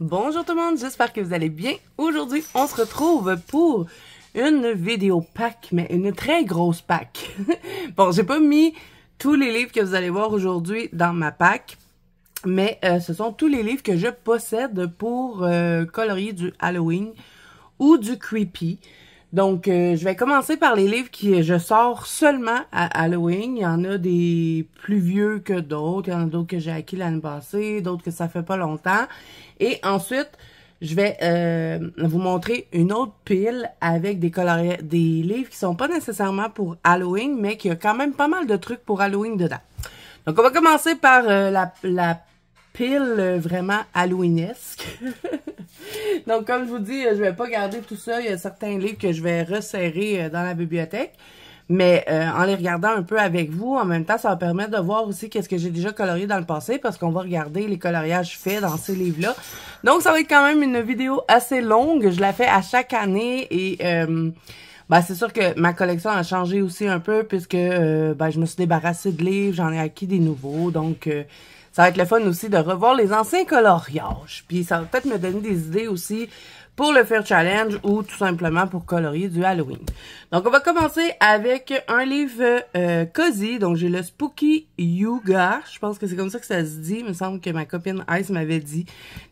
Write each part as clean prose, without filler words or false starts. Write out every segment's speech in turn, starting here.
Bonjour tout le monde, j'espère que vous allez bien. Aujourd'hui, on se retrouve pour une vidéo pack, mais une très grosse pack. Bon, j'ai pas mis tous les livres que vous allez voir aujourd'hui dans ma pack, mais ce sont tous les livres que je possède pour colorier du Halloween ou du creepy. Donc, je vais commencer par les livres que je sors seulement à Halloween. Il y en a des plus vieux que d'autres. Il y en a d'autres que j'ai acquis l'année passée, d'autres que ça fait pas longtemps. Et ensuite, je vais vous montrer une autre pile avec des livres qui sont pas nécessairement pour Halloween, mais qui a quand même pas mal de trucs pour Halloween dedans. Donc, on va commencer par la pile vraiment halloweenesque. Donc, comme je vous dis, je vais pas garder tout ça. Il y a certains livres que je vais resserrer dans la bibliothèque. Mais en les regardant un peu avec vous, en même temps, ça va permettre de voir aussi qu'est-ce que j'ai déjà colorié dans le passé, parce qu'on va regarder les coloriages faits dans ces livres-là. Donc, ça va être quand même une vidéo assez longue. Je la fais à chaque année et c'est sûr que ma collection a changé aussi un peu, puisque je me suis débarrassée de livres, j'en ai acquis des nouveaux. Donc, ça va être le fun aussi de revoir les anciens coloriages. Puis ça va peut-être me donner des idées aussi pour le Fair Challenge ou tout simplement pour colorier du Halloween. Donc on va commencer avec un livre cozy. Donc j'ai le Spooky Yuga. Je pense que c'est comme ça que ça se dit. Il me semble que ma copine Ice m'avait dit.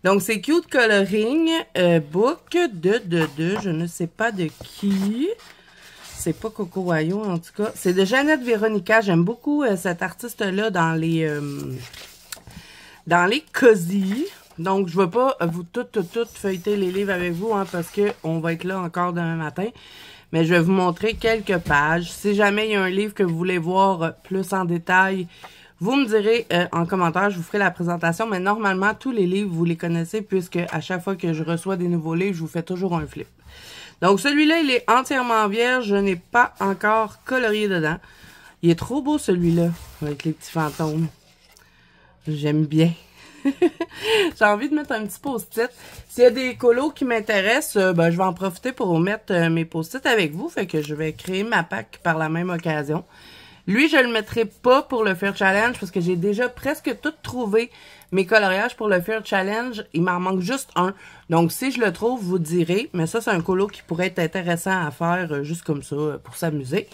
Donc c'est Cute Coloring Book de je ne sais pas de qui. C'est pas Coco Wayo en tout cas. C'est de Jeannette Véronica. J'aime beaucoup cette artiste-là dans les cozy. Donc, je ne vais pas vous tout feuilleter les livres avec vous, hein, parce qu'on va être là encore demain matin. Mais je vais vous montrer quelques pages. Si jamais il y a un livre que vous voulez voir plus en détail, vous me direz en commentaire, je vous ferai la présentation. Mais normalement, tous les livres, vous les connaissez, puisque à chaque fois que je reçois des nouveaux livres, je vous fais toujours un flip. Donc, celui-là, il est entièrement vierge. Je n'ai pas encore colorié dedans. Il est trop beau, celui-là, avec les petits fantômes. J'aime bien. J'ai envie de mettre un petit post-it. S'il y a des colos qui m'intéressent, je vais en profiter pour mettre mes post-it avec vous. Fait que je vais créer ma pack par la même occasion. Lui, je le mettrai pas pour le Fair Challenge parce que j'ai déjà presque tout trouvé mes coloriages pour le Fair Challenge. Il m'en manque juste un. Donc, si je le trouve, vous direz. Mais ça, c'est un colo qui pourrait être intéressant à faire juste comme ça pour s'amuser.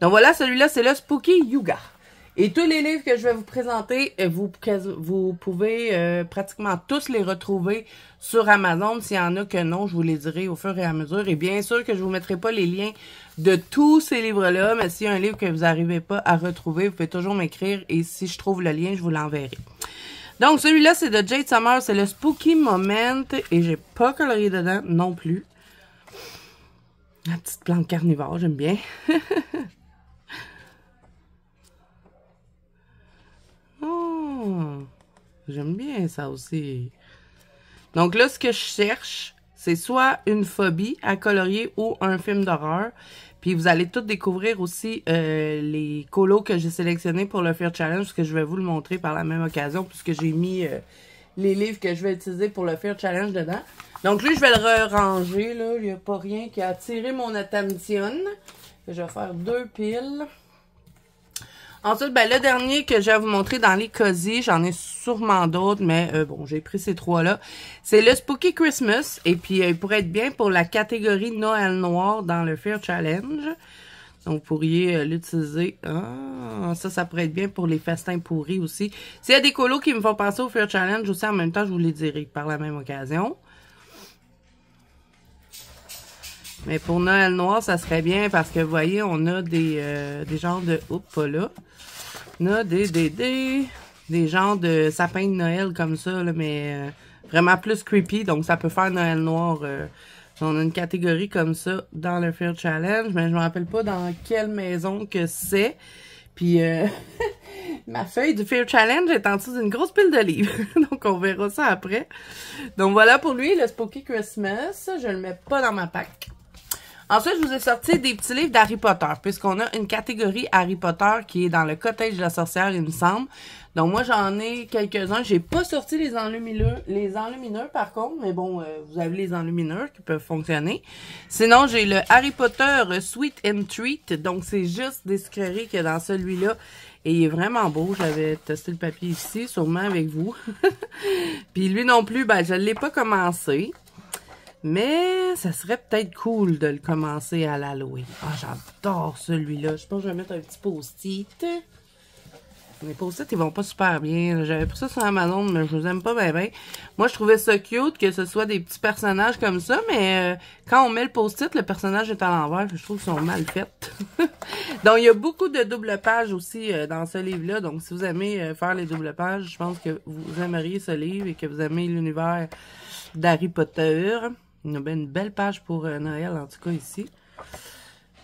Donc voilà, celui-là, c'est le Spooky Yuga. Et tous les livres que je vais vous présenter, vous pouvez pratiquement tous les retrouver sur Amazon. S'il y en a que non, je vous les dirai au fur et à mesure. Et bien sûr que je vous mettrai pas les liens de tous ces livres-là, mais s'il y a un livre que vous n'arrivez pas à retrouver, vous pouvez toujours m'écrire et si je trouve le lien, je vous l'enverrai. Donc, celui-là, c'est de Jade Summer, c'est le Spooky Moment et j'ai pas colorié dedans non plus. La petite plante carnivore, j'aime bien. J'aime bien ça aussi. Donc là, ce que je cherche, c'est soit une phobie à colorier ou un film d'horreur. Puis vous allez tout découvrir aussi les colos que j'ai sélectionnés pour le Fair Challenge, parce que je vais vous le montrer par la même occasion, puisque j'ai mis les livres que je vais utiliser pour le Fair Challenge dedans. Donc lui, je vais le ranger, là. Il n'y a pas rien qui a attiré mon attention. Je vais faire deux piles. Ensuite, le dernier que je vais vous montrer dans les cozy, j'en ai sûrement d'autres, mais bon, j'ai pris ces trois-là. C'est le Spooky Christmas, et puis il pourrait être bien pour la catégorie Noël noir dans le Fair Challenge. Donc, vous pourriez l'utiliser. Ah, ça pourrait être bien pour les festins pourris aussi. S'il y a des colos qui me font penser au Fair Challenge aussi, en même temps, je vous les dirai par la même occasion. Mais pour Noël noir, ça serait bien parce que, vous voyez, on a des genres de... Oups, pas là. On a des genres de sapins de Noël comme ça, là, mais vraiment plus creepy. Donc, ça peut faire Noël noir. On a une catégorie comme ça dans le Fair Challenge, mais je me rappelle pas dans quelle maison que c'est. Puis, ma feuille du Fair Challenge est en dessous d'une grosse pile de livres. Donc, on verra ça après. Donc, voilà pour lui, le Spooky Christmas. Je le mets pas dans ma pack. Ensuite, je vous ai sorti des petits livres d'Harry Potter, puisqu'on a une catégorie Harry Potter qui est dans le cottage de la sorcière, il me semble. Donc, moi, j'en ai quelques-uns. J'ai pas sorti les enlumineurs, par contre, mais bon, vous avez les enlumineurs qui peuvent fonctionner. Sinon, j'ai le Harry Potter Sweet and Treat. Donc, c'est juste des sucreries qu'il y a dans celui-là. Et il est vraiment beau. J'avais testé le papier ici, sûrement avec vous. Puis lui non plus, ben je ne l'ai pas commencé. Mais ça serait peut-être cool de le commencer à l'Halloween. Ah, j'adore celui-là. Je pense que je vais mettre un petit post-it. Les post-it, ils vont pas super bien. J'avais pris ça sur Amazon, mais je les aime pas bien. Moi, je trouvais ça cute que ce soit des petits personnages comme ça, mais quand on met le post-it, le personnage est à l'envers. Je trouve qu'ils sont mal faits. Donc, il y a beaucoup de double pages aussi dans ce livre-là. Donc, si vous aimez faire les double pages, je pense que vous aimeriez ce livre et que vous aimez l'univers d'Harry Potter. Il y a bien une belle page pour Noël, en tout cas, ici.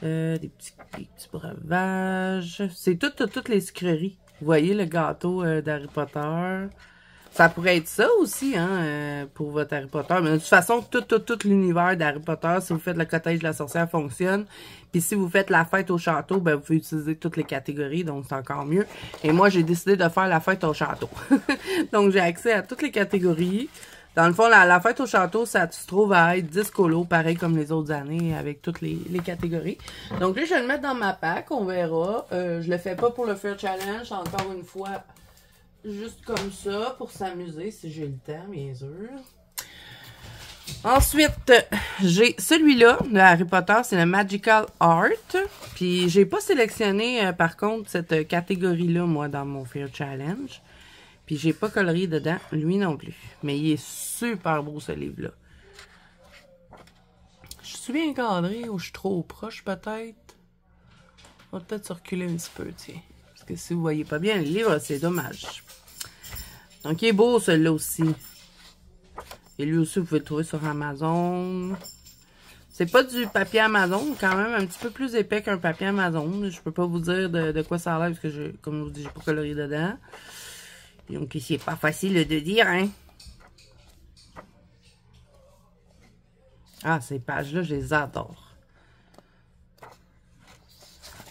Des petits breuvages. C'est toutes les sucreries. Vous voyez le gâteau d'Harry Potter. Ça pourrait être ça aussi, hein, pour votre Harry Potter. Mais de toute façon, tout l'univers d'Harry Potter, si vous faites le cottage de la sorcière, fonctionne. Puis si vous faites la fête au château, ben vous pouvez utiliser toutes les catégories, donc c'est encore mieux. Et moi, j'ai décidé de faire la fête au château. Donc, j'ai accès à toutes les catégories. Dans le fond, la fête au château, ça se trouve à être 10 colos, pareil comme les autres années, avec toutes les catégories. Donc là, je vais le mettre dans ma pack, on verra. Je le fais pas pour le Fear Challenge, encore une fois, juste comme ça, pour s'amuser, si j'ai le temps, bien sûr. Ensuite, j'ai celui-là, de Harry Potter, c'est le Magical Art. Puis, j'ai pas sélectionné, par contre, cette catégorie-là, moi, dans mon Fear Challenge. Puis j'ai pas colorié dedans, lui non plus. Mais il est super beau ce livre-là. Je suis bien encadrée ou je suis trop proche peut-être? On va peut-être se reculer un petit peu, tiens. Parce que si vous voyez pas bien le livre, c'est dommage. Donc il est beau celui-là aussi. Et lui aussi, vous pouvez le trouver sur Amazon. C'est pas du papier Amazon, quand même un petit peu plus épais qu'un papier Amazon. Je peux pas vous dire de quoi ça a l'air parce que, comme je vous dis, j'ai pas colorié dedans. Donc, c'est pas facile de dire, hein. Ah, ces pages-là, je les adore.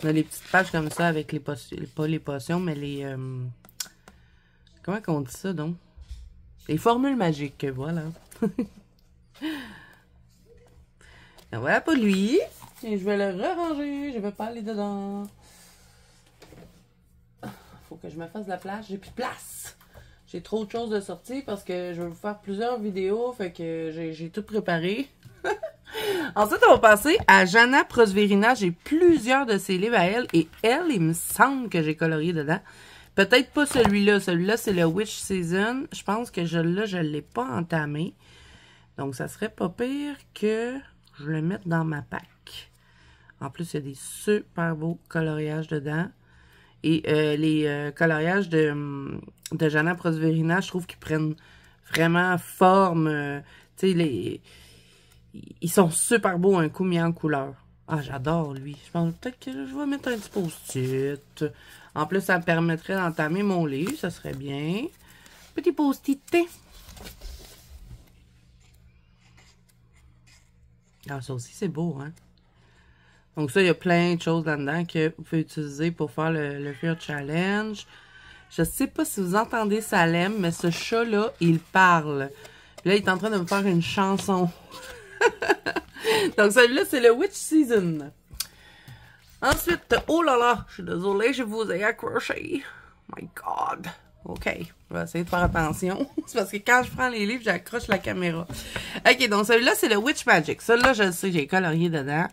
On a les petites pages comme ça avec les potions, pas les potions, mais les... comment qu'on dit ça, donc? Les formules magiques, voilà. Et voilà pour lui. Et je vais le ranger, je vais pas aller dedans. Faut que je me fasse de la place, j'ai plus de place. J'ai trop de choses de sortir parce que je vais vous faire plusieurs vidéos, fait que j'ai tout préparé. Ensuite, on va passer à Jana Prosverina. J'ai plusieurs de ses livres à elle, et elle, il me semble que j'ai colorié dedans. Peut-être pas celui-là. Celui-là, c'est le Witch Season. Je pense que je l'ai pas entamé. Donc, ça serait pas pire que je le mette dans ma pack. En plus, il y a des super beaux coloriages dedans. Et les coloriages de Jana Prosverina, je trouve qu'ils prennent vraiment forme. Tu sais, ils sont super beaux, un coup mis en couleur. Ah, j'adore lui. Je pense peut-être que je vais mettre un petit post-it. En plus, ça me permettrait d'entamer mon livre. Ça serait bien. Petit post-it. Ah, ça aussi, c'est beau, hein? Donc ça, il y a plein de choses là-dedans que vous pouvez utiliser pour faire le Fear Challenge. Je sais pas si vous entendez Salem, mais ce chat-là, il parle. Puis là, il est en train de me faire une chanson. Donc celui-là, c'est le Witch Season. Ensuite, oh là là, je suis désolée, je vous ai accroché. My God. OK, je vais essayer de faire attention. C'est parce que quand je prends les livres, j'accroche la caméra. OK, donc celui-là, c'est le Witch Magic. Celui-là, je le sais, j'ai colorié dedans.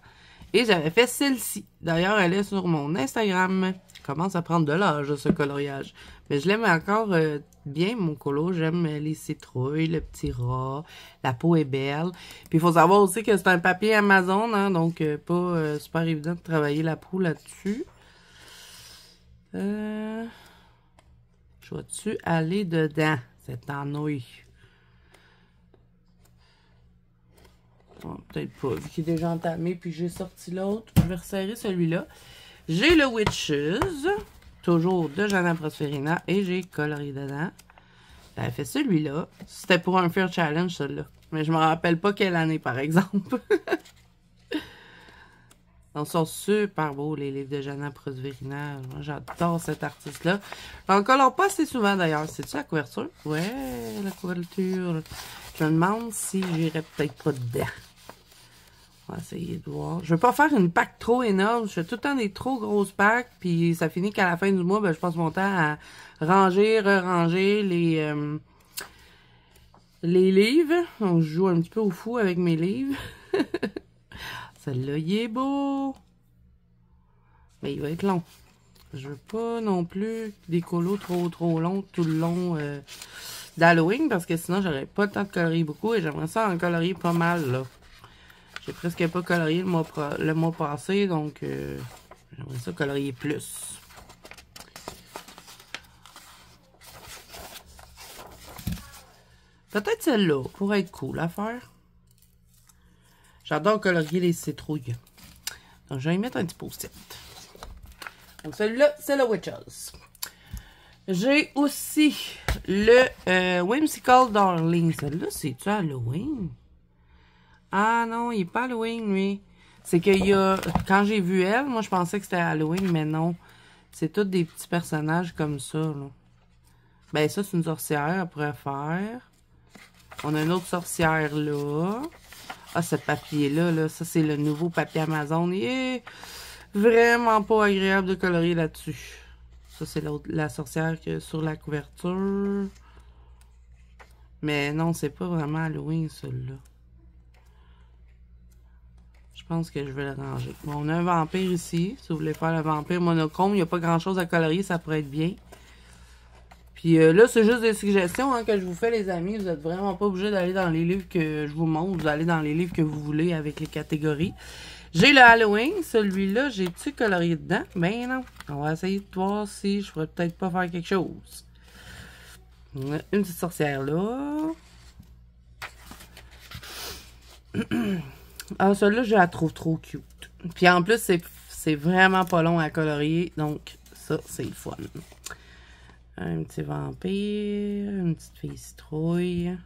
Et j'avais fait celle-ci. D'ailleurs, elle est sur mon Instagram. Je commence à prendre de l'âge, ce coloriage. Mais je l'aime encore bien, mon colo. J'aime les citrouilles, le petit rat. La peau est belle. Puis, il faut savoir aussi que c'est un papier Amazon, hein, donc pas super évident de travailler la peau là-dessus. Je vais-tu aller dedans, cette ennouille? Bon, peut-être pas, vu qu'il est déjà entamé, puis j'ai sorti l'autre. Je vais resserrer celui-là. J'ai le Witches, toujours de Jana Prosverina, et j'ai colorié dedans. J'avais fait celui-là. C'était pour un Fear Challenge, celui-là. Mais je me rappelle pas quelle année, par exemple. Donc, ils sont super beaux, les livres de Jana Prosverina. J'adore cet artiste-là. J'en colore pas assez souvent, d'ailleurs. C'est-tu la couverture? Ouais, la couverture. Je me demande si j'irais peut-être pas dedans. On va essayer de voir. Je veux pas faire une pack trop énorme. Je fais tout le temps des trop grosses packs. Puis ça finit qu'à la fin du mois, ben, je passe mon temps à ranger, re-ranger les livres. Donc, je joue un petit peu au fou avec mes livres. Celle-là, il est beau. Mais il va être long. Je veux pas non plus des colos trop longs tout le long d'Halloween. Parce que sinon, j'aurais pas le temps de colorier beaucoup. Et j'aimerais ça en colorier pas mal, là. J'ai presque pas colorié le mois passé. Donc, j'aimerais ça colorier plus. Peut-être celle-là pourrait être cool à faire. J'adore colorier les citrouilles. Donc, je vais y mettre un petit post-it. Donc, celui-là, c'est le Witches. J'ai aussi le Whimsical Darling. Celui-là, c'est-tu Halloween? Ah non, il n'est pas Halloween, lui. C'est qu'il y a... Quand j'ai vu elle, moi, je pensais que c'était Halloween, mais non. C'est tous des petits personnages comme ça, là. Ben, ça, c'est une sorcière, elle pourrait faire. On a une autre sorcière, là. Ah, ce papier-là, là, ça, c'est le nouveau papier Amazon. Il est vraiment pas agréable de colorier là-dessus. Ça, c'est la sorcière qui est sur la couverture. Mais non, c'est pas vraiment Halloween, celui-là. Je pense que je vais le ranger. Bon, on a un vampire ici. Si vous voulez faire le vampire monochrome, il n'y a pas grand-chose à colorier, ça pourrait être bien. Puis là, c'est juste des suggestions hein, que je vous fais, les amis. Vous n'êtes vraiment pas obligés d'aller dans les livres que je vous montre. Vous allez dans les livres que vous voulez avec les catégories. J'ai le Halloween. Celui-là, j'ai-tu colorié dedans? Ben non. On va essayer de voir si je pourrais peut-être pas faire quelque chose. On a une petite sorcière là. Ah, celle-là, je la trouve trop cute. Puis en plus, c'est vraiment pas long à colorier. Donc, ça, c'est le fun. Un petit vampire, une petite fille citrouille.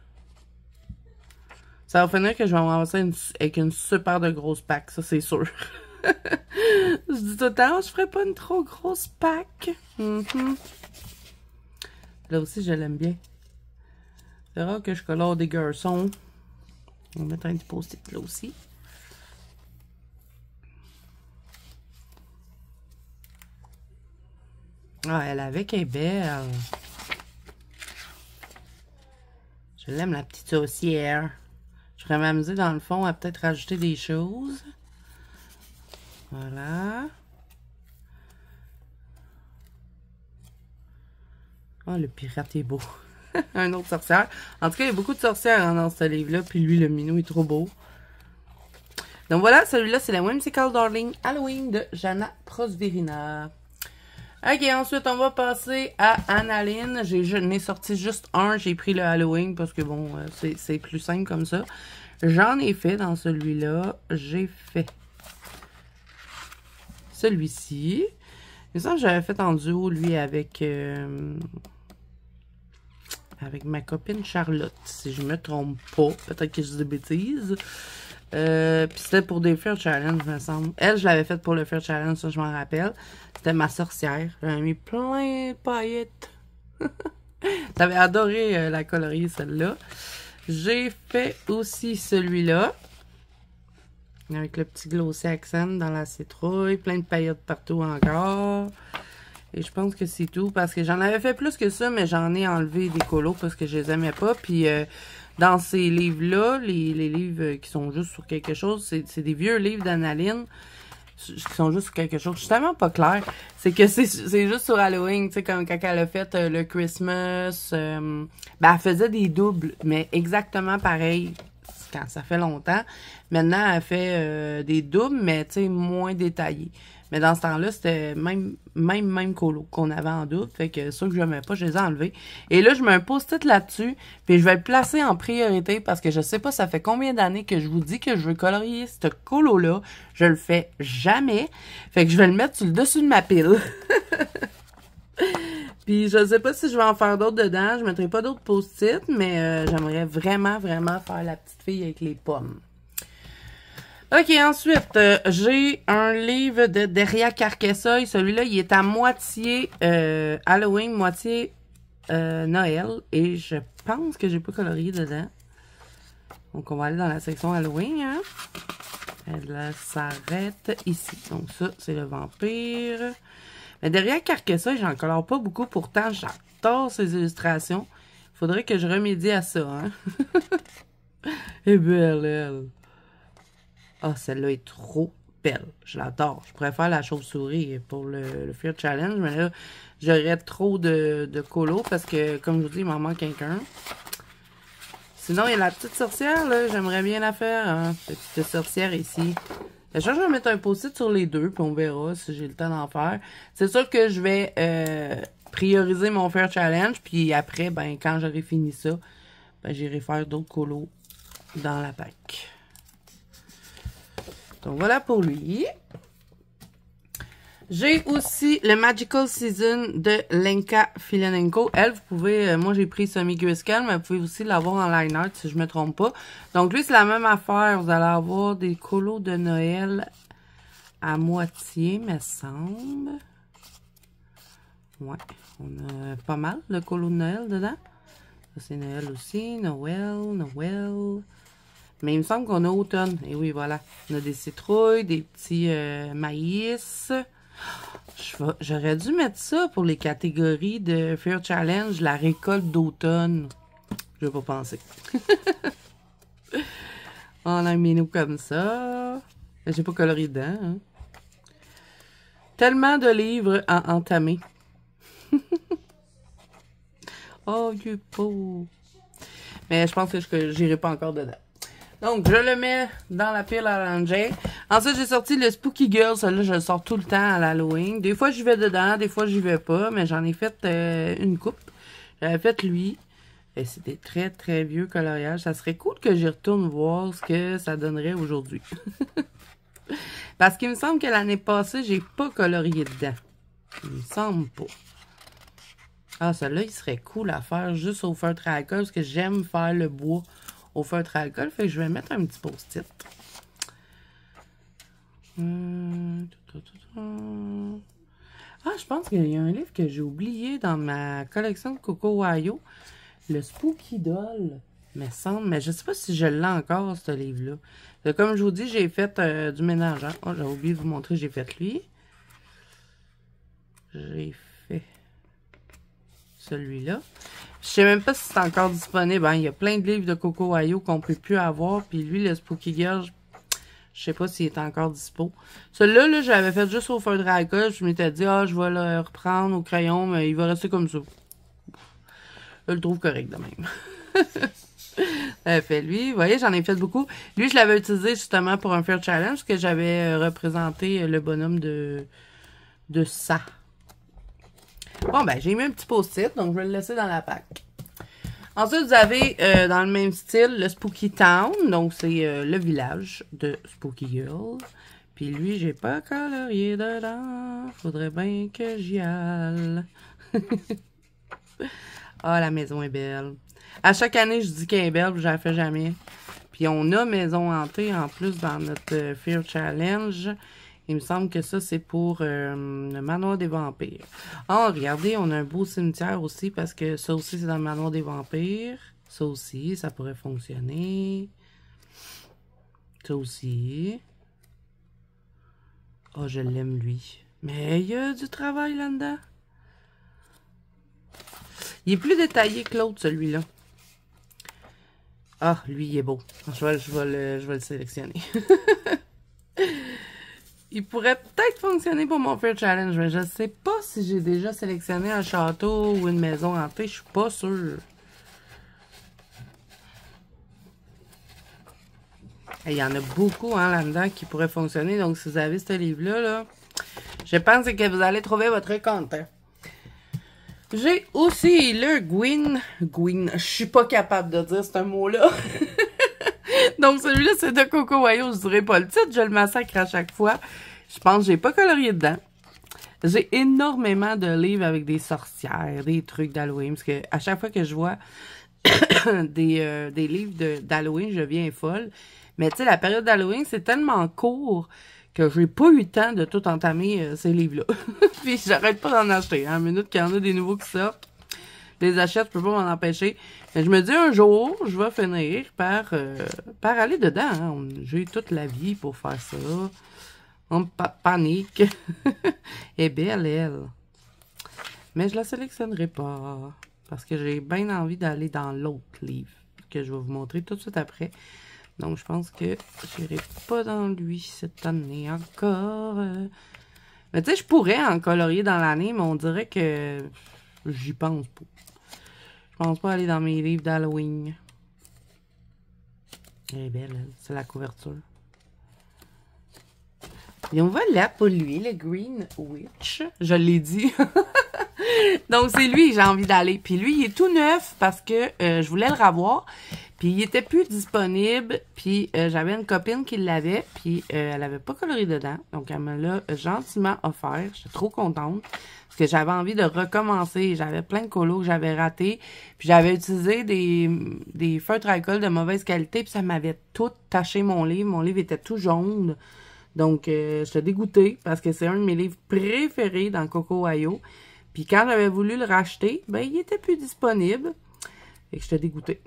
Ça va finir que je vais m'avancer avec une super de grosse pack, ça c'est sûr. Je dis tout le temps, je ferais pas une trop grosse pack. Là aussi, je l'aime bien. C'est rare que je colore des garçons. On va mettre un petit post-it là aussi. Ah, elle avec est belle. Je l'aime, la petite saucière. Je pourrais m'amuser dans le fond à peut-être rajouter des choses. Voilà. Oh, le pirate est beau. Un autre sorcière. En tout cas, il y a beaucoup de sorcières hein, dans ce livre-là. Puis lui, le minou, est trop beau. Donc voilà, celui-là, c'est la Whimsical Darling Halloween de Jana Prosvirina. Ok, ensuite, on va passer à Annaline. J'en ai sorti juste un. J'ai pris le Halloween parce que, bon, c'est plus simple comme ça. J'en ai fait dans celui-là. J'ai fait celui-ci. Il me semble que j'avais fait en duo, lui, avec ma copine Charlotte. Si je me trompe pas. Peut-être que je dis des bêtises. Puis c'était pour des Fair Challenge, me semble. Elle, je l'avais faite pour le Fair Challenge, ça je m'en rappelle. C'était ma sorcière. J'avais mis plein de paillettes. J'avais adoré la colorier, celle-là. J'ai fait aussi celui-là. Avec le petit glossy accent dans la citrouille. Plein de paillettes partout encore. Et je pense que c'est tout. Parce que j'en avais fait plus que ça, mais j'en ai enlevé des colos parce que je les aimais pas. Puis dans ces livres-là, les livres qui sont juste sur quelque chose, c'est des vieux livres d'Annaline qui sont juste sur quelque chose. Je suis tellement pas claire. C'est que c'est juste sur Halloween, tu sais, comme quand elle a fait le Christmas. Ben, elle faisait des doubles, mais exactement pareil quand ça fait longtemps. Maintenant, elle fait des doubles, mais tu sais, moins détaillés. Mais dans ce temps-là, c'était même colo qu'on avait en double. Fait que ceux que je n'aimais pas, je les ai enlevés. Et là, je mets un post-it là-dessus. Puis je vais le placer en priorité parce que je sais pas, ça fait combien d'années que je vous dis que je veux colorier ce colo-là. Je le fais jamais. Fait que je vais le mettre sur le dessus de ma pile. Puis je sais pas si je vais en faire d'autres dedans. Je mettrai pas d'autres post-it. Mais j'aimerais vraiment faire la petite fille avec les pommes. Ok, ensuite, j'ai un livre de Deria Carcassonne. Celui-là, il est à moitié Halloween, moitié Noël. Et je pense que j'ai pas colorié dedans. Donc, on va aller dans la section Halloween. Hein? Elle s'arrête ici. Donc ça, c'est le vampire. Mais derrière Carcassonne, j'en colore pas beaucoup. Pourtant, j'adore ces illustrations. Faudrait que je remédie à ça, hein. Elle est belle, elle. Ah, celle-là est trop belle. Je l'adore. Je préfère la chauve-souris pour le Fear Challenge. Mais là, j'aurais trop de colos parce que, comme je vous dis, il m'en manque quelqu'un. Sinon, il y a la petite sorcière, là. J'aimerais bien la faire, hein. Cette petite sorcière ici. Je vais mettre un post-it sur les deux, puis on verra si j'ai le temps d'en faire. C'est sûr que je vais prioriser mon Fear Challenge, puis après, ben, quand j'aurai fini ça, ben, j'irai faire d'autres colos dans la pack. Donc, voilà pour lui. J'ai aussi le Magical Season de Lenka Filenenko. Elle, vous pouvez... moi, j'ai pris semi-grayscale, mais vous pouvez aussi l'avoir en line art, si je me trompe pas. Donc, lui, c'est la même affaire. Vous allez avoir des colos de Noël à moitié, me semble. Ouais, on a pas mal de colos de Noël dedans. Ça, c'est Noël aussi. Noël. Mais il me semble qu'on a automne. Et oui, voilà. On a des citrouilles, des petits maïs. J'aurais dû mettre ça pour les catégories de Fear Challenge, la récolte d'automne. Je vais pas penser. On a mis nous comme ça. J'ai pas coloré dedans. Hein. Tellement de livres à entamer. Oh, du pot. Mais je pense que j'irai pas encore dedans. Donc, je le mets dans la pile à ranger. Ensuite, j'ai sorti le Spooky Girl. Celui-là, je le sors tout le temps à l'Halloween. Des fois, j'y vais dedans. Des fois, j'y vais pas. Mais j'en ai fait une coupe. J'avais fait lui. Et c'était très, très vieux coloriage. Ça serait cool que j'y retourne voir ce que ça donnerait aujourd'hui. Parce qu'il me semble que l'année passée, j'ai pas colorié dedans. Il me semble pas. Ah, celui-là, il serait cool à faire juste au feutre à alcool. Parce que j'aime faire le bois au feutre à alcool. Fait que je vais mettre un petit post-it. Ah, je pense qu'il y a un livre que j'ai oublié dans ma collection de Coco Wayo. Le Spooky Doll, me semble. Mais je sais pas si je l'ai encore, ce livre-là. Comme je vous dis, j'ai fait du ménage. Hein. Oh, j'ai oublié de vous montrer, j'ai fait lui. J'ai fait celui-là. Je sais même pas si c'est encore disponible. Hein. Il y a plein de livres de Coco Wayo qu'on peut plus avoir. Puis lui, le Spooky Girl, je sais pas s'il est encore dispo. Celui-là, là, j'avais fait juste au feutre à alcool. Je m'étais dit, ah, je vais le reprendre au crayon, mais il va rester comme ça. Je le trouve correct de même. Fait lui, vous voyez, j'en ai fait beaucoup. Lui, je l'avais utilisé justement pour un Fear Challenge, parce que j'avais représenté le bonhomme de ça. Bon, ben, j'ai mis un petit post-it, donc je vais le laisser dans la pack. Ensuite, vous avez, dans le même style, le Spooky Town. Donc, c'est le village de Spooky Girl. Puis lui, j'ai pas colorié dedans. Faudrait bien que j'y aille. Ah, la maison est belle. À chaque année, je dis qu'elle est belle, puis je la fais jamais. Puis on a maison hantée en plus dans notre Fear Challenge. Il me semble que ça, c'est pour le manoir des vampires. Oh, regardez, on a un beau cimetière aussi, parce que ça aussi, c'est dans le manoir des vampires. Ça aussi, ça pourrait fonctionner. Ça aussi. Oh, je l'aime, lui. Mais il y a du travail là-dedans. Il est plus détaillé que l'autre, celui-là. Ah, lui, il est beau. Je vais le sélectionner. Il pourrait peut-être fonctionner pour mon Fear Challenge, mais je ne sais pas si j'ai déjà sélectionné un château ou une maison hantée. Je suis pas sûre. Il y en a beaucoup hein, là-dedans qui pourraient fonctionner. Donc, si vous avez ce livre-là, là, je pense que vous allez trouver votre compte. J'ai aussi le Gwyn. Je suis pas capable de dire ce mot-là. Donc, celui-là, c'est de Coco Wayo. Je dirais pas le titre. Je le massacre à chaque fois. Je pense que j'ai pas colorié dedans. J'ai énormément de livres avec des sorcières, des trucs d'Halloween. Parce que à chaque fois que je vois des livres d'Halloween, je deviens folle. Mais tu sais, la période d'Halloween, c'est tellement court que j'ai pas eu le temps de tout entamer ces livres-là. Puis j'arrête pas d'en acheter. Hein, minute qu'il y en a des nouveaux qui sortent. Je les achète, je peux pas m'en empêcher. Mais je me dis un jour, je vais finir par aller dedans. Hein. J'ai eu toute la vie pour faire ça. On pas de panique. Elle est belle, elle. Mais je la sélectionnerai pas. Parce que j'ai bien envie d'aller dans l'autre livre. Que je vais vous montrer tout de suite après. Donc, je pense que j'irai pas dans lui cette année encore. Mais tu sais, je pourrais en colorier dans l'année, mais on dirait que j'y pense pas. Je pense pas aller dans mes livres d'Halloween. Elle est belle, elle. C'est la couverture. Et on va là pour lui, le Green Witch. Je l'ai dit. Donc, c'est lui que j'ai envie d'aller. Puis lui, il est tout neuf parce que je voulais le revoir. Puis il était plus disponible. Puis j'avais une copine qui l'avait. Puis elle avait pas coloré dedans. Donc, elle me l'a gentiment offert. J'étais trop contente. Parce que j'avais envie de recommencer. J'avais plein de colos que j'avais ratés. Puis j'avais utilisé des feutres à alcool de mauvaise qualité. Puis ça m'avait tout taché mon livre. Mon livre était tout jaune. Donc, j'étais dégoûtée parce que c'est un de mes livres préférés dans Coco Ayo. Puis quand j'avais voulu le racheter, ben il était plus disponible. Et que j'étais dégoûtée.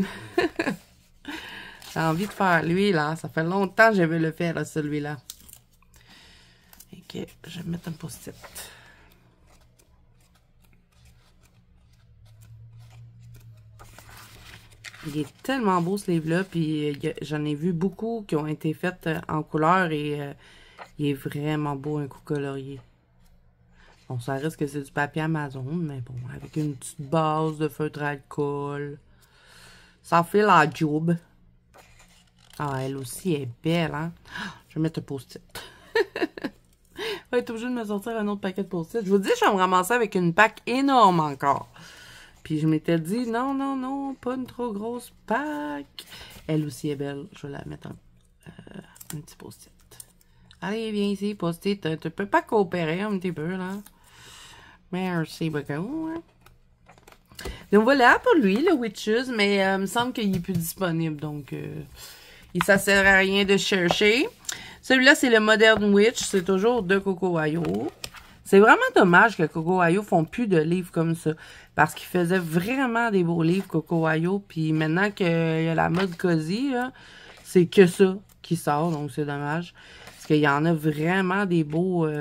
J'ai envie de faire lui, là. Ça fait longtemps que je veux le faire, celui-là. Ok, je vais mettre un post-it. Il est tellement beau, ce livre-là. Puis j'en ai vu beaucoup qui ont été faites en couleur et il est vraiment beau, un coup colorié. Bon, ça reste que c'est du papier Amazon, mais bon, avec une petite base de feutre à alcool. Ça fait la job. Ah, elle aussi est belle, hein? Je vais mettre un post-it. Je vais être obligée de me sortir un autre paquet de post-it. Je vous dis, je vais me ramasser avec une pack énorme encore. Puis je m'étais dit, non, non, non, pas une trop grosse pack. Elle aussi est belle. Je vais la mettre un petit post-it. Allez, viens ici, post-it. Tu peux pas coopérer un petit peu, là? Merci beaucoup. Hein? Donc voilà pour lui, le Witches, mais il me semble qu'il est plus disponible, donc ça sert à rien de chercher. Celui-là, c'est le Modern Witch, c'est toujours de Coco Ayo. C'est vraiment dommage que Coco Ayo font plus de livres comme ça, parce qu'ils faisaient vraiment des beaux livres, Coco Ayo, puis maintenant qu'il y a la mode Cozy, c'est que ça qui sort, donc c'est dommage. Parce qu'il y en a vraiment des beaux, tu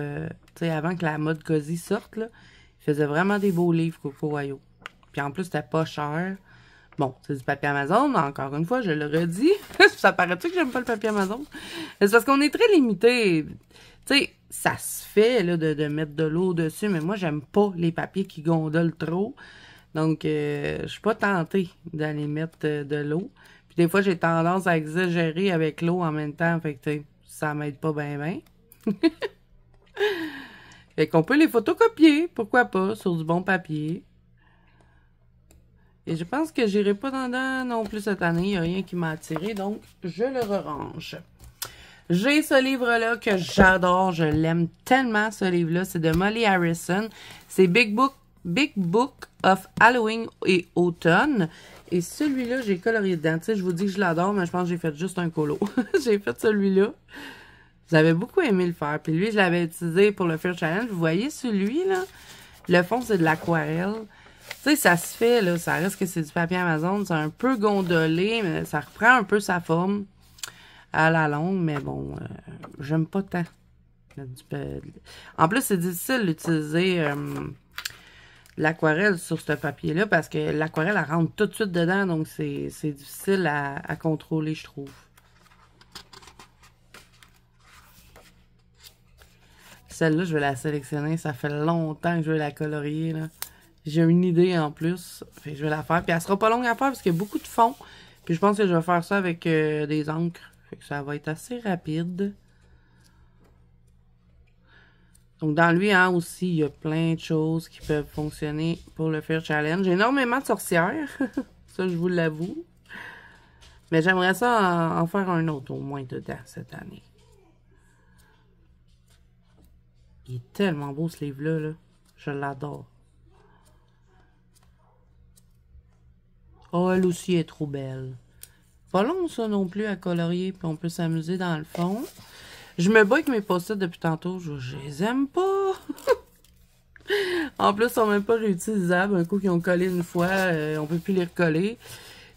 sais, avant que la mode Cozy sorte, là, ils faisaient vraiment des beaux livres, Coco Ayo. Puis en plus, c'était pas cher. Bon, c'est du papier Amazon, encore une fois, je le redis. Ça paraît-tu que j'aime pas le papier Amazon? C'est parce qu'on est très limité. Tu sais, ça se fait là, de mettre de l'eau dessus, mais moi, j'aime pas les papiers qui gondolent trop. Donc, je suis pas tentée d'aller mettre de l'eau. Puis des fois, j'ai tendance à exagérer avec l'eau en même temps. Fait que, ça m'aide pas bien. Fait qu'on peut les photocopier, pourquoi pas, sur du bon papier. Et je pense que j'irai pas dedans non plus cette année. Il n'y a rien qui m'a attiré, donc je le range. J'ai ce livre-là que j'adore. Je l'aime tellement, ce livre-là. C'est de Molly Harrison. C'est Big Book of Halloween et Automne. Et celui-là, j'ai colorié dedans. Tu sais, je vous dis que je l'adore, mais je pense que j'ai fait juste un colo. J'ai fait celui-là. J'avais beaucoup aimé le faire. Puis lui, je l'avais utilisé pour le Fear Challenge. Vous voyez celui-là? Le fond, c'est de l'aquarelle. Tu sais, ça se fait, là. Ça reste que c'est du papier Amazon. C'est un peu gondolé, mais ça reprend un peu sa forme à la longue. Mais bon, j'aime pas tant. En plus, c'est difficile d'utiliser l'aquarelle sur ce papier-là parce que l'aquarelle, elle rentre tout de suite dedans. Donc, c'est difficile à contrôler, je trouve. Celle-là, je vais la sélectionner. Ça fait longtemps que je veux la colorier, là. J'ai une idée en plus. Fait que je vais la faire. Puis elle sera pas longue à faire parce qu'il y a beaucoup de fond. Puis je pense que je vais faire ça avec des encres. Fait que ça va être assez rapide. Donc dans lui, hein, aussi, il y a plein de choses qui peuvent fonctionner pour le Fear Challenge. J'ai énormément de sorcières. Ça, je vous l'avoue. Mais j'aimerais ça en faire un autre au moins dedans cette année. Il est tellement beau ce livre-là. Là. Je l'adore. Oh, elle aussi est trop belle. Pas long ça non plus à colorier. Puis on peut s'amuser dans le fond. Je me bats avec mes post-it depuis tantôt. Je les aime pas. En plus, ils sont même pas réutilisables. Un coup qu'ils ont collé une fois, on peut plus les recoller.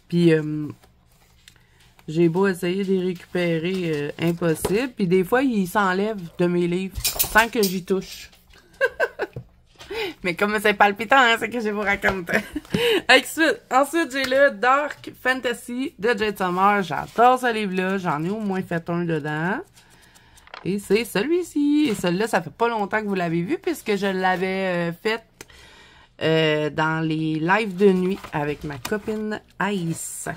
Puis, j'ai beau essayer de les récupérer, impossible. Puis des fois, ils s'enlèvent de mes livres sans que j'y touche. Mais comme c'est palpitant, hein, c'est que je vous raconte. Ensuite, j'ai le Dark Fantasy de Jade Summer. J'adore ce livre-là. J'en ai au moins fait un dedans. Et c'est celui-ci. Et celui-là, ça fait pas longtemps que vous l'avez vu puisque je l'avais fait dans les lives de nuit avec ma copine Aïs.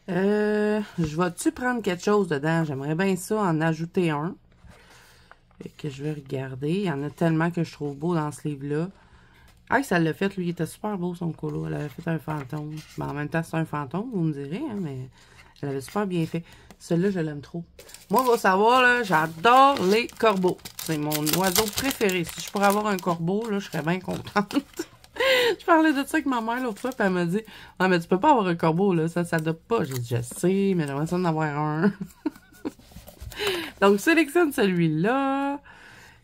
Je vais-tu prendre quelque chose dedans? J'aimerais bien ça en ajouter un. Fait que je vais regarder. Il y en a tellement que je trouve beau dans ce livre-là. Ah, ça l'a fait, lui. Il était super beau, son colo. Elle avait fait un fantôme. Ben, en même temps, c'est un fantôme, vous me direz, hein, mais elle avait super bien fait. Celui-là, je l'aime trop. Moi, vous savoir, là, j'adore les corbeaux. C'est mon oiseau préféré. Si je pourrais avoir un corbeau, là, je serais bien contente. Je parlais de ça avec ma mère l'autre fois, puis elle m'a dit « Ah, mais tu peux pas avoir un corbeau, là, ça s'adopte pas. » J'ai dit « Je sais, mais j'aimerais ça en avoir un. » Donc, sélectionne celui-là.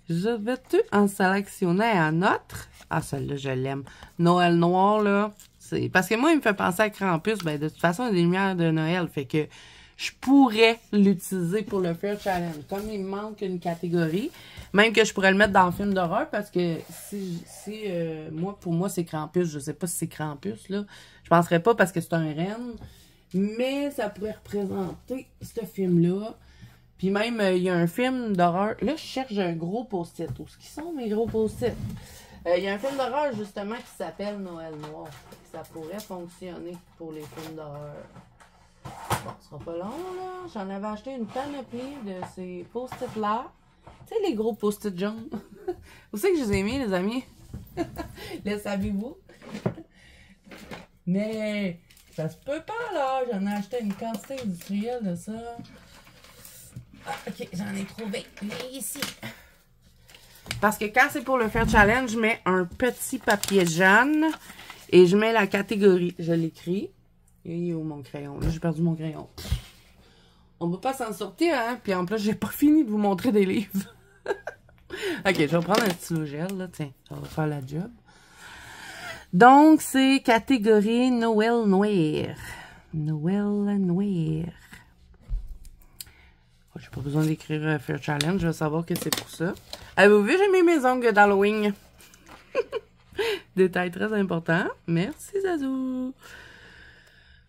Je vais-tu en sélectionner un autre? Ah, celui-là, je l'aime. Noël noir, là. C'est parce que moi, il me fait penser à Krampus. Ben, de toute façon, il y a des lumières de Noël. Fait que je pourrais l'utiliser pour le Fear Challenge. Comme il me manque une catégorie, même que je pourrais le mettre dans le film d'horreur, parce que moi, pour moi, c'est Krampus. Je sais pas si c'est Krampus, là. Je penserais pas parce que c'est un renne. Mais ça pourrait représenter ce film-là. Puis même, il y a un film d'horreur. Là, je cherche un gros post-it. Où est-ce qu'ils sont, mes gros post-it? Il y a un film d'horreur, justement, qui s'appelle Noël noir. Ça pourrait fonctionner pour les films d'horreur. Bon, ce sera pas long, là. J'en avais acheté une panoplie de ces post-it-là. Tu sais, les gros post-it jaunes. Vous savez que je les ai mis, les amis? Le savez-vous? Mais ça se peut pas, là. J'en ai acheté une quantité industrielle de ça. Ah, ok, j'en ai trouvé. Mais ici. Parce que quand c'est pour le Fear Challenge, je mets un petit papier jaune et je mets la catégorie. Je l'écris. Et où mon crayon? Là, j'ai perdu mon crayon. On ne peut pas s'en sortir, hein? Puis en plus, j'ai pas fini de vous montrer des livres. Ok, je vais prendre un stylo gel, là. Tiens, ça va faire la job. Donc, c'est catégorie Noël noir. Noël noir. J'ai pas besoin d'écrire Fear Challenge, je vais savoir que c'est pour ça. Avez-vous vu, j'ai mis mes ongles d'Halloween. Détail très important. Merci, Zazou.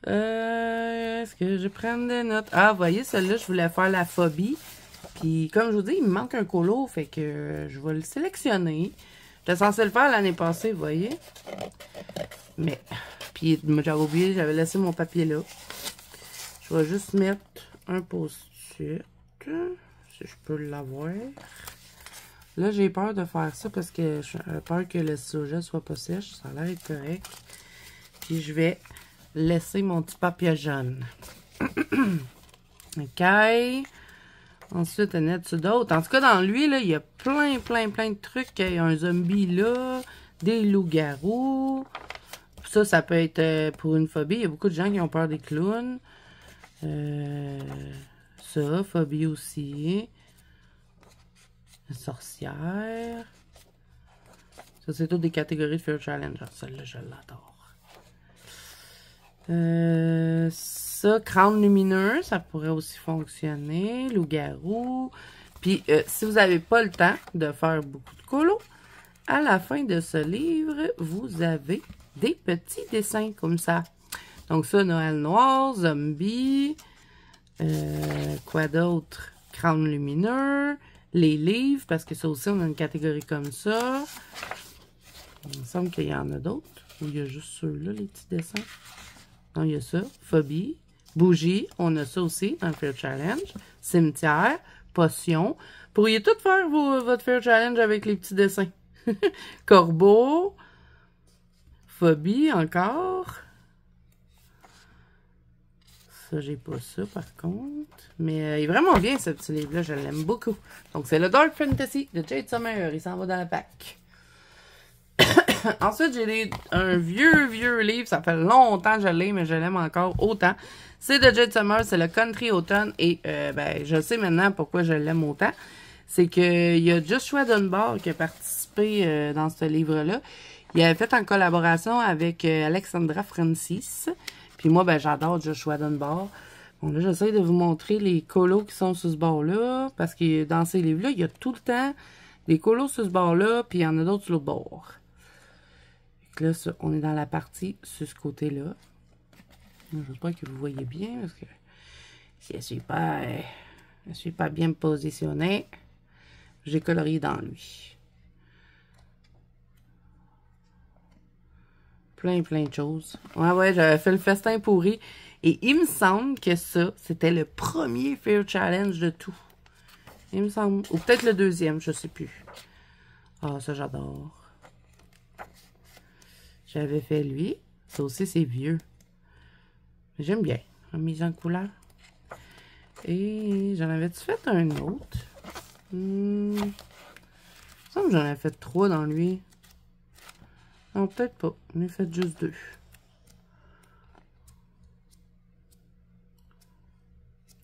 Est-ce que je prends des notes? Ah, vous voyez, celle-là, je voulais faire la phobie. Puis, comme je vous dis, il me manque un colo, fait que je vais le sélectionner. J'étais censée le faire l'année passée, vous voyez. Mais, puis, j'avais oublié, j'avais laissé mon papier là. Je vais juste mettre un post-it. Si je peux l'avoir. Là, j'ai peur de faire ça parce que j'ai peur que le sujet soit pas sèche. Ça a l'air correct. Puis, je vais laisser mon petit papier jaune. OK. Ensuite, on a d'autres. En tout cas, dans lui, là, il y a plein de trucs. Il y a un zombie là, des loups-garous. Ça peut être pour une phobie. Il y a beaucoup de gens qui ont peur des clowns. Ça, phobie aussi. Une sorcière. Ça, c'est toutes des catégories de Fear Challenge. Celle-là, je l'adore. Ça, crâne lumineux, ça pourrait aussi fonctionner. Loup-garou. Puis, si vous n'avez pas le temps de faire beaucoup de colos, à la fin de ce livre, vous avez des petits dessins comme ça. Donc, ça, Noël noir, zombie. Quoi d'autre? Crâne lumineux. Les livres, parce que ça aussi, on a une catégorie comme ça. Il me semble qu'il y en a d'autres. Ou il y a juste ceux-là, les petits dessins. Non, il y a ça. Phobie. Bougie. On a ça aussi dans le Fear Challenge. Cimetière. Potion. Vous pourriez tout faire votre Fear Challenge avec les petits dessins. Corbeau. Phobie encore. Ça, j'ai pas ça par contre. Mais il est vraiment bien ce petit livre-là. Je l'aime beaucoup. Donc, c'est le Dark Fantasy de Jade Summer. Il s'en va dans la pack. Ensuite, j'ai un vieux livre. Ça fait longtemps que je l'ai, mais je l'aime encore autant. C'est de Jade Summer. C'est le Country Autumn. Et ben, je sais maintenant pourquoi je l'aime autant. c'est qu'il y a Joshua Dunbar qui a participé dans ce livre-là. Il avait fait en collaboration avec Alexandra Francis. Puis moi, ben j'adore Joshua Dunbar. Bon, là, j'essaie de vous montrer les colos qui sont sur ce bord-là. Parce que dans ces livres-là, il y a tout le temps des colos sur ce bord-là, puis il y en a d'autres sur l'autre bord. Là, ça, on est dans la partie sur ce côté-là. J'espère que vous voyez bien, parce que si je suis pas bien positionnée, j'ai colorié dans lui. Plein de choses. Ouais, j'avais fait le festin pourri. Et il me semble que ça, c'était le premier Fair Challenge de tout. Il me semble. Ou peut-être le deuxième, je sais plus. Ah, ça, j'adore. J'avais fait lui. Ça aussi, c'est vieux. J'aime bien. La mise en couleur. Et j'en avais-tu fait un autre? Il me semble que j'en avais fait 3 dans lui. Non, peut-être pas. J'en ai fait juste 2.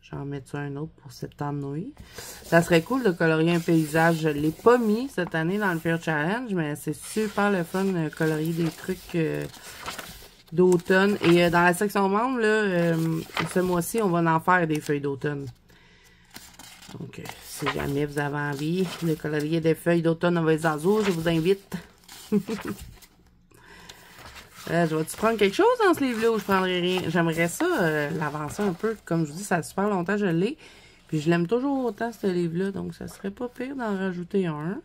J'en mets un autre pour septembre nuit. Ça serait cool de colorier un paysage. Je ne l'ai pas mis cette année dans le Fair Challenge, mais c'est super le fun de colorier des trucs d'automne. Et dans la section membres, là, ce mois-ci, on va en faire des feuilles d'automne. Donc, si jamais vous avez envie de colorier des feuilles d'automne dans vos oiseaux, je vous invite. Je vais-tu prendre quelque chose dans ce livre-là ou je prendrai rien? J'aimerais ça l'avancer un peu. Comme je vous dis, ça fait super longtemps que je l'ai. Puis je l'aime toujours autant, ce livre-là. Donc, ça serait pas pire d'en rajouter un.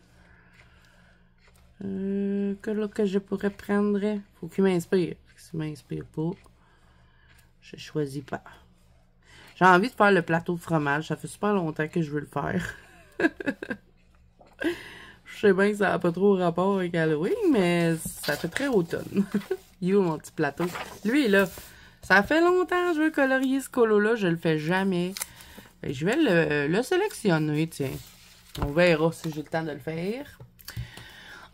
Que je pourrais prendre. Faut qu'il m'inspire. S'il m'inspire pas, je choisis pas. J'ai envie de faire le plateau de fromage. Ça fait super longtemps que je veux le faire. Je sais bien que ça n'a pas trop rapport avec Halloween, mais ça fait très automne. You, mon petit plateau. Lui, là, ça fait longtemps que je veux colorier ce colo-là. Je le fais jamais. Et je vais le sélectionner, tiens. On verra si j'ai le temps de le faire.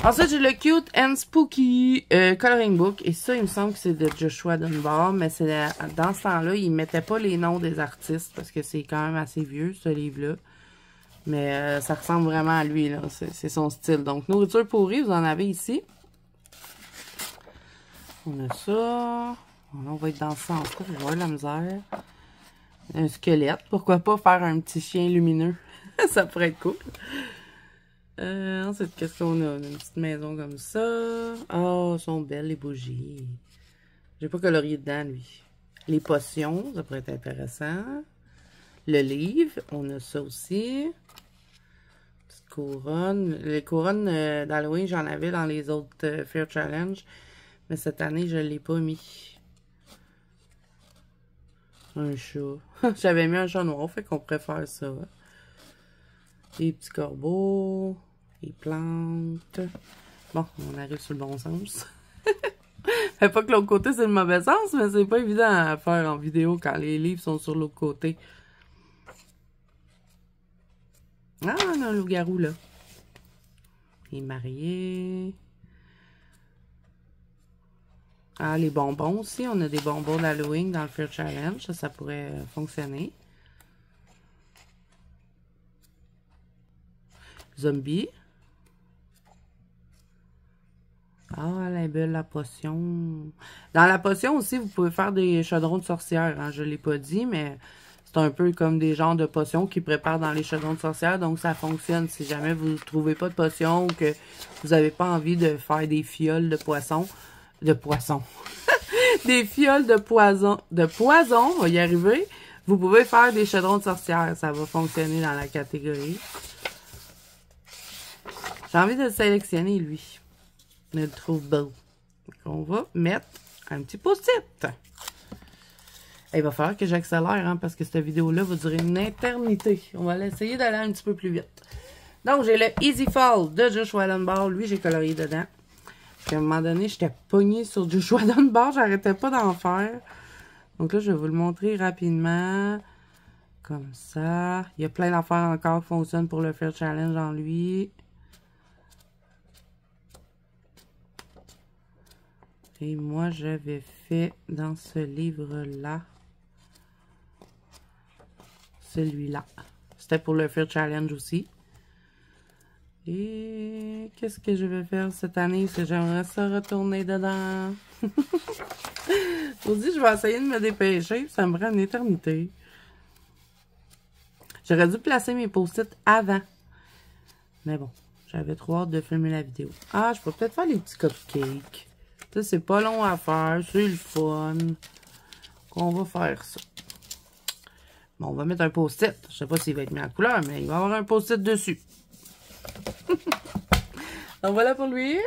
Ensuite, j'ai le Cute and Spooky Coloring Book. Et ça, il me semble que c'est de Joshua Dunbar. Mais c'est dans ce temps-là, il ne mettait pas les noms des artistes parce que c'est quand même assez vieux, ce livre-là. Mais ça ressemble vraiment à lui, là. C'est son style. Donc, nourriture pourrie, vous en avez ici. On a ça. On va être dans ce sens-là. Je vais voir la misère. Un squelette. Pourquoi pas faire un petit chien lumineux? Ça pourrait être cool. Ensuite, qu'est-ce qu'on a? On a une petite maison comme ça. Oh, sont belles les bougies. J'ai pas colorié dedans, lui. Les potions, ça pourrait être intéressant. Le livre, on a ça aussi. Petite couronne. Les couronnes d'Halloween, j'en avais dans les autres Fair Challenge. Mais cette année, je ne l'ai pas mis. Un chat. J'avais mis un chat noir, fait qu'on préfère ça. Des petits corbeaux. Des plantes. Bon, on arrive sur le bon sens. Fait pas que l'autre côté, c'est le mauvais sens, mais c'est pas évident à faire en vidéo quand les livres sont sur l'autre côté. Ah, on a un loup-garou, là. Il est marié. Ah, les bonbons aussi. On a des bonbons d'Halloween dans le Fair Challenge. Ça pourrait fonctionner. Zombie. Ah, elle est belle, la potion. Dans la potion aussi, vous pouvez faire des chaudrons de sorcière. Hein? Je ne l'ai pas dit, mais c'est un peu comme des genres de potions qu'ils préparent dans les chaudrons de sorcière. Donc, ça fonctionne. Si jamais vous ne trouvez pas de potion ou que vous n'avez pas envie de faire des fioles de poisson. Des fioles de poison. On va y arriver. Vous pouvez faire des chaudrons de sorcière. Ça va fonctionner dans la catégorie. J'ai envie de le sélectionner, lui. Je le trouve beau. Donc, on va mettre un petit post-it. Il va falloir que j'accélère, hein, parce que cette vidéo-là va durer une éternité. On va essayer d'aller un petit peu plus vite. Donc, j'ai le Easy Fall de Joshua Dunbar. Lui, j'ai colorié dedans. Puis, à un moment donné, j'étais pognée sur Joshua Dunbar. J'arrêtais pas d'en faire. Donc là, je vais vous le montrer rapidement. Comme ça. Il y a plein d'affaires encore qui fonctionnent pour le Fair Challenge en lui. Et moi, j'avais fait dans ce livre-là, celui-là. C'était pour le Fair Challenge aussi. Et qu'est-ce que je vais faire cette année? C'est que j'aimerais ça retourner dedans. Aujourd'hui, je vais essayer de me dépêcher. Ça me prend une éternité. J'aurais dû placer mes post-it avant. Mais bon, j'avais trop hâte de filmer la vidéo. Ah, je peux peut-être faire les petits cupcakes. Ça, c'est pas long à faire. C'est le fun. On va faire ça. Bon, on va mettre un post-it. Je sais pas s'il va être mis en couleur, mais il va y avoir un post-it dessus. Donc voilà pour lui.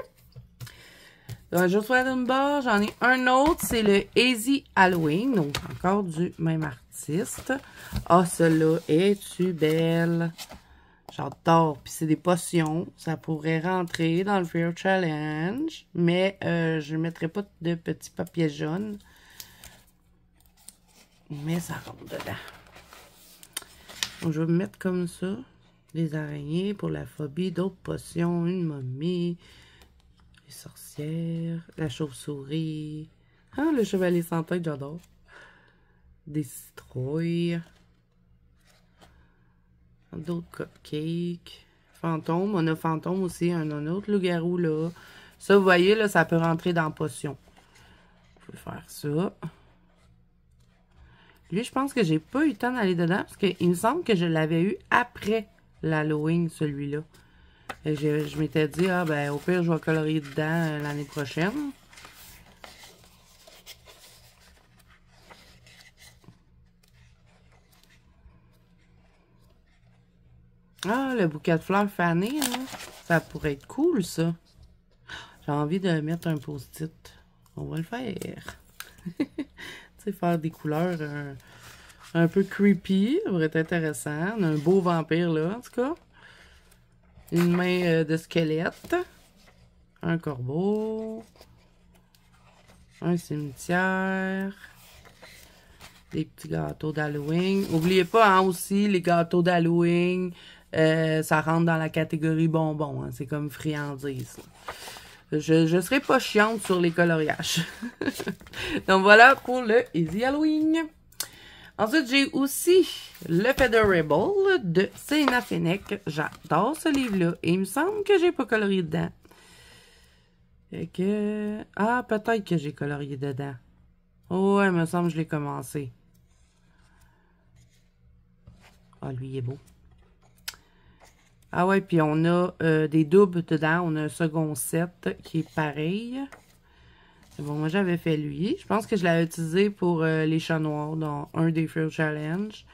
Joshua Dunbar, j'en ai un autre, c'est le Easy Halloween, donc encore du même artiste. Ah, celle-là, es-tu belle? J'adore, puis c'est des potions, ça pourrait rentrer dans le Fear Challenge, mais je ne mettrai pas de petits papiers jaunes. Mais ça rentre dedans. Donc, je vais me mettre comme ça. Des araignées pour la phobie, d'autres potions, une momie, les sorcières, la chauve-souris. Ah, le chevalier sans tête, j'adore. Des citrouilles. D'autres cupcakes. Fantôme, on a fantôme aussi, un autre loup-garou là. Ça, vous voyez, là, ça peut rentrer dans potion. Je vais faire ça. Lui, je pense que j'ai pas eu le temps d'aller dedans parce qu'il me semble que je l'avais eu après l'Halloween, celui-là. Je m'étais dit, ah ben au pire, je vais colorier dedans l'année prochaine. Ah, le bouquet de fleurs fanées, hein? Ça pourrait être cool, ça. J'ai envie de mettre un post-it. On va le faire. Tu sais, faire des couleurs un peu creepy. Ça pourrait être intéressant. On a un beau vampire, là, en tout cas. Une main de squelette. Un corbeau. Un cimetière. Des petits gâteaux d'Halloween. N'oubliez pas, hein, aussi, les gâteaux d'Halloween, ça rentre dans la catégorie bonbons. Hein, c'est comme friandises. Je serai pas chiante sur les coloriages. Donc voilà pour le Easy Halloween. Ensuite, j'ai aussi le Federable de Selena Fenech. J'adore ce livre-là. Et il me semble que j'ai pas colorié dedans. Fait que... Ah, peut-être que j'ai colorié dedans. Oh, ouais, il me semble que je l'ai commencé. Ah, lui, il est beau. Ah ouais, puis on a des doubles dedans. On a un second set qui est pareil. Bon, moi, j'avais fait lui. Je pense que je l'avais utilisé pour les chats noirs dans un des Fear Challenge.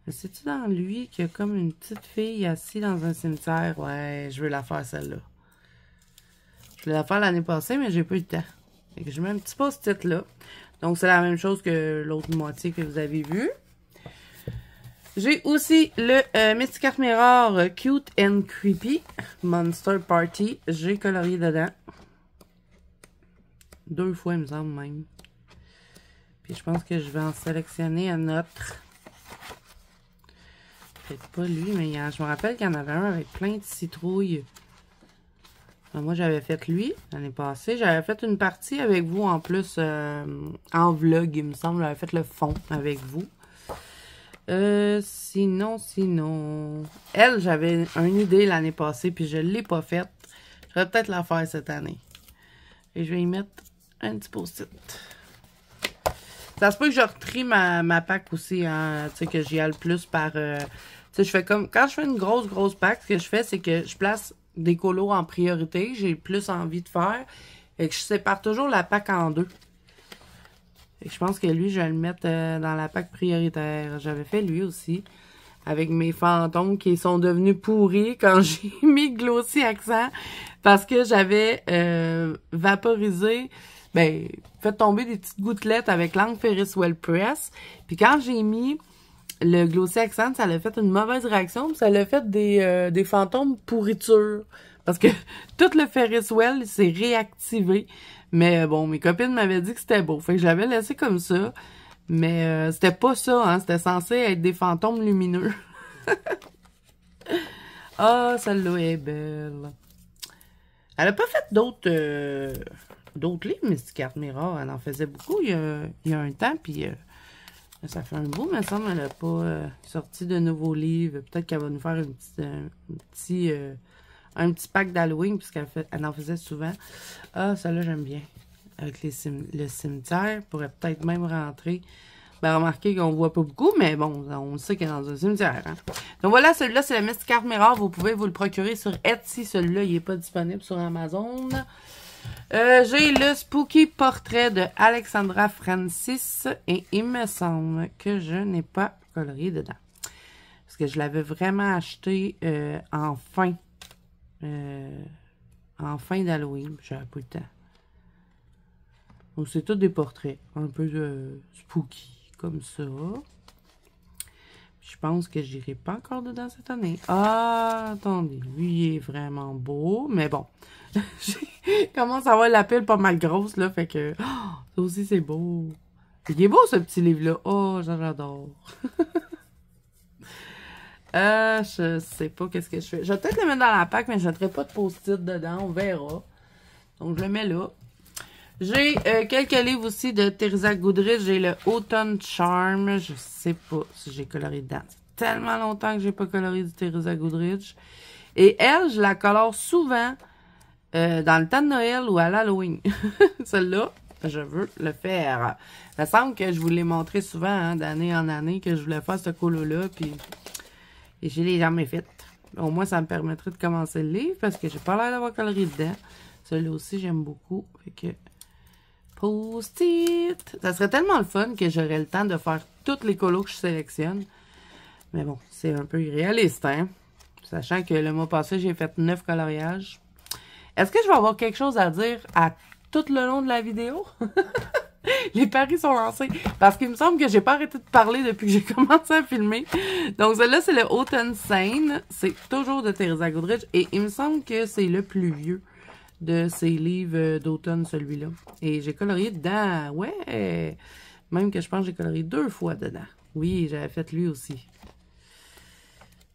C'est-tu dans lui qu'il y a comme une petite fille assise dans un cimetière? Ouais, je veux la faire, celle-là. Je voulais la faire l'année passée, mais j'ai pas eu le temps. Fait que je mets un petit post-it là. Donc, c'est la même chose que l'autre moitié que vous avez vu. J'ai aussi le Mystic Art Mirror Cute and Creepy Monster Party. J'ai colorié dedans. 2 fois, il me semble même. Puis je pense que je vais en sélectionner un autre. Peut-être pas lui, mais je me rappelle qu'il y en avait un avec plein de citrouilles. Moi, j'avais fait lui l'année passée. J'avais fait une partie avec vous en plus en vlog, il me semble. J'avais fait le fond avec vous. Sinon... Elle, j'avais une idée l'année passée, puis je ne l'ai pas faite. Je vais peut-être la faire cette année. Et je vais y mettre un petit post-it. Ça se peut que je retrie ma pack aussi, hein, tu sais, que j'y aille plus par... tu sais, je fais comme... Quand je fais une grosse pack, ce que je fais, c'est que je place des colos en priorité. J'ai plus envie de faire. Et que je sépare toujours la pack en 2. Et je pense que lui, je vais le mettre dans la pack prioritaire. J'avais fait lui aussi. Avec mes fantômes qui sont devenus pourris quand j'ai mis Glossy Accent. Parce que j'avais vaporisé... Ben, fait tomber des petites gouttelettes avec l'encre Ferris Well Press. Puis quand j'ai mis le Glossy Accent, ça l'a fait une mauvaise réaction. Puis ça l'a fait des fantômes pourriture. Parce que tout le Ferris Well s'est réactivé. Mais bon, mes copines m'avaient dit que c'était beau. Fait que je l'avais laissé comme ça. Mais c'était pas ça, hein. C'était censé être des fantômes lumineux. Ah, celle-là est belle. Elle a pas fait d'autres livres, Mystic Art Mirror. Elle en faisait beaucoup il y a un temps. Puis ça fait un bout, mais ça, elle n'a pas sorti de nouveaux livres. Peut-être qu'elle va nous faire un petit un petit pack d'Halloween, puisqu'elle en faisait souvent. Ah, celle-là, j'aime bien. Avec le cimetière, pourrait peut-être même rentrer. Ben, remarquez qu'on voit pas beaucoup, mais bon, on sait qu'elle est dans un cimetière. Hein? Donc voilà, celui-là, c'est le Mystic Card Mirror. Vous pouvez vous le procurer sur Etsy. Celui-là, il n'est pas disponible sur Amazon. J'ai le Spooky Portrait de Alexandra Francis. Et il me semble que je n'ai pas colorié dedans. Parce que je l'avais vraiment acheté en fin d'Halloween. J'avais pas le temps. Donc, c'est tous des portraits. Un peu spooky. Comme ça. Je pense que j'irai pas encore dedans cette année. Ah, attendez. Lui, il est vraiment beau. Mais bon. J'ai commence à avoir la pile pas mal grosse, là. Fait que... Oh, ça aussi, c'est beau. Il est beau, ce petit livre-là. Oh, j'adore. Je sais pas qu'est-ce que je fais. Je vais peut-être le mettre dans la pack, mais je ne mettrai pas de post-it dedans. On verra. Donc, je le mets là. J'ai quelques livres aussi de Teresa Goodrich. J'ai le Autumn Charm. Je sais pas si j'ai coloré dedans. C'est tellement longtemps que j'ai pas coloré du Teresa Goodrich. Et elle, je la colore souvent dans le temps de Noël ou à l'Halloween. Celle-là, je veux le faire. Il me semble que je vous l'ai montré souvent, hein, d'année en année, que je voulais faire ce colo-là. Puis, et je l'ai jamais fait. Au moins, ça me permettrait de commencer le livre parce que j'ai pas l'air d'avoir coloré dedans. Celui-là aussi, j'aime beaucoup. Fait que... Post-it! Ça serait tellement le fun que j'aurais le temps de faire toutes les colos que je sélectionne. Mais bon, c'est un peu irréaliste, hein? Sachant que le mois passé, j'ai fait 9 coloriages. Est-ce que je vais avoir quelque chose à dire à tout le long de la vidéo? Les paris sont lancés. Parce qu'il me semble que j'ai pas arrêté de parler depuis que j'ai commencé à filmer. Donc, celui-là, c'est le Autumn Sane. C'est toujours de Teresa Goodrich. Et il me semble que c'est le plus vieux de ces livres d'automne, celui-là. Et j'ai colorié dedans, ouais! Même que je pense que j'ai colorié 2 fois dedans. Oui, j'avais fait lui aussi.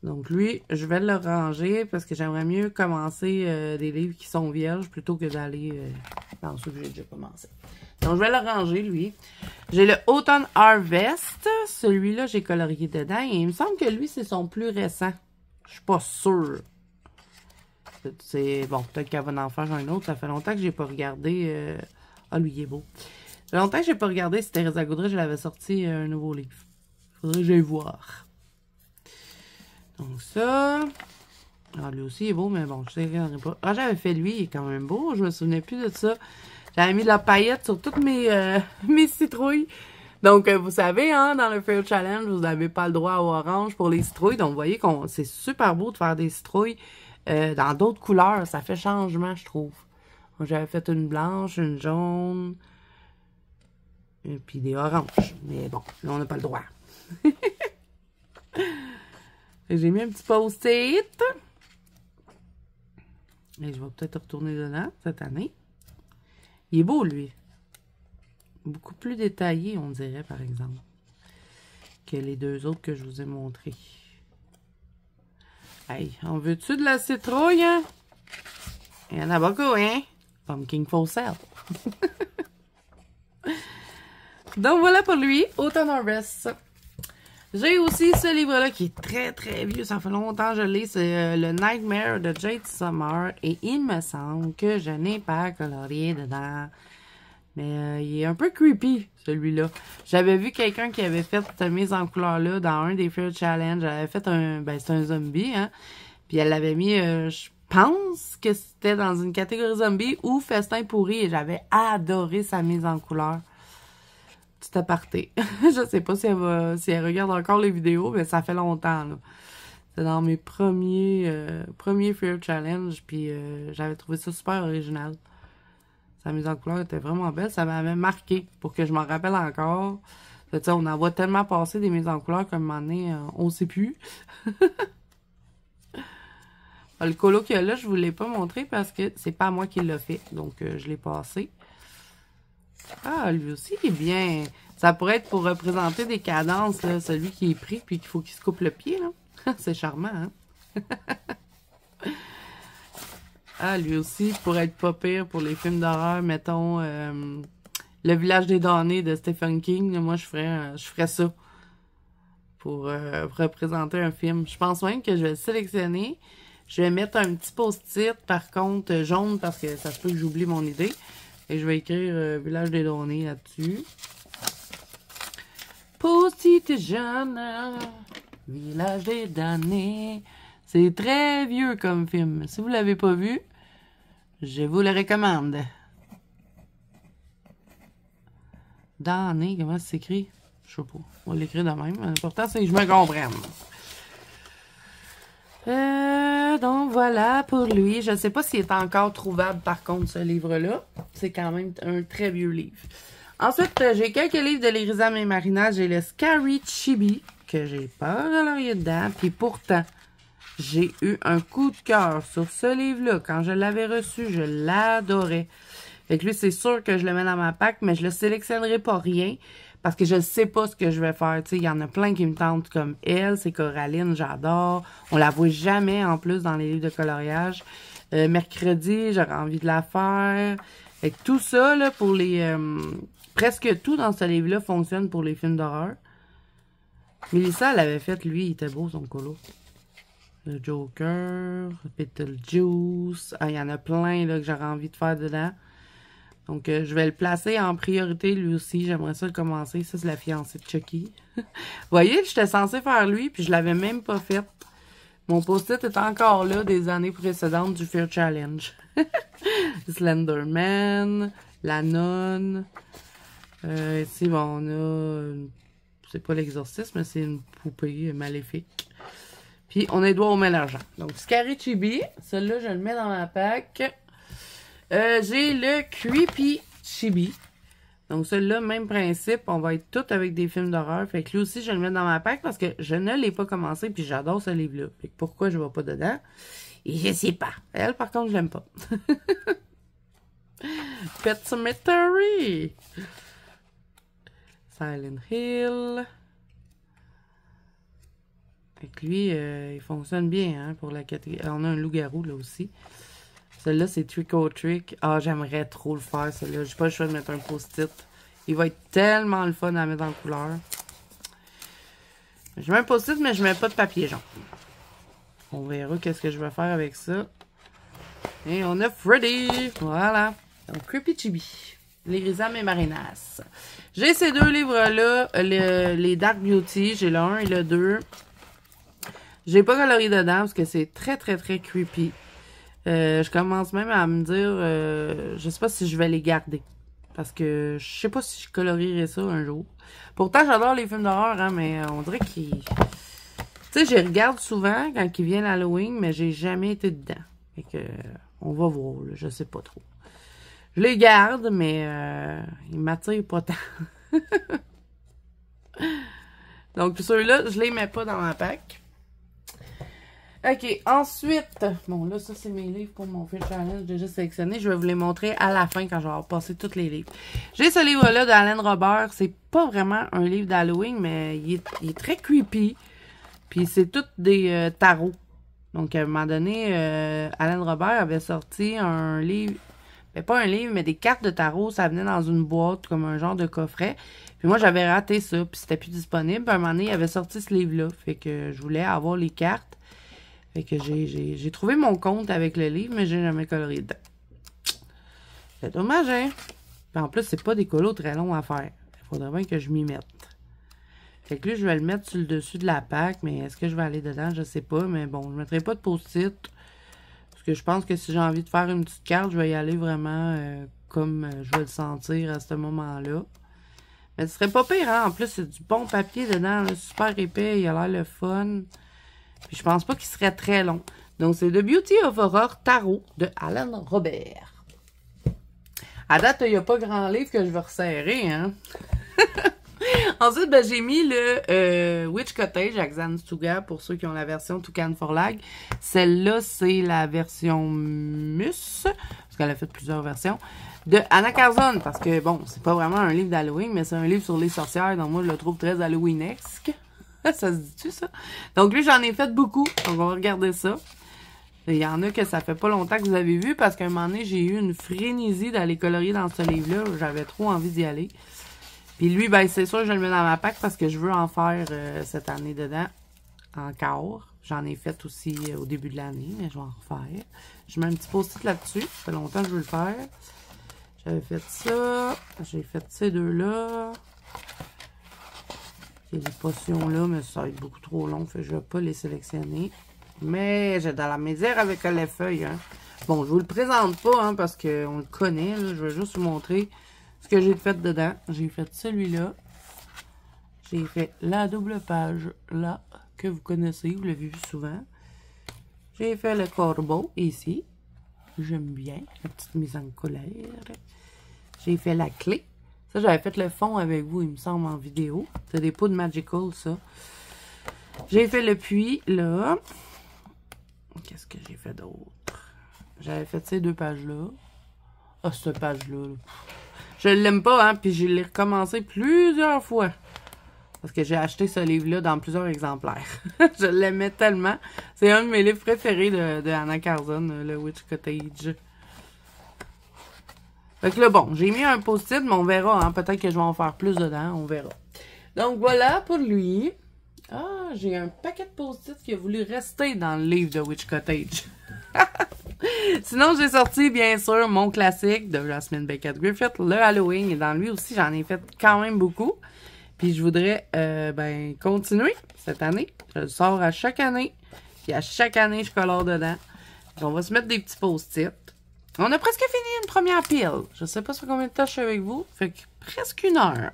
Donc lui, je vais le ranger parce que j'aimerais mieux commencer des livres qui sont vierges plutôt que d'aller dans ceux que j'ai déjà commencé. Donc je vais le ranger, lui. J'ai le Autumn Harvest. Celui-là, j'ai colorié dedans. Et il me semble que lui, c'est son plus récent. Je suis pas sûre. C'est bon, peut-être qu'elle va en faire un autre. Ça fait longtemps que j'ai pas regardé. Ah, lui, il est beau. Ça fait longtemps que j'ai pas regardé si Teresa Goodrich, elle avait sorti un nouveau livre. Faudrait que j'aille voir. Donc ça. Ah, lui aussi, il est beau, mais bon, je sais pas. Ah, j'avais fait lui, il est quand même beau. Je me souvenais plus de ça. J'avais mis de la paillette sur toutes mes citrouilles. Donc, vous savez, hein, dans le Fair Challenge, vous n'avez pas le droit au orange pour les citrouilles. Donc, vous voyez qu'on c'est super beau de faire des citrouilles dans d'autres couleurs. Ça fait changement, je trouve. J'avais fait une blanche, une jaune, et puis des oranges. Mais bon, là, on n'a pas le droit. J'ai mis un petit post-it. Et je vais peut-être retourner dedans cette année. Il est beau, lui. Beaucoup plus détaillé, on dirait, par exemple, que les deux autres que je vous ai montrés. Hey, on veut-tu de la citrouille, hein? Il y en a beaucoup, hein? Pumpkin for sale. Donc, voilà pour lui. Autumn Harvest. J'ai aussi ce livre-là qui est très, très vieux. Ça fait longtemps que je l'ai. C'est le Nightmare de Jade Summer. Et il me semble que je n'ai pas colorié dedans. Mais il est un peu creepy, celui-là. J'avais vu quelqu'un qui avait fait cette mise en couleur-là dans un des Fair Challenge. Elle avait fait un... Ben, c'est un zombie, hein. Puis elle l'avait mis... je pense que c'était dans une catégorie zombie ou festin pourri. Et j'avais adoré sa mise en couleur. Petit aparté. Je sais pas si elle regarde encore les vidéos, mais ça fait longtemps, là. C'est dans mes premiers Fair Challenge. Puis j'avais trouvé ça super original. Sa mise en couleur était vraiment belle. Ça m'avait marqué pour que je m'en rappelle encore. On en voit tellement passer des mises en couleur qu'à un moment donné, on ne sait plus. Le colo qu'il y a là, je ne vous l'ai pas montré parce que c'est pas moi qui l'a fait. Donc, je l'ai passé. Ah, lui aussi, il est bien. Ça pourrait être pour représenter des cadences, là, celui qui est pris puis qu'il faut qu'il se coupe le pied. C'est charmant, hein? Ah, lui aussi, pourrait être pas pire pour les films d'horreur, mettons, Le Village des damnés de Stephen King. Moi, je ferais ça pour représenter un film. Je pense même que je vais le sélectionner. Je vais mettre un petit post-it, par contre, jaune, parce que ça se peut que j'oublie mon idée. Et je vais écrire Village des Données là-dessus. Post-it jaune, Village des Données. C'est très vieux comme film. Si vous ne l'avez pas vu, je vous le recommande. Données, comment ça s'écrit? Je sais pas. On va l'écrire de même. L'important, c'est que je me comprenne. Donc, voilà pour lui. Je ne sais pas s'il est encore trouvable, par contre, ce livre-là. C'est quand même un très vieux livre. Ensuite, j'ai quelques livres de l'Irisam et Marina. J'ai le Scary Chibi, que j'ai peur de l'oreiller dedans. Puis pourtant, j'ai eu un coup de cœur sur ce livre-là. Quand je l'avais reçu, je l'adorais. Fait que lui, c'est sûr que je le mets dans ma pack, mais je le sélectionnerai pas rien. Parce que je ne sais pas ce que je vais faire. Tu sais, il y en a plein qui me tentent comme elle. C'est Coraline, j'adore. On la voit jamais, en plus, dans les livres de coloriage. Mercredi, j'aurais envie de la faire. Fait que tout ça, là, pour les... presque tout dans ce livre-là fonctionne pour les films d'horreur. Mélissa, elle avait fait, lui, il était beau, son colo. Le Joker, Beetlejuice. Ah, il y en a plein, là, que j'aurais envie de faire dedans. Donc, je vais le placer en priorité, lui aussi. J'aimerais ça le commencer. Ça, c'est la fiancée de Chucky. Vous voyez, j'étais censée faire lui, puis je l'avais même pas fait. Mon post-it est encore là des années précédentes du Fear Challenge. Slenderman, La Nonne. Ici, bon, on a... c'est pas l'exorcisme, mais c'est une poupée maléfique. Puis, on a les doigts au mélangeant. Donc, Scary Chibi. Celui-là, je le mets dans ma pack. J'ai le Creepy Chibi. Donc, celui-là, même principe. On va être tout avec des films d'horreur. Fait que lui aussi, je vais le mettre dans ma pack parce que je ne l'ai pas commencé. Puis, j'adore ce livre-là. Fait que pourquoi je ne vais pas dedans? Et je sais pas. Elle, par contre, je l'aime pas. Pet Cemetery. Silent Hill. Fait que lui, il fonctionne bien, hein, pour la catégorie. On a un loup-garou, là, aussi. Celui-là, c'est Trick or Trick. Ah, j'aimerais trop le faire, celui-là. J'ai pas le choix de mettre un post-it. Il va être tellement le fun à mettre en couleur. Je mets un post-it, mais je mets pas de papier jaune. On verra qu'est-ce que je vais faire avec ça. Et on a Freddy. Voilà. Donc, Creepy Chibi. L'Irisam et Marinas. J'ai ces deux livres-là. Les Dark Beauty. J'ai le 1 et le 2. J'ai pas colorié dedans parce que c'est très, très, très creepy. Je commence même à me dire, je sais pas si je vais les garder. Parce que je sais pas si je colorierai ça un jour. Pourtant, j'adore les films d'horreur, hein, mais on dirait qu'ils... Tu sais, je les regarde souvent quand ils viennent Halloween, mais j'ai jamais été dedans. Fait que, on va voir, là, je sais pas trop. Je les garde, mais ils m'attirent pas tant. Donc, ceux-là, je les mets pas dans ma pack. OK, ensuite, bon là, ça c'est mes livres pour mon Fear Challenge déjà sélectionné. Je vais vous les montrer à la fin quand je vais avoir passé tous les livres. J'ai ce livre-là d'Alan Robert. C'est pas vraiment un livre d'Halloween, mais il est très creepy. Puis c'est tout des tarots. Donc à un moment donné, Alan Robert avait sorti un livre, mais pas un livre, mais des cartes de tarot. Ça venait dans une boîte comme un genre de coffret. Puis moi, j'avais raté ça, puis c'était plus disponible. Puis à un moment donné, il avait sorti ce livre-là. Fait que je voulais avoir les cartes. Fait que j'ai trouvé mon compte avec le livre, mais j'ai jamais colorié dedans. C'est dommage, hein? Puis en plus, c'est pas des colos très longs à faire. Il faudrait bien que je m'y mette. Fait que là, je vais le mettre sur le dessus de la pack, mais est-ce que je vais aller dedans? Je sais pas, mais bon, je mettrai pas de post-it. Parce que je pense que si j'ai envie de faire une petite carte, je vais y aller vraiment comme je vais le sentir à ce moment-là. Mais ce serait pas pire, hein? En plus, c'est du bon papier dedans, là, super épais, il a l'air le fun. Puis je pense pas qu'il serait très long. Donc, c'est The Beauty of Horror Tarot de Alan Robert. À date, il n'y a pas grand livre que je vais resserrer, hein. Ensuite, ben, j'ai mis le Witch Cottage à Xanstuga pour ceux qui ont la version Toucan for Lag. Celle-là, c'est la version Mus, parce qu'elle a fait plusieurs versions, de Anna Carzon, parce que, bon, c'est pas vraiment un livre d'Halloween, mais c'est un livre sur les sorcières, donc moi, je le trouve très Halloweenesque. Ça se dit-tu, ça? Donc, lui, j'en ai fait beaucoup. Donc, on va regarder ça. Il y en a que ça fait pas longtemps que vous avez vu, parce qu'à un moment donné, j'ai eu une frénésie d'aller colorier dans ce livre-là. J'avais trop envie d'y aller. Puis lui, ben, c'est sûr que je le mets dans ma pack parce que je veux en faire cette année dedans. Encore. J'en ai fait aussi au début de l'année, mais je vais en refaire. Je mets un petit post-it là-dessus. Ça fait longtemps que je veux le faire. J'avais fait ça. J'ai fait ces deux-là. Il y a des potions-là, mais ça va être beaucoup trop long. Fait que je ne vais pas les sélectionner. Mais j'ai de la misère avec les feuilles. Hein. Bon, je vous le présente pas, hein, parce qu'on le connaît. Là. Je vais juste vous montrer ce que j'ai fait dedans. J'ai fait celui-là. J'ai fait la double page, là, que vous connaissez. Vous l'avez vu souvent. J'ai fait le corbeau, ici. J'aime bien. La petite mise en colère. J'ai fait la clé. Ça, j'avais fait le fond avec vous, il me semble, en vidéo. C'est des poudres Magical, ça. J'ai fait le puits, là. Qu'est-ce que j'ai fait d'autre? J'avais fait ces deux pages-là. Ah, cette page-là. Je l'aime pas, hein, puis je l'ai recommencé plusieurs fois. Parce que j'ai acheté ce livre-là dans plusieurs exemplaires. Je l'aimais tellement. C'est un de mes livres préférés de Anna Carson, le Witch Cottage. Fait que là, bon, j'ai mis un post-it, mais on verra, hein. Peut-être que je vais en faire plus dedans, on verra. Donc, voilà pour lui. Ah, j'ai un paquet de post-it qui a voulu rester dans le livre de Witch Cottage. Sinon, j'ai sorti, bien sûr, mon classique de Jasmine Beckett Griffith, le Halloween. Et dans lui aussi, j'en ai fait quand même beaucoup. Puis je voudrais, continuer cette année. Je le sors à chaque année. Puis à chaque année, je colore dedans. Puis on va se mettre des petits post-it. On a presque fini une première pile. Je sais pas sur combien de temps je suis avec vous. Fait que presque 1 heure.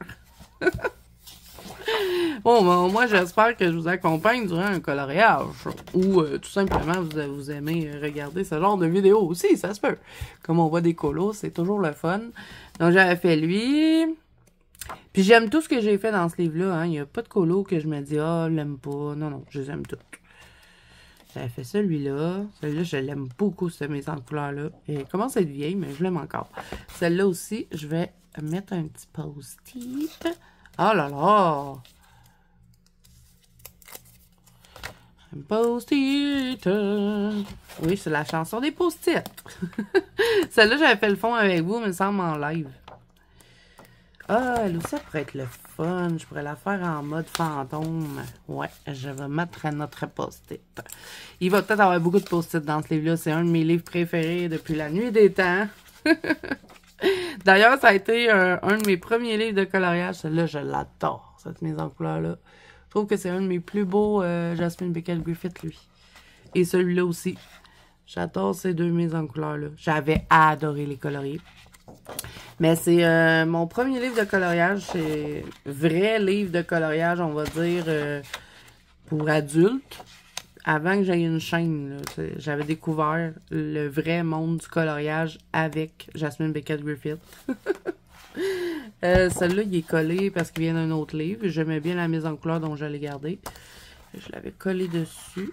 Bon, ben, moi, j'espère que je vous accompagne durant un coloriage. Ou tout simplement, vous aimez regarder ce genre de vidéo aussi, ça se peut. Comme on voit des colos, c'est toujours le fun. Donc, j'avais fait lui. Puis j'aime tout ce que j'ai fait dans ce livre-là. Hein. Il n'y a pas de colos que je me dis, ah, je l'aime pas. Non, non, je les aime toutes. J'avais fait celui-là. Celui-là, je l'aime beaucoup, cette mise en couleur-là. Elle commence à être vieille, mais je l'aime encore. Celle-là aussi, je vais mettre un petit post-it. Oh là là! Un post-it. Oui, c'est la chanson des post-it. Celle-là, j'avais fait le fond avec vous, mais il me semble en live. Ah, elle aussi, ça pourrait être le fun. Je pourrais la faire en mode fantôme. Ouais, je vais mettre notre post-it. Il va peut-être avoir beaucoup de post-it dans ce livre-là. C'est un de mes livres préférés depuis la nuit des temps. D'ailleurs, ça a été un de mes premiers livres de coloriage. Celui-là, je l'adore, cette mise en couleur-là. Je trouve que c'est un de mes plus beaux Jasmine Beckett Griffith, lui. Et celui-là aussi. J'adore ces deux mises en couleur-là. J'avais adoré les colorier. Mais c'est mon premier livre de coloriage. C'est vrai livre de coloriage, on va dire, pour adultes. Avant que j'aie une chaîne, j'avais découvert le vrai monde du coloriage avec Jasmine Beckett Griffith. Celle-là, il est collé parce qu'il vient d'un autre livre. J'aimais bien la mise en couleur, donc je l'ai gardé. Je l'avais collé dessus.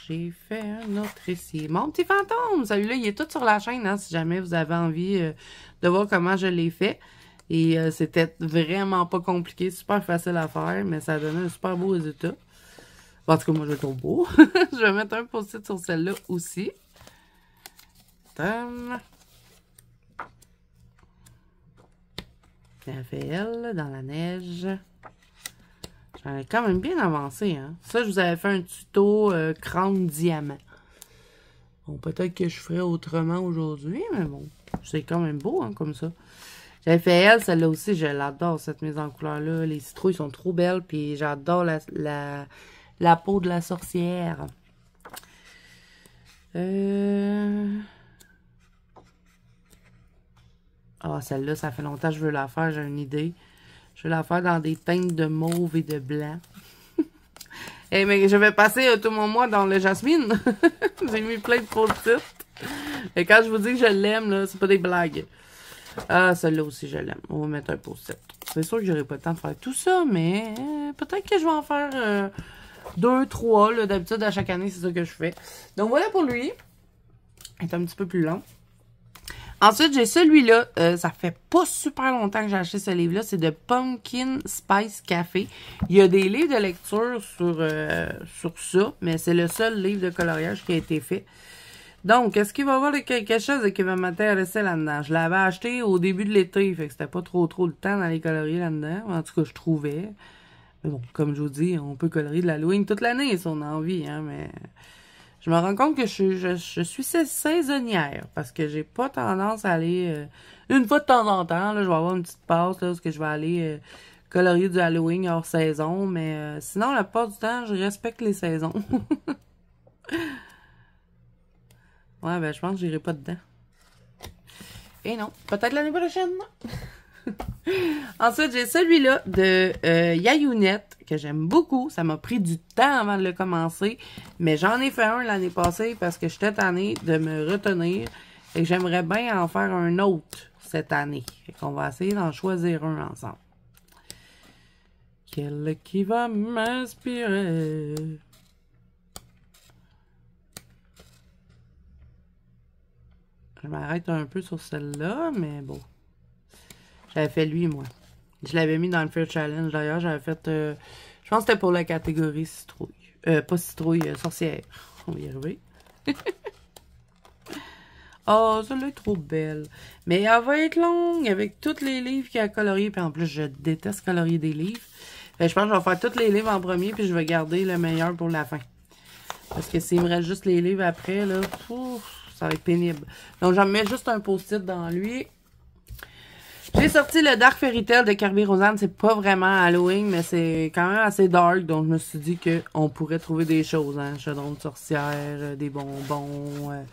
J'ai fait un autre ici. Mon petit fantôme! Celui-là, il est tout sur la chaîne, hein, si jamais vous avez envie de voir comment je l'ai fait. Et c'était vraiment pas compliqué, super facile à faire, mais ça a donné un super beau résultat. En tout cas, moi, je le trouve beau. Je vais mettre un post-it sur celle-là aussi. Raphaël, dans la neige. J'avais quand même bien avancé, hein. Ça, je vous avais fait un tuto crâne diamant. Bon, peut-être que je ferai autrement aujourd'hui, mais bon, c'est quand même beau, hein, comme ça. J'avais fait elle, celle-là aussi, je l'adore, cette mise en couleur-là. Les citrouilles sont trop belles, puis j'adore la peau de la sorcière. Ah, celle-là, ça fait longtemps que je veux la faire, j'ai une idée. Je vais la faire dans des teintes de mauve et de blanc. Eh, mais je vais passer tout mon mois dans le jasmine. J'ai mis plein de post-it. Et quand je vous dis que je l'aime, là, c'est pas des blagues. Ah, celle-là aussi, je l'aime. On va mettre un post-it. C'est sûr que j'aurai pas le temps de faire tout ça, mais peut-être que je vais en faire 2, 3. D'habitude, à chaque année, c'est ça que je fais. Donc, voilà pour lui. Il est un petit peu plus long. Ensuite, j'ai celui-là. Ça fait pas super longtemps que j'ai acheté ce livre-là. C'est de Pumpkin Spice Café. Il y a des livres de lecture sur ça, mais c'est le seul livre de coloriage qui a été fait. Donc, est-ce qu'il va y avoir quelque chose qui va m'intéresser là-dedans? Je l'avais acheté au début de l'été, fait que c'était pas trop le temps d'aller colorier là-dedans. En tout cas, je trouvais. Mais bon, comme je vous dis, on peut colorier de l'Halloween toute l'année si on a envie, hein, mais je me rends compte que je suis saisonnière parce que j'ai pas tendance à aller une fois de temps en temps, là, je vais avoir une petite passe là, où je vais aller colorier du Halloween hors saison, mais sinon, la plupart du temps, je respecte les saisons. Ouais, ben je pense que j'irai pas dedans. Et non, peut-être l'année prochaine. Ensuite, j'ai celui-là de Yayounette, que j'aime beaucoup. Ça m'a pris du temps avant de le commencer, mais j'en ai fait un l'année passée parce que j'étais tannée de me retenir et j'aimerais bien en faire un autre cette année. Fait qu'on va essayer d'en choisir un ensemble. Quel qui va m'inspirer? Je m'arrête un peu sur celle-là, mais bon. J'avais fait lui, moi. Je l'avais mis dans le Fear Challenge. D'ailleurs, j'avais fait... je pense que c'était pour la catégorie citrouille. Pas citrouille, sorcière. On va y arriver. Oh, celle-là est trop belle. Mais elle va être longue avec tous les livres qu'il y a à colorier. Puis en plus, je déteste colorier des livres. Fait, je pense que je vais faire tous les livres en premier. Puis je vais garder le meilleur pour la fin. Parce que s'il me reste juste les livres après, là, ça va être pénible. Donc, j'en mets juste un post-it dans lui. J'ai sorti le Dark Fairy Tale de Kirby Roseanne. C'est pas vraiment Halloween, mais c'est quand même assez dark. Donc, je me suis dit qu'on pourrait trouver des choses. Hein? Chaudron de sorcière, des bonbons,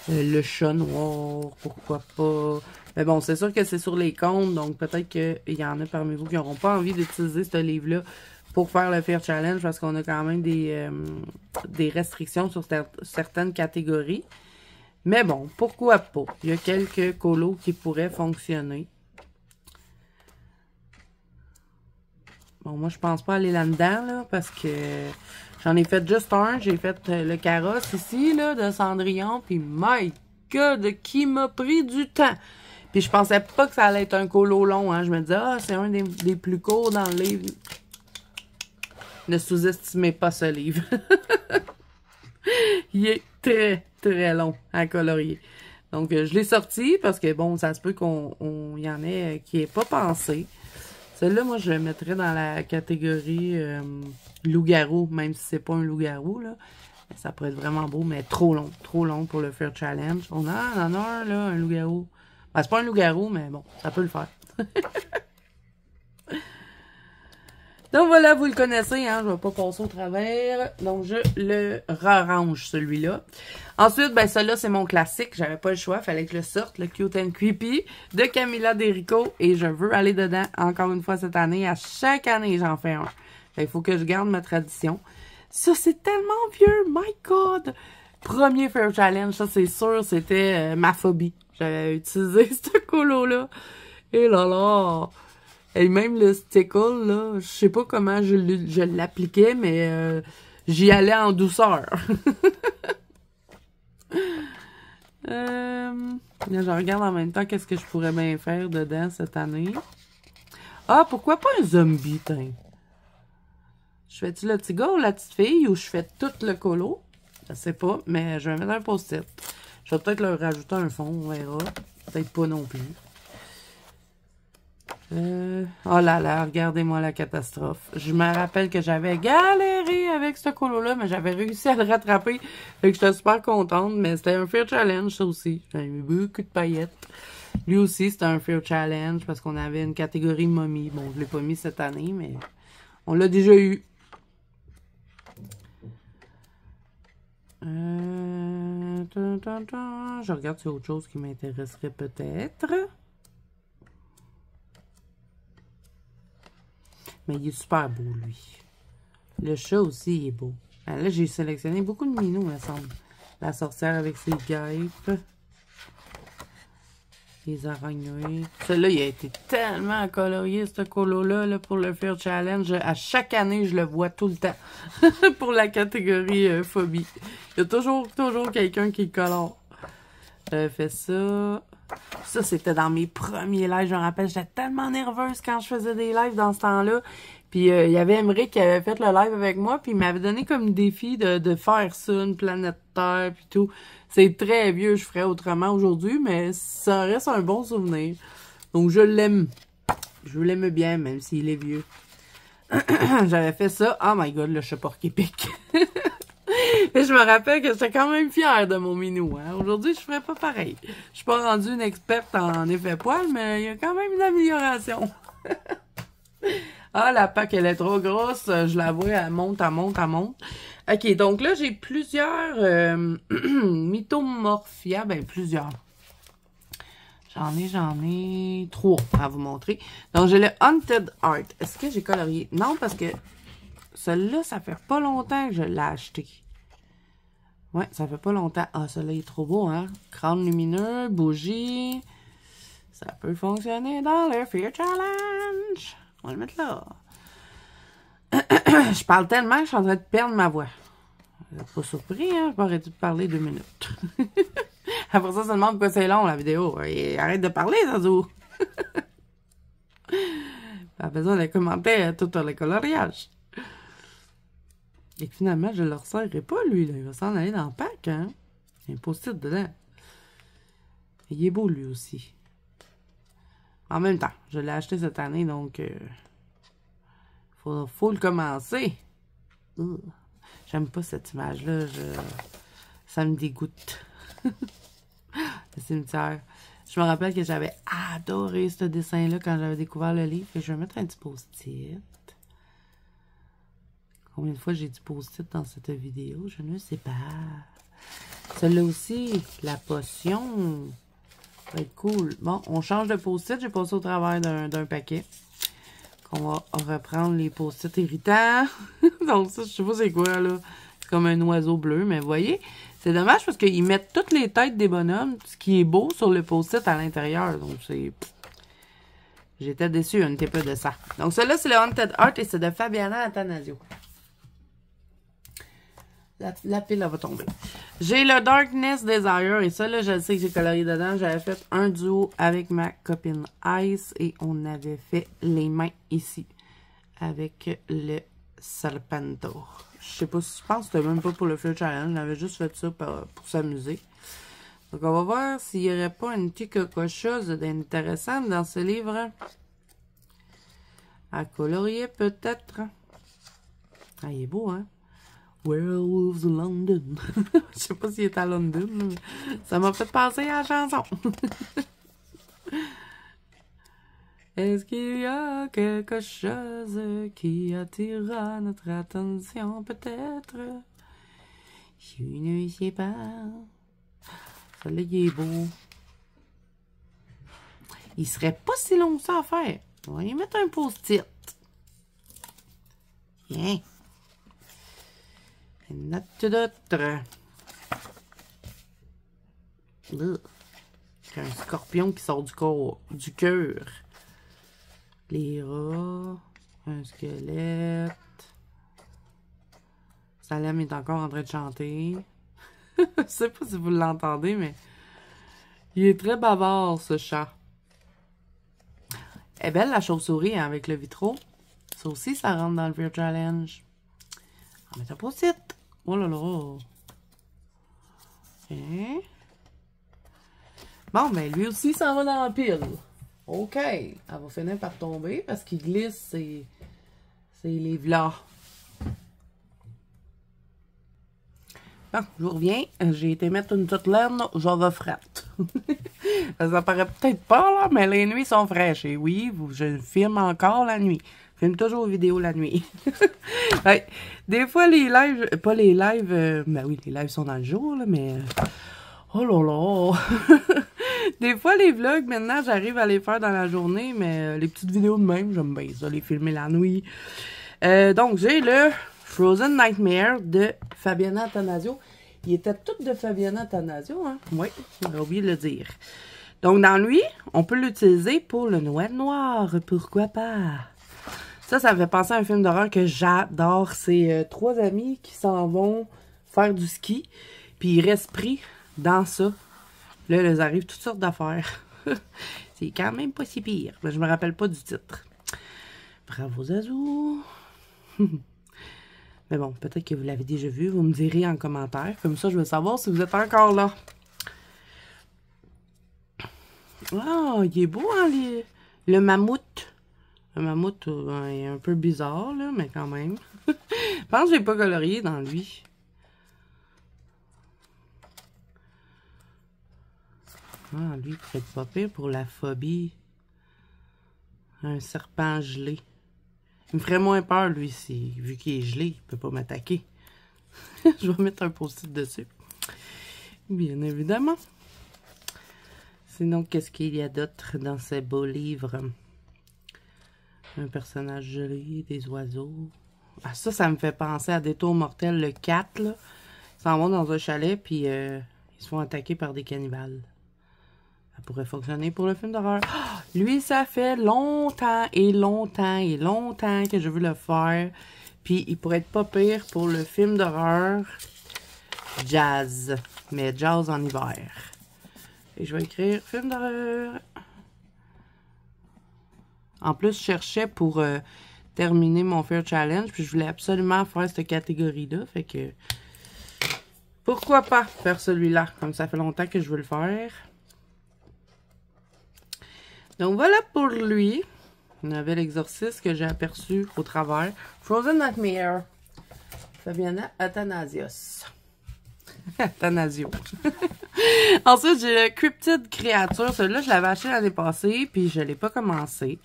le chat noir, pourquoi pas. Mais bon, c'est sûr que c'est sur les comptes. Donc, peut-être qu'il y en a parmi vous qui n'auront pas envie d'utiliser ce livre-là pour faire le Fear Challenge. Parce qu'on a quand même des restrictions sur certaines catégories. Mais bon, pourquoi pas? Il y a quelques colos qui pourraient fonctionner. Bon, moi, je pense pas aller là-dedans, là, parce que j'en ai fait juste un. J'ai fait le carrosse ici, là, de Cendrillon. Puis, my God, qui m'a pris du temps. Puis, je pensais pas que ça allait être un colo long, hein. Je me disais, ah, c'est un des plus courts dans le livre. Ne sous-estimez pas ce livre. Il est très, très long à colorier. Donc, je l'ai sorti parce que, bon, ça se peut qu'il y en ait qui n'aient pas pensé. Celle-là, moi, je le mettrais dans la catégorie loup-garou, même si c'est pas un loup-garou, là. Ça pourrait être vraiment beau, mais trop long pour le Fear Challenge. On en a un, là, un loup-garou. Ben, c'est pas un loup-garou, mais bon, ça peut le faire. Donc voilà, vous le connaissez, hein, je vais pas passer au travers. Donc je le range celui-là. Ensuite, ben celui-là c'est mon classique, j'avais pas le choix, fallait que je le sorte, le Cute and Creepy de Camilla Derico. Et je veux aller dedans encore une fois cette année. À chaque année, j'en fais un. Il faut que je garde ma tradition. Ça, c'est tellement vieux, my God! Premier Fear Challenge, ça c'est sûr, c'était ma phobie. J'avais utilisé ce colo-là. Et là! Et même le stickle, là, je sais pas comment je l'appliquais, mais j'y allais en douceur. Là, je regarde en même temps qu'est-ce que je pourrais bien faire dedans cette année. Ah, pourquoi pas un zombie, tiens? Je fais-tu le petit gars ou la petite fille ou je fais tout le colo? Je sais pas, mais je vais mettre un post-it. Je vais peut-être leur rajouter un fond, on verra. Peut-être pas non plus. Oh là là, regardez-moi la catastrophe. Je me rappelle que j'avais galéré avec ce colo-là, mais j'avais réussi à le rattraper. Fait que j'étais super contente, mais c'était un Fear Challenge, ça aussi. J'avais eu beaucoup de paillettes. Lui aussi, c'était un Fear Challenge parce qu'on avait une catégorie momie. Bon, je l'ai pas mis cette année, mais on l'a déjà eu. Je regarde si y a autre chose qui m'intéresserait peut-être. Mais il est super beau, lui. Le chat aussi, il est beau. Ah, là, j'ai sélectionné beaucoup de minous, il me semble. La sorcière avec ses guêpes. Les araignées. Celui-là, il a été tellement colorié, ce colo-là, là, pour le Fear Challenge. À chaque année, je le vois tout le temps. Pour la catégorie phobie. Il y a toujours quelqu'un qui le colore. J'avais fait ça. Ça, c'était dans mes premiers lives. Je me rappelle, j'étais tellement nerveuse quand je faisais des lives dans ce temps-là. Puis, il y avait Emmerich qui avait fait le live avec moi. Puis, il m'avait donné comme défi de faire ça, une planète Terre, puis tout. C'est très vieux, je ferais autrement aujourd'hui, mais ça reste un bon souvenir. Donc, je l'aime. Je l'aime bien, même s'il est vieux. J'avais fait ça. Oh my god, le chat porc épique. Et je me rappelle que j'étais quand même fière de mon minou. Hein? Aujourd'hui, je ferais pas pareil. Je suis pas rendue une experte en effet poil, mais il y a quand même une amélioration. Ah, la PAC, elle est trop grosse. Je la vois, elle monte, elle monte, elle monte. OK, donc là, j'ai plusieurs Mythomorphia. Ben, plusieurs. J'en ai 3 à vous montrer. Donc, j'ai le Haunted Art. Est-ce que j'ai colorié? Non, parce que celui-là, ça fait pas longtemps que je l'ai acheté. Ouais, ça fait pas longtemps. Ah, celui-là, il est trop beau, hein? Crâne lumineux, bougie. Ça peut fonctionner dans le Fear Challenge. On va le mettre là. Je parle tellement que je suis en train de perdre ma voix. Vous n'êtes pas surpris, hein? J'ai arrêté de parler 2 minutes. Après ça, ça demande pourquoi c'est long, la vidéo. Et arrête de parler, Zazou. Pas besoin de commenter tout le coloriage. Et finalement, je le resserrerai pas, lui. Là. Il va s'en aller dans le pack, hein? Il y a un post-it dedans. Et il est beau, lui aussi. En même temps, je l'ai acheté cette année, donc... faut le commencer. J'aime pas cette image-là. Ça me dégoûte. Le cimetière. Je me rappelle que j'avais adoré ce dessin-là quand j'avais découvert le livre. Et je vais mettre un petit post-it. Combien de fois j'ai dit post-it dans cette vidéo? Je ne sais pas. Celui-là aussi, la potion. Ça va être cool. Bon, on change de post-it. J'ai passé au travers d'un paquet. On va reprendre les post-it irritants. Donc ça, je sais pas c'est quoi, là. C'est comme un oiseau bleu, mais vous voyez, c'est dommage parce qu'ils mettent toutes les têtes des bonhommes, ce qui est beau sur le post-it à l'intérieur. Donc c'est... J'étais déçue un petit peu de ça. Donc celui-là, c'est le Haunted Art et c'est de Fabiana Attanasio. La pile, elle va tomber. J'ai le Darkness Desire. Et ça, là, je sais que j'ai colorié dedans. J'avais fait un duo avec ma copine Ice. Et on avait fait les mains ici. Avec le Serpento. Je sais pas si je pense que c'était même pas pour le Fear Challenge. J'avais juste fait ça pour s'amuser. Donc, on va voir s'il n'y aurait pas une petite quelque chose d'intéressant dans ce livre. À colorier, peut-être. Ah, il est beau, hein? Werewolves London. Je sais pas s'il est à London. Mais ça m'a fait penser à la chanson. Est-ce qu'il y a quelque chose qui attirera notre attention, peut-être? Je ne sais pas. Celui-là, il est beau. Il serait pas si long que ça à faire. On va y mettre un post-it. Tiens. Une note d'autre. Un scorpion qui sort du cœur. Les rats. Un squelette. Salem est encore en train de chanter. Je sais pas si vous l'entendez, mais il est très bavard, ce chat. Elle est belle, la chauve-souris, hein, avec le vitro. Ça aussi, ça rentre dans le Fear Challenge. On va mettre un post-it. Oh là là. Okay. Bon, ben lui aussi, ça va dans la pile. OK. Elle va finir par tomber parce qu'il glisse ces livres-là. Bon, je reviens. J'ai été mettre une petite laine. J'en vais frette. Ça paraît peut-être pas, là, mais les nuits sont fraîches. Et oui, je filme encore la nuit. Je filme toujours vidéo la nuit. Ouais. Des fois, les lives... Pas les lives... ben oui, les lives sont dans le jour, là, mais... oh là là! Des fois, les vlogs, maintenant, j'arrive à les faire dans la journée, mais les petites vidéos de même, j'aime bien ça, les filmer la nuit. Donc, j'ai le Frozen Nightmare de Fabiana Attanasio. Il était tout de Fabiana Attanasio, hein? Oui, j'ai oublié de le dire. Donc, dans lui, on peut l'utiliser pour le Noël noir. Pourquoi pas? Ça me fait penser à un film d'horreur que j'adore. C'est 3 amis qui s'en vont faire du ski, puis ils restent pris dans ça. Là, il leur arrive toutes sortes d'affaires. C'est quand même pas si pire. Mais je me rappelle pas du titre. Bravo, Zazou! Mais bon, peut-être que vous l'avez déjà vu. Vous me direz en commentaire. Comme ça, je veux savoir si vous êtes encore là. Ah, il est beau, hein, le mammouth. Le mammouth est un peu bizarre, là, mais quand même. Je pense que je l'ai pas colorié dans lui. Ah, lui, il pourrait être pas pire pour la phobie. Un serpent gelé. Il me ferait moins peur, lui, vu qu'il est gelé, il peut pas m'attaquer. Je vais mettre un post-it dessus. Bien évidemment. Sinon, qu'est-ce qu'il y a d'autre dans ce beau livre? Un personnage gelé, des oiseaux. Ah, ça me fait penser à Détour mortel, le 4, là. Ils s'en vont dans un chalet, puis ils se font attaquer par des cannibales. Ça pourrait fonctionner pour le film d'horreur. Oh, lui, ça fait longtemps et longtemps et longtemps que je veux le faire. Puis, il pourrait être pas pire pour le film d'horreur jazz. Mais jazz en hiver. Et je vais écrire film d'horreur. En plus, je cherchais pour terminer mon Fear Challenge. Puis, je voulais absolument faire cette catégorie-là. Fait que, pourquoi pas faire celui-là? Comme ça fait longtemps que je veux le faire. Donc, voilà pour lui. On avait l'exorciste que j'ai aperçu au travers. Frozen Nightmare. Ça vient d'Athanasios. Athanasio. Ensuite, j'ai le Cryptid Creature. Celui-là, je l'avais acheté l'année passée, puis je ne l'ai pas commencé.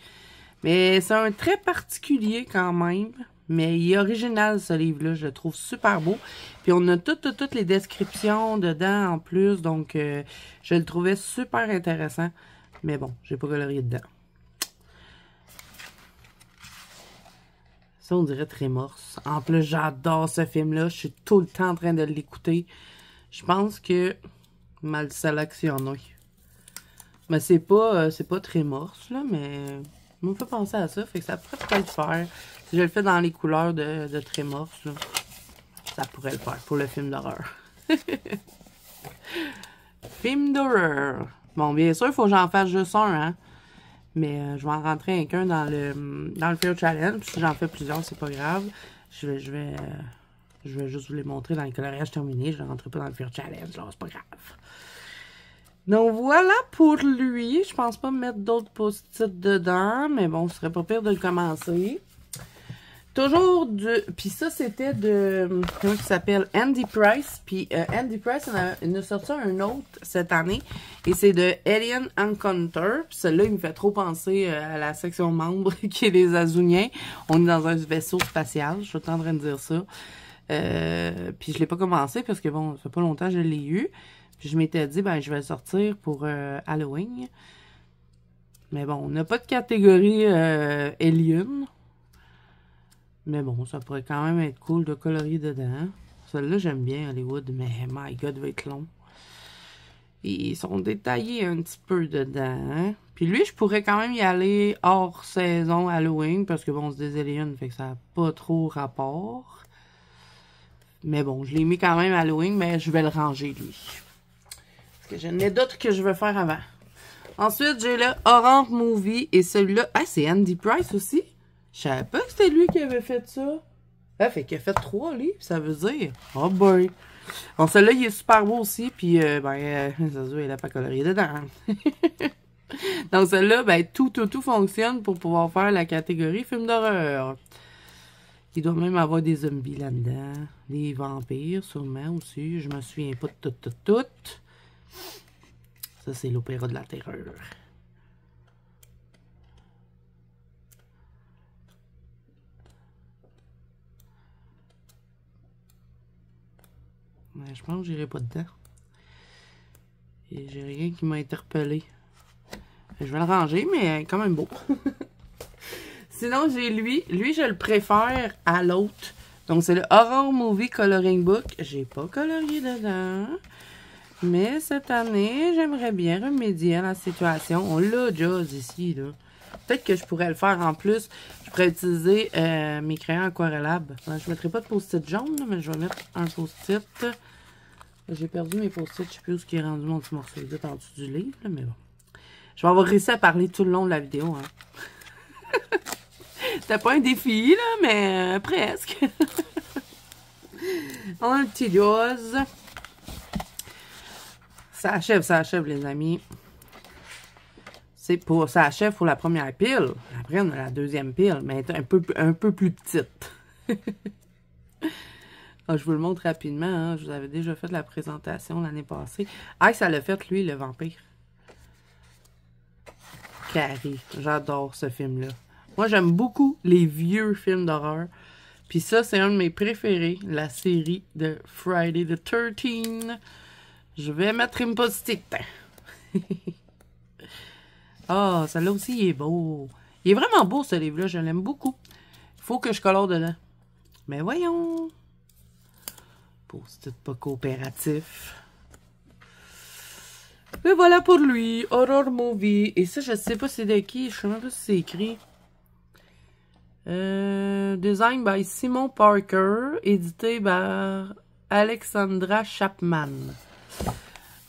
Mais c'est un très particulier quand même. Mais il est original, ce livre-là. Je le trouve super beau. Puis on a toutes les descriptions dedans en plus. Donc, je le trouvais super intéressant. Mais bon, j'ai pas colorié dedans. Ça, on dirait Trémorse. En plus, j'adore ce film-là. Je suis tout le temps en train de l'écouter. Je pense que mal sélectionné. Mais c'est pas Trémorse, là, mais ça me fait penser à ça. Fait que ça pourrait peut-être faire. Si je le fais dans les couleurs de Trémorse, là, ça pourrait le faire pour le film d'horreur. Film d'horreur. Bon, bien sûr, il faut que j'en fasse juste un, hein. Mais je vais en rentrer avec un dans le Fear Challenge. Si j'en fais plusieurs, c'est pas grave. Je vais juste vous les montrer dans le coloriage terminé. Je ne rentrerai pas dans le Fear Challenge, là, c'est pas grave. Donc voilà pour lui. Je pense pas mettre d'autres post-it dedans. Mais bon, ce serait pas pire de le commencer. Toujours puis ça, c'était de... Comment il s'appelle? Andy Price. Puis Andy Price, il a sorti un autre cette année. Et c'est de Alien Encounter. Puis celui-là, il me fait trop penser à la section membres qui est les Azuniens. On est dans un vaisseau spatial. Je suis en train de dire ça. Puis je l'ai pas commencé parce que bon, ça fait pas longtemps que je l'ai eu. Puis je m'étais dit, ben je vais le sortir pour Halloween. Mais bon, on n'a pas de catégorie Alien. Mais bon, ça pourrait quand même être cool de colorier dedans. Celle-là, j'aime bien Hollywood, mais my God, va être long. Ils sont détaillés un petit peu dedans. Puis lui, je pourrais quand même y aller hors saison Halloween, parce que bon, c'est des aliens, fait que ça n'a pas trop rapport. Mais bon, je l'ai mis quand même Halloween, mais je vais le ranger, lui. Parce que j'en ai d'autres que je veux faire avant. Ensuite, j'ai le Horror Movie, et celui-là... Ah, c'est Andy Price aussi? Je savais pas que c'était lui qui avait fait ça. Ah, fait qu'il a fait 3 livres, ça veut dire. Oh boy. Bon, celui-là, il est super beau aussi, puis, ça se voit, il a pas colorié dedans. Donc, celui-là, ben, tout fonctionne pour pouvoir faire la catégorie film d'horreur. Il doit même avoir des zombies là-dedans. Des vampires, sûrement, aussi. Je me souviens pas de tout. Ça, c'est l'opéra de la terreur. Mais je pense que j'irai pas dedans. Et j'ai rien qui m'a interpellé. Je vais le ranger, mais quand même beau. Sinon, j'ai lui. Lui, je le préfère à l'autre. Donc, c'est le Horror Movie Coloring Book. J'ai pas colorié dedans. Mais cette année, j'aimerais bien remédier à la situation. On l'a déjà ici, là. Peut-être que je pourrais le faire en plus. Je pourrais utiliser mes crayons aquarellables. Je ne mettrai pas de post-it jaune, là, mais je vais mettre un post-it. J'ai perdu mes post-it. Je ne sais plus où est rendu mon petit morceau de en dessous du livre, là, mais bon. Je vais avoir réussi à parler tout le long de la vidéo. Hein. C'était pas un défi, là, mais presque. On a un petit dose. Ça achève, les amis. pour ça achève pour la première pile. Après, on a la deuxième pile, mais elle est un peu plus petite. Je vous le montre rapidement. Hein. Je vous avais déjà fait la présentation l'année passée. Ah, ça l'a fait, lui, le vampire. Carrie. J'adore ce film-là. Moi, j'aime beaucoup les vieux films d'horreur. Puis ça, c'est un de mes préférés, la série de Friday the 13th. Je vais mettre une post-it. Ah, celle-là aussi, il est beau. Il est vraiment beau, ce livre-là. Je l'aime beaucoup. Il faut que je colore dedans. Mais voyons. Post-it pas coopératif. Et voilà pour lui. Horror Movie. Et ça, je sais pas c'est de qui. Je sais même pas si c'est écrit. Design by Simon Parker. Édité par Alexandra Chapman.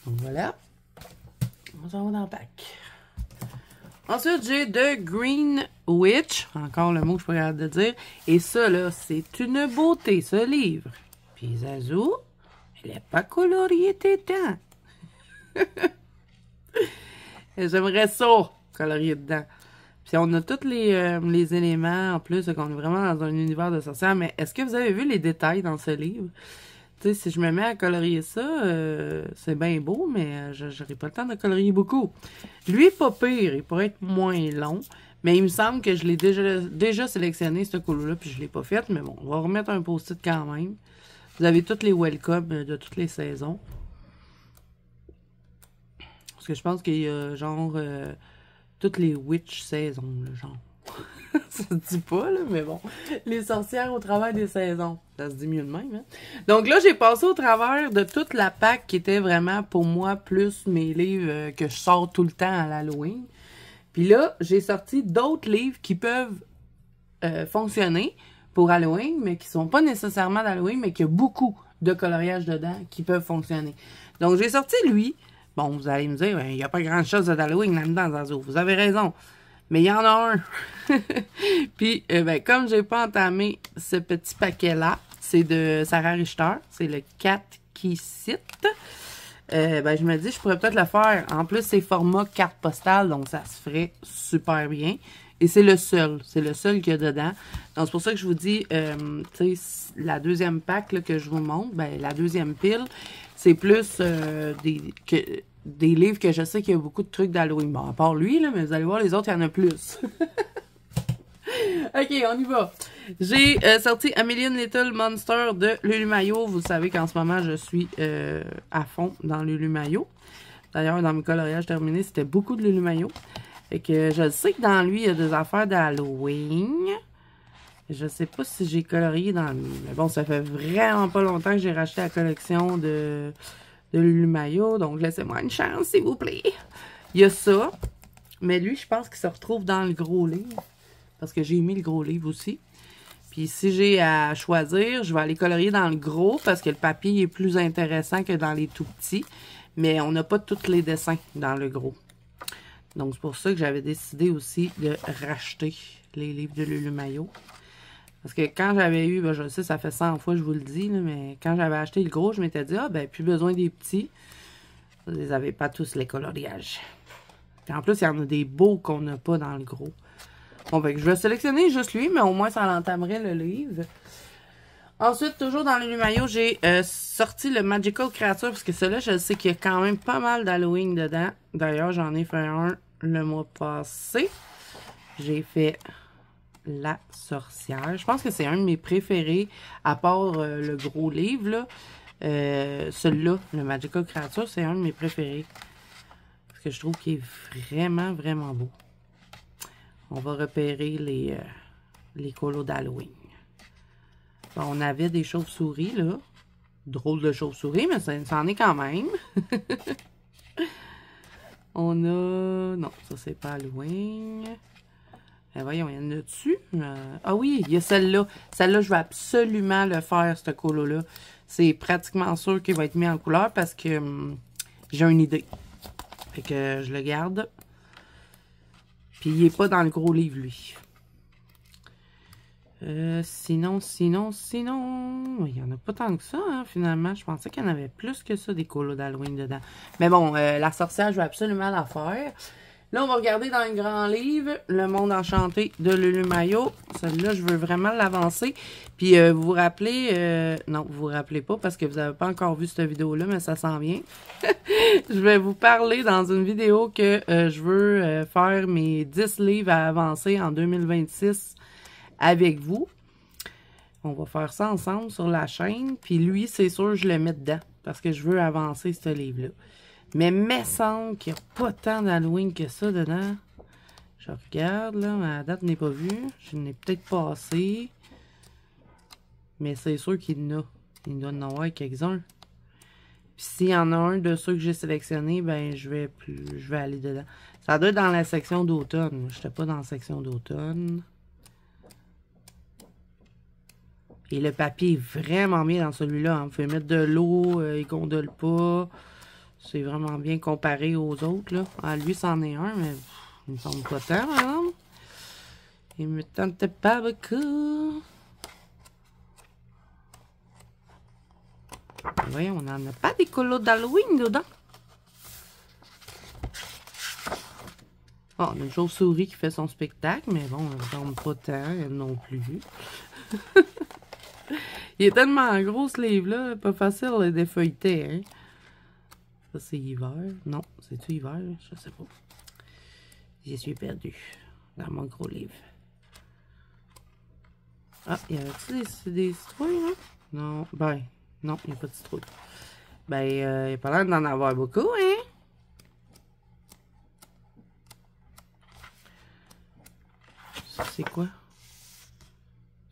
Donc voilà. On s'en va dans le pack. Ensuite, j'ai The Green Witch. Encore le mot que je suis pas capable de dire. Et ça, là, c'est une beauté, ce livre. Puis Zazou, elle n'est pas coloriée tétan. J'aimerais ça, colorier dedans. Puis on a tous les éléments, en plus, qu'on est vraiment dans un univers de sorcières. Mais est-ce que vous avez vu les détails dans ce livre? Tu sais, si je me mets à colorier ça, c'est bien beau, mais j'aurais pas le temps de colorier beaucoup. Lui, pas pire, il pourrait être moins long. Mais il me semble que je l'ai déjà sélectionné, ce colo-là, puis je l'ai pas fait. Mais bon, on va remettre un post-it quand même. Vous avez tous les welcome de toutes les saisons. Parce que je pense qu'il y a genre toutes les witch saisons, là, genre. Ça se dit pas, là, mais bon. Les sorcières au travers des saisons. Ça se dit mieux de même, hein? Donc là, j'ai passé au travers de toute la pack qui était vraiment pour moi plus mes livres que je sors tout le temps à l'Halloween. Puis là, j'ai sorti d'autres livres qui peuvent fonctionner pour Halloween, mais qui sont pas nécessairement d'Halloween, mais qui a beaucoup de coloriage dedans qui peuvent fonctionner. Donc, j'ai sorti lui. Bon, vous allez me dire, il n'y a pas grand-chose d'Halloween là-dedans, Zazo. Vous avez raison. Mais il y en a un. Puis, comme j'ai pas entamé ce petit paquet-là, c'est de Sarah Richter. C'est le Cat qui cite. Je me dis, je pourrais peut-être le faire. En plus, c'est format carte postale, donc ça se ferait super bien. Et c'est le seul. C'est le seul qu'il y a dedans. Donc, c'est pour ça que je vous dis, tu sais, la deuxième pack là, que je vous montre, la deuxième pile, c'est plus des livres que je sais qu'il y a beaucoup de trucs d'Halloween. Bon, à part lui, là, mais vous allez voir, les autres, il y en a plus. OK, on y va. J'ai sorti A Million Little Monsters de Lulu Maillot. Vous savez qu'en ce moment, je suis à fond dans Lulu Maillot. D'ailleurs, dans mes coloriages terminés, c'était beaucoup de Lulu Maillot. Fait que je sais que dans lui, il y a des affaires d'Halloween. Je sais pas si j'ai colorié dans lui. Mais bon, ça fait vraiment pas longtemps que j'ai racheté la collection de Lulu Maillot. Donc, laissez-moi une chance, s'il vous plaît. Il y a ça. Mais lui, je pense qu'il se retrouve dans le gros livre. Parce que j'ai mis le gros livre aussi. Puis, si j'ai à choisir, je vais aller colorier dans le gros. Parce que le papier est plus intéressant que dans les tout petits. Mais on n'a pas tous les dessins dans le gros. Donc, c'est pour ça que j'avais décidé aussi de racheter les livres de Lulu Maillot. Parce que quand j'avais eu, je sais, ça fait 100 fois, je vous le dis, là, mais quand j'avais acheté le gros, je m'étais dit, plus besoin des petits. Vous les avez pas tous, les coloriages. Puis en plus, il y en a des beaux qu'on n'a pas dans le gros. Bon, je vais sélectionner juste lui, mais au moins, ça l'entamerait le livre. Ensuite, toujours dans Lulu Maillot, j'ai sorti le Magical Creature, parce que celui-là, je sais qu'il y a quand même pas mal d'Halloween dedans. D'ailleurs, j'en ai fait un le mois passé. J'ai fait La Sorcière. Je pense que c'est un de mes préférés, à part le gros livre, là. Celui-là, le Magical Creature, c'est un de mes préférés. Parce que je trouve qu'il est vraiment, vraiment beau. On va repérer les colos d'Halloween. Bon, on avait des chauves-souris, là. Drôle de chauve-souris, mais ça en est quand même. On a... Non, ça, c'est pas Halloween. Voyons, il y en a dessus. Ah oui, il y a celle-là. Celle-là, je vais absolument le faire, ce colo-là. C'est pratiquement sûr qu'il va être mis en couleur parce que j'ai une idée. Fait que je le garde. Puis, il n'est pas dans le gros livre, lui. Sinon, il n'y en a pas tant que ça, hein, finalement. Je pensais qu'il y en avait plus que ça, des colos d'Halloween dedans. Mais bon, la sorcière, je vais absolument la faire. Là, on va regarder dans le grand livre, Le Monde Enchanté de Lulu Maillot. Celle-là, je veux vraiment l'avancer. Puis, vous vous rappelez... non, vous vous rappelez pas parce que vous n'avez pas encore vu cette vidéo-là, mais ça s'en vient. Je vais vous parler dans une vidéo que je veux faire mes 10 livres à avancer en 2026 avec vous. On va faire ça ensemble sur la chaîne. Puis lui, c'est sûr, je le mets dedans parce que je veux avancer ce livre-là. Mais me semble qu'il n'y a pas tant d'Halloween que ça dedans. Je regarde, là, ma date n'est pas vue. Je n'ai peut-être pas assez. Mais c'est sûr qu'il y en a. Il doit en avoir quelques-uns. Puis s'il y en a un de ceux que j'ai sélectionnés, ben je vais aller dedans. Ça doit être dans la section d'automne. Je n'étais pas dans la section d'automne. Et le papier est vraiment bien dans celui-là. Hein. Vous pouvez mettre de l'eau, il ne gondole pas. C'est vraiment bien comparé aux autres, là. Ah, lui, c'en est un, mais il me semble pas tant, hein? Il me tente pas beaucoup. Voyons, on n'en a pas des colos d'Halloween dedans. Oh, on a une chauve-souris qui fait son spectacle, mais bon, elle ne semble pas tant, elle non plus. Il est tellement gros, ce livre-là, pas facile à défeuilleter, hein? Ça, c'est hiver. Non, c'est-tu hiver? Je sais pas. J'y suis perdu dans mon gros livre. Ah, y avait-tu des citrouilles, là? Non, ben, non, il n'y a pas de citrouilles. Ben, il n'y a pas l'air d'en avoir beaucoup, hein? Ça, c'est quoi?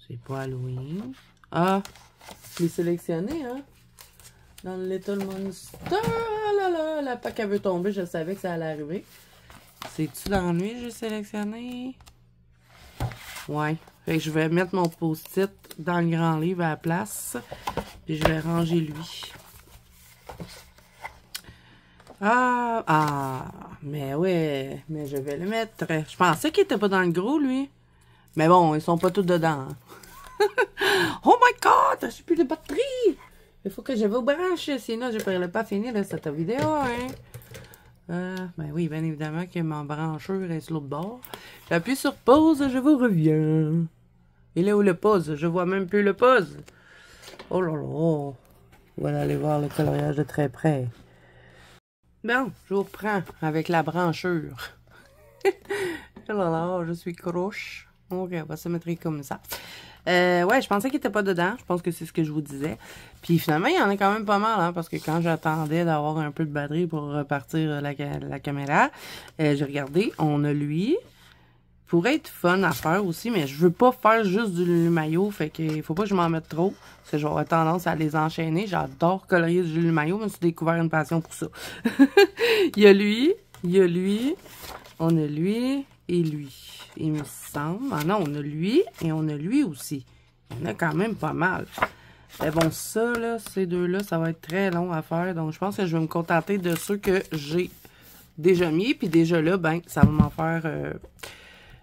C'est pas Halloween. Ah, je l'ai sélectionné, hein? Dans le Little Monster. Ah là là, la PAC elle veut tomber, je savais que ça allait arriver. C'est-tu dans lui que j'ai sélectionné? Ouais. Fait que je vais mettre mon post-it dans le grand livre à la place. Puis je vais ranger lui. Mais ouais, mais je vais le mettre. Je pensais qu'il était pas dans le gros, lui. Mais bon, ils sont pas tous dedans. Hein. Oh my god, j'ai plus de batterie! Il faut que je vous branche, sinon je ne pourrais pas finir cette vidéo, hein. Ben oui, bien évidemment que mon brancheur est sur l'autre bord. J'appuie sur pause, je vous reviens. Il est où le pause? Je vois même plus le pause. Oh là là. Voilà, aller voir le coloriage de très près. Bon, je vous reprends avec la branchure. Oh là là, je suis croche. Ok, on va se mettre comme ça. Ouais, je pensais qu'il était pas dedans. Je pense que c'est ce que je vous disais. Puis finalement, il y en a quand même pas mal, hein, parce que quand j'attendais d'avoir un peu de batterie pour repartir la caméra, j'ai regardé, on a lui. Pourrait être fun à faire aussi, mais je veux pas faire juste du Lulu Maillot, fait qu'il faut pas que je m'en mette trop, parce que j'aurais tendance à les enchaîner. J'adore colorier du Lulu Maillot, je me suis découvert une passion pour ça. Il y a lui, on a lui et lui. Il me semble. Ah non, on a lui et on a lui aussi. Il y en a quand même pas mal. Mais bon, ça, là, ces deux-là, ça va être très long à faire. Donc, je pense que je vais me contenter de ceux que j'ai déjà mis. Puis déjà là, ben, ça va m'en faire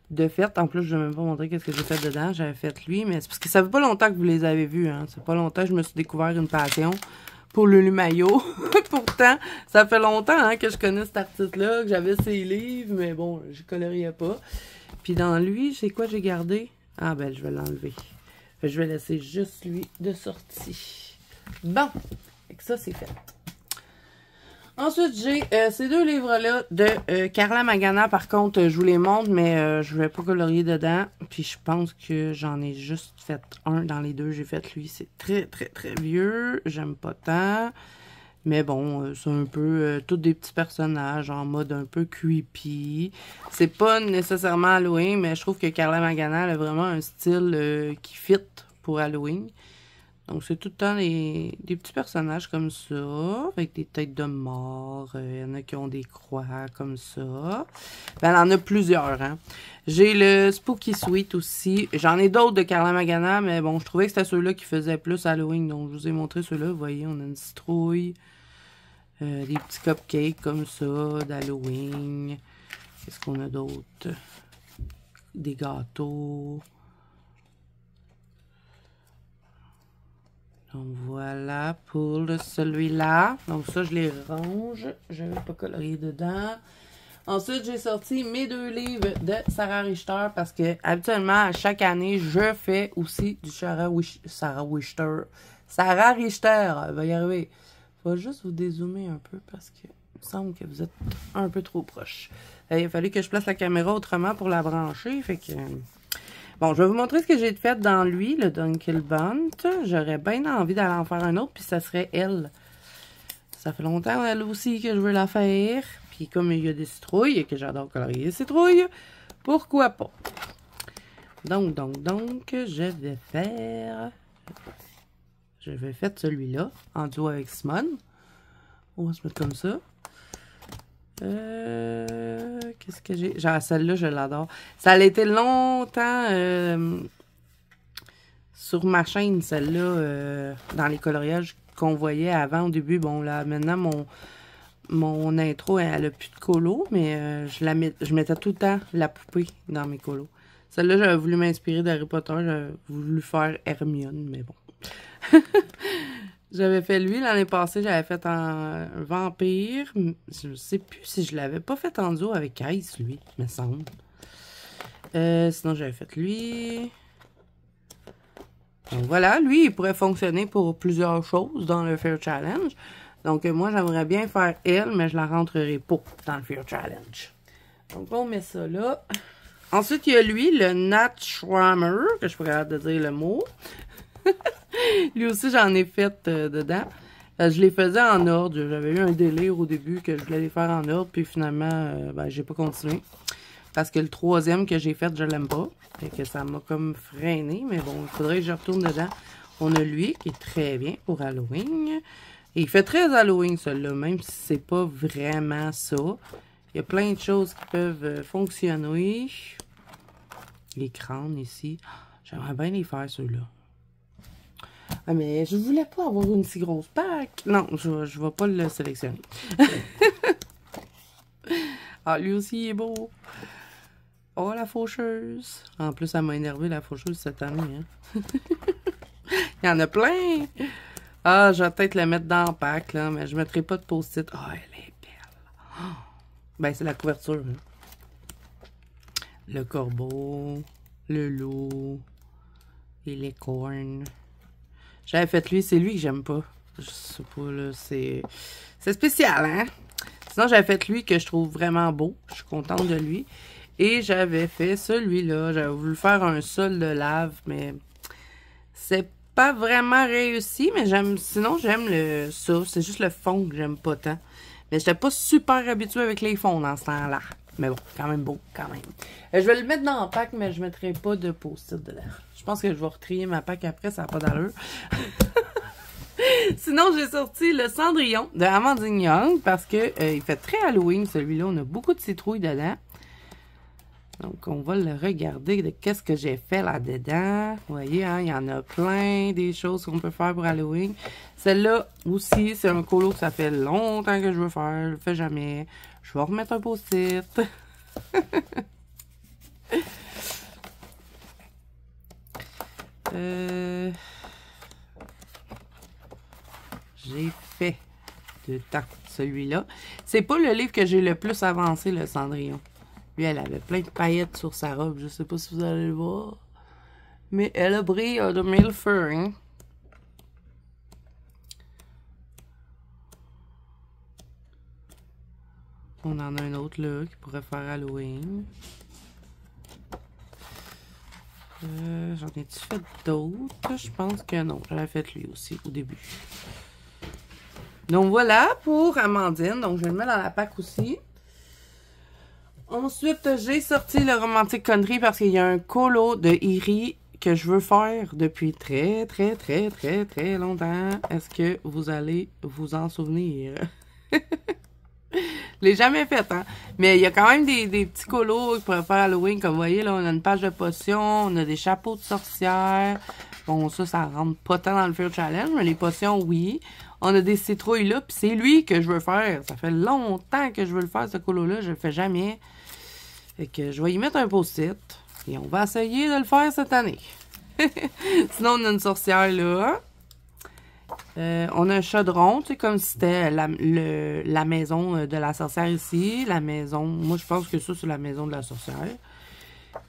de fait. En plus, je ne vais même pas montrer qu'est-ce que j'ai fait dedans. J'avais fait lui, mais c'est parce que ça fait pas longtemps que vous les avez vus. Hein. C'est pas longtemps que je me suis découvert une passion pour Lulu Maillot. Pourtant, ça fait longtemps hein, que je connais cet artiste-là, que j'avais ses livres, mais bon, je coloriais pas. Puis dans lui, c'est quoi j'ai gardé? Ah ben, je vais l'enlever. Je vais laisser juste lui de sortie. Bon, ça c'est fait. Ensuite, j'ai ces deux livres-là de Karla Magana. Par contre, je vous les montre, mais je ne vais pas colorier dedans. Puis je pense que j'en ai juste fait un dans les deux. J'ai fait lui. C'est très, très, très vieux. J'aime pas tant. Mais bon, c'est un peu tous des petits personnages en mode un peu creepy. C'est pas nécessairement Halloween, mais je trouve que Karla Magana a vraiment un style qui fit pour Halloween. Donc, c'est tout le temps des petits personnages comme ça, avec des têtes de mort. Il y en a qui ont des croix comme ça. Ben, il y en a plusieurs, hein. J'ai le Spooky Sweet aussi. J'en ai d'autres de Karla Magana, mais bon, je trouvais que c'était ceux-là qui faisaient plus Halloween. Donc, je vous ai montré ceux-là. Vous voyez, on a une citrouille. Des petits cupcakes comme ça, d'Halloween. Qu'est-ce qu'on a d'autre? Des gâteaux. Donc voilà pour celui-là. Donc ça, je les range. Je ne vais pas colorier dedans. Ensuite, j'ai sorti mes 2 livres de Sarah Richter parce que habituellement, à chaque année, je fais aussi du Sarah Richter. Sarah Richter, elle va y arriver. Je vais juste vous dézoomer un peu parce que il me semble que vous êtes un peu trop proche. Il a fallu que je place la caméra autrement pour la brancher, fait que... Bon, je vais vous montrer ce que j'ai fait dans lui, le Dunkel Bunt. J'aurais bien envie d'aller en faire un autre, puis ça serait elle. Ça fait longtemps, elle aussi, que je veux la faire. Puis comme il y a des citrouilles et que j'adore colorier les citrouilles, pourquoi pas? Donc, je vais faire... Je vais faire celui-là, en duo avec Simone. On va se mettre comme ça. Qu'est-ce que j'ai? Genre, celle-là, je l'adore. Ça a été longtemps sur ma chaîne, celle-là, dans les coloriages qu'on voyait avant au début. Bon, là, maintenant, mon intro, elle a plus de colo, mais je mettais tout le temps la poupée dans mes colos. Celle-là, j'avais voulu m'inspirer d'Harry Potter. J'avais voulu faire Hermione, mais bon. J'avais fait lui l'année passée, j'avais fait un vampire. Je sais plus si je l'avais pas fait en duo avec Ice, lui, me semble. Sinon, j'avais fait lui. Donc voilà, lui, il pourrait fonctionner pour plusieurs choses dans le Fear Challenge. Donc moi, j'aimerais bien faire elle, mais je la rentrerai pas dans le Fear Challenge. Donc on met ça là. Ensuite, il y a lui, le Nat Schwammer, que je suis pas capable de dire le mot. Lui aussi, j'en ai fait dedans. Je les faisais en ordre. J'avais eu un délire au début que je voulais les faire en ordre. Puis finalement, ben, j'ai pas continué. Parce que le 3e que j'ai fait, je l'aime pas. Fait que ça m'a comme freiné. Mais bon, il faudrait que je retourne dedans. On a lui, qui est très bien pour Halloween. Et il fait très Halloween, celui-là, même si c'est pas vraiment ça. Il y a plein de choses qui peuvent fonctionner. Les crânes ici. J'aimerais bien les faire, ceux-là. Ah, mais je voulais pas avoir une si grosse pack. Non, je vais pas le sélectionner. Ah, lui aussi, il est beau. Oh, la faucheuse. En plus, elle m'a énervé, la faucheuse, cette année. Hein? Il y en a plein. Ah, je vais peut-être le mettre dans le pack, là, mais je mettrai pas de post-it. Ah, elle est belle. Oh. Ben, c'est la couverture. Hein? Le corbeau, le loup, les licornes. J'avais fait lui, c'est lui que j'aime pas. Je sais pas, là, c'est spécial, hein? Sinon, j'avais fait lui que je trouve vraiment beau. Je suis contente de lui. Et j'avais fait celui-là. J'avais voulu faire un sol de lave, mais c'est pas vraiment réussi. Mais sinon, j'aime ça. C'est juste le fond que j'aime pas tant. Mais j'étais pas super habituée avec les fonds dans ce temps-là. Mais bon, quand même beau, quand même. Je vais le mettre dans le pack, mais je ne mettrai pas de post-it dedans. Je pense que je vais retrier ma pack après, ça n'a pas d'allure. Sinon, j'ai sorti le Cendrillon de Amandine Young parce que il fait très Halloween, celui-là. On a beaucoup de citrouilles dedans. Donc, on va le regarder de qu'est-ce que j'ai fait là-dedans. Vous voyez, hein, il y en a plein des choses qu'on peut faire pour Halloween. Celle-là aussi, c'est un colo que ça fait longtemps que je veux faire. Je le fais jamais. Je vais remettre un post-it. J'ai fait de temps celui-là. C'est pas le livre que j'ai le plus avancé, le Cendrillon. Lui, elle avait plein de paillettes sur sa robe. Je sais pas si vous allez le voir. Mais elle a brillé de mille feux, hein. On en a un autre là qui pourrait faire Halloween. J'en ai-tu fait d'autres? Je pense que non. J'avais fait lui aussi au début. Donc voilà pour Amandine. Donc je vais le mettre dans la pack aussi. Ensuite, j'ai sorti le Romantic Country parce qu'il y a un colo de Iri que je veux faire depuis très longtemps. Est-ce que vous allez vous en souvenir? Je l'ai jamais fait, hein. Mais il y a quand même des petits colos qui pourraient faire Halloween. Comme vous voyez, là, on a une page de potions, on a des chapeaux de sorcières. Bon, ça rentre pas tant dans le Fear Challenge, mais les potions, oui. On a des citrouilles là, puis c'est lui que je veux faire. Ça fait longtemps que je veux le faire, ce colo-là. Je le fais jamais. Fait que je vais y mettre un post-it. Et on va essayer de le faire cette année. Sinon, on a une sorcière là. On a un chaudron, tu sais, comme si c'était la maison de la sorcière ici. La maison, moi je pense que ça c'est la maison de la sorcière.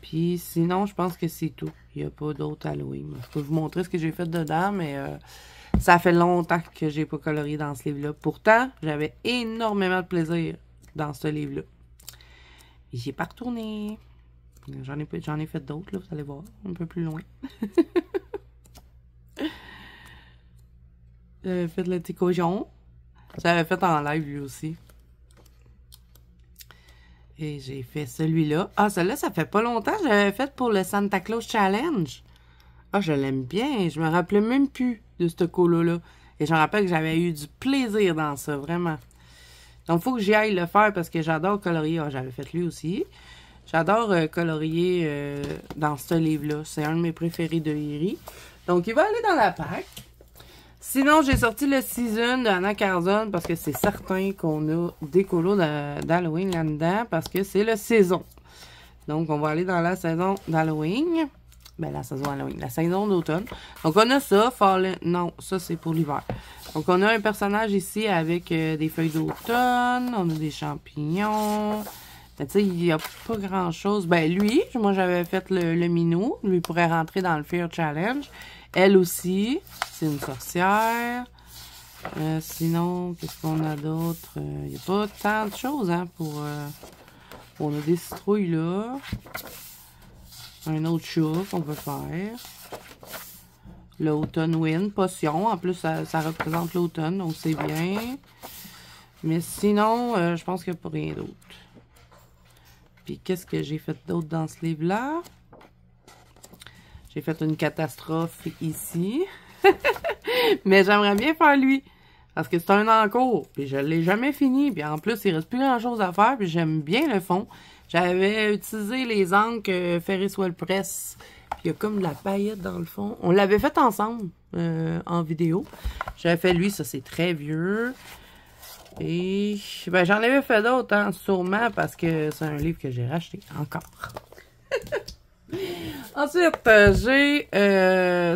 Puis sinon, je pense que c'est tout. Il n'y a pas d'autre Halloween. Je peux vous montrer ce que j'ai fait dedans, mais ça fait longtemps que j'ai pas colorié dans ce livre-là. Pourtant, j'avais énormément de plaisir dans ce livre-là. Et j'y ai pas retourné. J'en ai fait d'autres, là, vous allez voir, un peu plus loin. J'avais fait le petit cochon. J'avais fait en live lui aussi. Et j'ai fait celui-là. Ah, celui-là, ça fait pas longtemps. J'avais fait pour le Santa Claus Challenge. Ah, je l'aime bien. Je me rappelais même plus de ce colo-là. Et je me rappelle que j'avais eu du plaisir dans ça, vraiment. Donc, il faut que j'y aille le faire parce que j'adore colorier. Ah, j'avais fait lui aussi. J'adore colorier dans ce livre-là. C'est un de mes préférés de Iri. Donc, il va aller dans la pack. Sinon, j'ai sorti le Season de Anna Carzon parce que c'est certain qu'on a des colos d'Halloween là-dedans parce que c'est la saison. Donc, on va aller dans la saison d'Halloween. Ben, la saison Halloween, la saison d'automne. Donc, on a ça, Fallen... Non, ça, c'est pour l'hiver. Donc, on a un personnage ici avec des feuilles d'automne. On a des champignons. Ben, tu sais, il n'y a pas grand-chose. Ben, lui, moi, j'avais fait le minou. Lui pourrait rentrer dans le Fear Challenge. Elle aussi, c'est une sorcière. Sinon, qu'est-ce qu'on a d'autre? Il n'y a pas tant de choses, hein, pour... on a des citrouilles, là. Un autre chat qu'on peut faire. L'automne wind, potion. En plus, ça représente l'automne, donc c'est bien. Mais sinon, je pense qu'il n'y a pas rien d'autre. Puis, qu'est-ce que j'ai fait d'autre dans ce livre-là? J'ai fait une catastrophe ici. Mais j'aimerais bien faire lui. Parce que c'est un encours. Puis je ne l'ai jamais fini. Puis en plus, il reste plus grand-chose à faire. Puis j'aime bien le fond. J'avais utilisé les encres Ferris Wheel Press. Puis il y a comme de la paillette dans le fond. On l'avait fait ensemble en vidéo. J'avais fait lui, ça c'est très vieux. Et ben, j'en avais fait d'autres, hein, sûrement, parce que c'est un livre que j'ai racheté encore. Ensuite, j'ai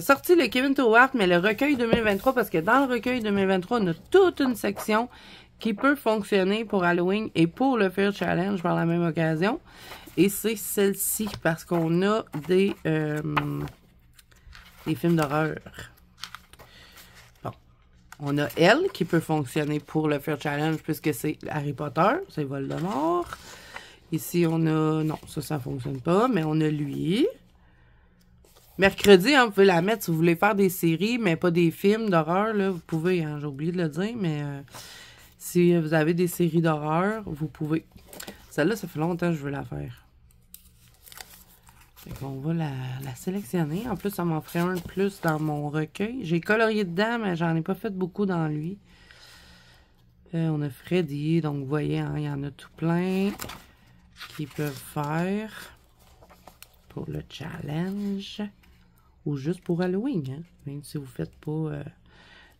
sorti le Kevin Towart, mais le recueil 2023, parce que dans le recueil 2023, on a toute une section qui peut fonctionner pour Halloween et pour le Fear Challenge par la même occasion. Et c'est celle-ci, parce qu'on a des films d'horreur. Bon. On a elle, qui peut fonctionner pour le Fear Challenge, puisque c'est Harry Potter, c'est Voldemort. Ici, on a... Non, ça fonctionne pas, mais on a lui. Mercredi, hein, vous pouvez la mettre si vous voulez faire des séries, mais pas des films d'horreur, là. Vous pouvez, hein, j'ai oublié de le dire, mais si vous avez des séries d'horreur, vous pouvez. Celle-là, ça fait longtemps que je veux la faire. Fait qu'on va la sélectionner. En plus, ça m'en ferait un de plus dans mon recueil. J'ai colorié dedans, mais j'en ai pas fait beaucoup dans lui. On a Freddy, donc vous voyez, hein, il y en a tout plein qui peuvent faire pour le challenge ou juste pour Halloween. Hein? Même si vous ne faites pas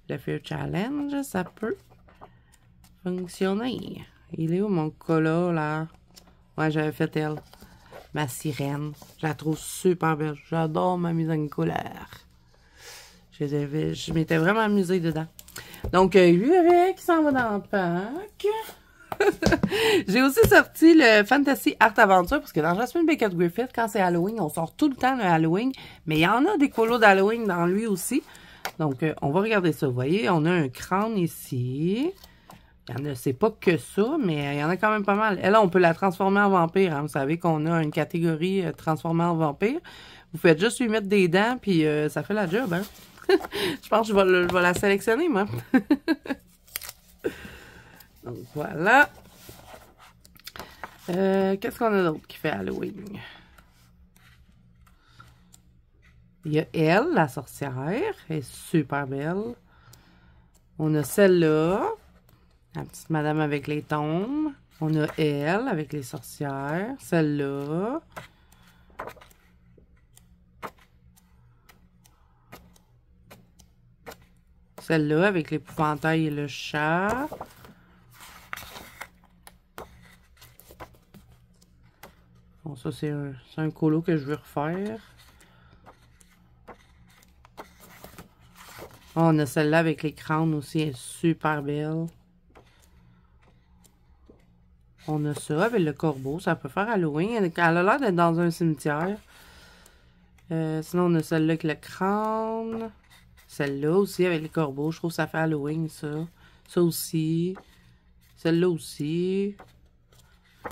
le Fear Challenge, ça peut fonctionner. Il est où mon cola là? Ouais, j'avais fait elle. Ma sirène. Je la trouve super belle. J'adore ma mise en couleur. Je m'étais vraiment amusée dedans. Donc, lui avec, il s'en va dans le pack. J'ai aussi sorti le Fantasy Art Adventure parce que dans Jasmine Beckett Griffith, quand c'est Halloween, on sort tout le temps le Halloween. Mais il y en a des colos d'Halloween dans lui aussi. Donc, on va regarder ça. Vous voyez, on a un crâne ici. Il y en a, c'est pas que ça, mais il y en a quand même pas mal. Elle, on peut la transformer en vampire. Hein. Vous savez qu'on a une catégorie transformée en vampire. Vous faites juste lui mettre des dents, puis ça fait la job. Hein. Je pense que je vais la sélectionner, moi. Donc, voilà. Qu'est-ce qu'on a d'autre qui fait Halloween? Il y a elle, la sorcière. Elle est super belle. On a celle-là. La petite madame avec les tombes. On a elle avec les sorcières. Celle-là. Celle-là avec l'épouvantail et le chat. Bon, ça, c'est un colo que je veux refaire. Oh, on a celle-là avec les crânes aussi, elle est super belle. On a ça avec le corbeau, ça peut faire Halloween. Elle a l'air d'être dans un cimetière. Sinon, on a celle-là avec le crâne. Celle-là aussi avec les corbeaux, je trouve que ça fait Halloween, ça. Ça aussi. Celle-là aussi.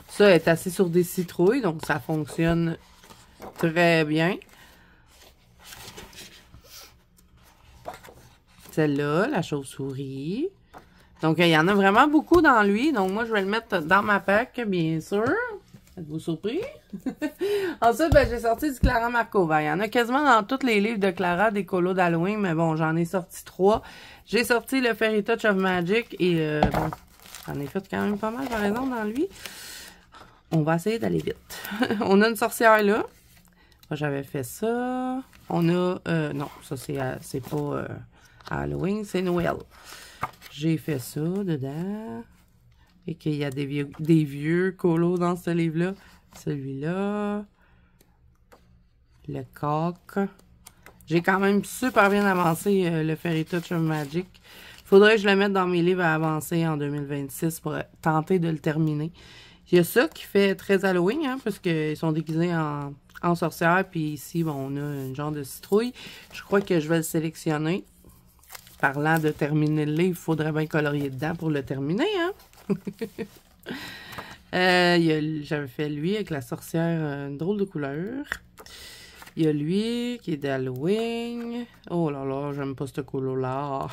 Ça est assis sur des citrouilles, donc ça fonctionne très bien. Celle-là, la chauve-souris. Donc, il y en a vraiment beaucoup dans lui. Donc, moi, je vais le mettre dans ma pack, bien sûr. Êtes-vous surpris? Ensuite, ben, j'ai sorti du Clara Markova. Il y en a quasiment dans tous les livres de Clara, des colos d'Halloween. Mais bon, j'en ai sorti 3. J'ai sorti le Fairy Touch of Magic. Et bon, j'en ai fait quand même pas mal, par exemple, dans lui. On va essayer d'aller vite. On a une sorcière là. J'avais fait ça. On a... non, ça, c'est pas Halloween, c'est Noël. J'ai fait ça dedans. Et qu'il y a des vieux colos dans ce livre-là. Celui-là. Le coq. J'ai quand même super bien avancé le Fairy Touch of Magic. Faudrait que je le mette dans mes livres à avancer en 2026 pour tenter de le terminer. Il y a ça qui fait très Halloween, hein, parce qu'ils sont déguisés en sorcière. Puis ici, bon, on a un genre de citrouille. Je crois que je vais le sélectionner. Parlant de terminer le livre, il faudrait bien colorier dedans pour le terminer, hein? J'avais fait lui avec la sorcière, une drôle de couleur. Il y a lui qui est d'Halloween. Oh là là, j'aime pas ce couleur-là.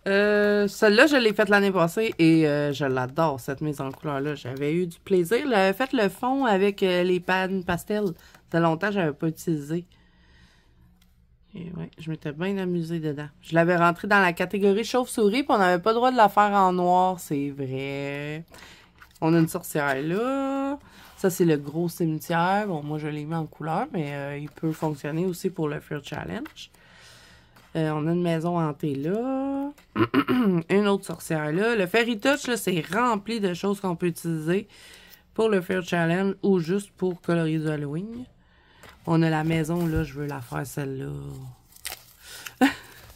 Celle-là, je l'ai faite l'année passée et je l'adore, cette mise en couleur-là. J'avais eu du plaisir. J'avais fait le fond avec les pannes pastel. Ça fait longtemps que je n'avais pas utilisé. Et ouais, je m'étais bien amusée dedans. Je l'avais rentré dans la catégorie chauve-souris, puis on n'avait pas le droit de la faire en noir, c'est vrai. On a une sorcière là. Ça, c'est le gros cimetière. Bon, moi, je l'ai mis en couleur, mais il peut fonctionner aussi pour le Fear Challenge. On a une maison hantée là. Une autre sorcière là. Le Fairy Touch, là, c'est rempli de choses qu'on peut utiliser pour le Fear Challenge ou juste pour colorier du Halloween. On a la maison, là, je veux la faire, celle-là.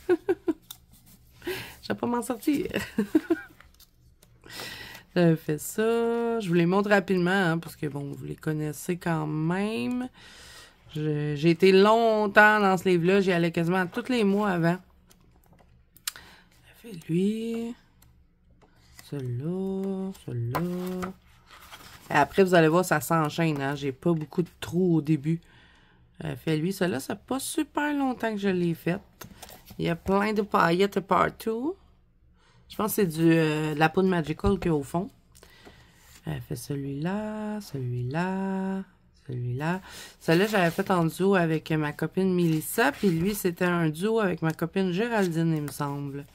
Je vais pas m'en sortir. J'avais fait ça. Je vous les montre rapidement, hein, parce que, bon, vous les connaissez quand même. J'ai été longtemps dans ce livre-là. J'y allais quasiment tous les mois avant. J'ai fait lui. Celui-là. Celui-là. Et après, vous allez voir, ça s'enchaîne. Hein? J'ai pas beaucoup de trous au début. Fait lui, celui-là, ça fait pas super longtemps que je l'ai fait. Il y a plein de paillettes partout. Je pense que c'est de la poudre Magical qu'il y a au fond. Fait celui-là, celui-là, celui-là. Celui-là, j'avais fait en duo avec ma copine Melissa. Puis lui, c'était un duo avec ma copine Géraldine, il me semble.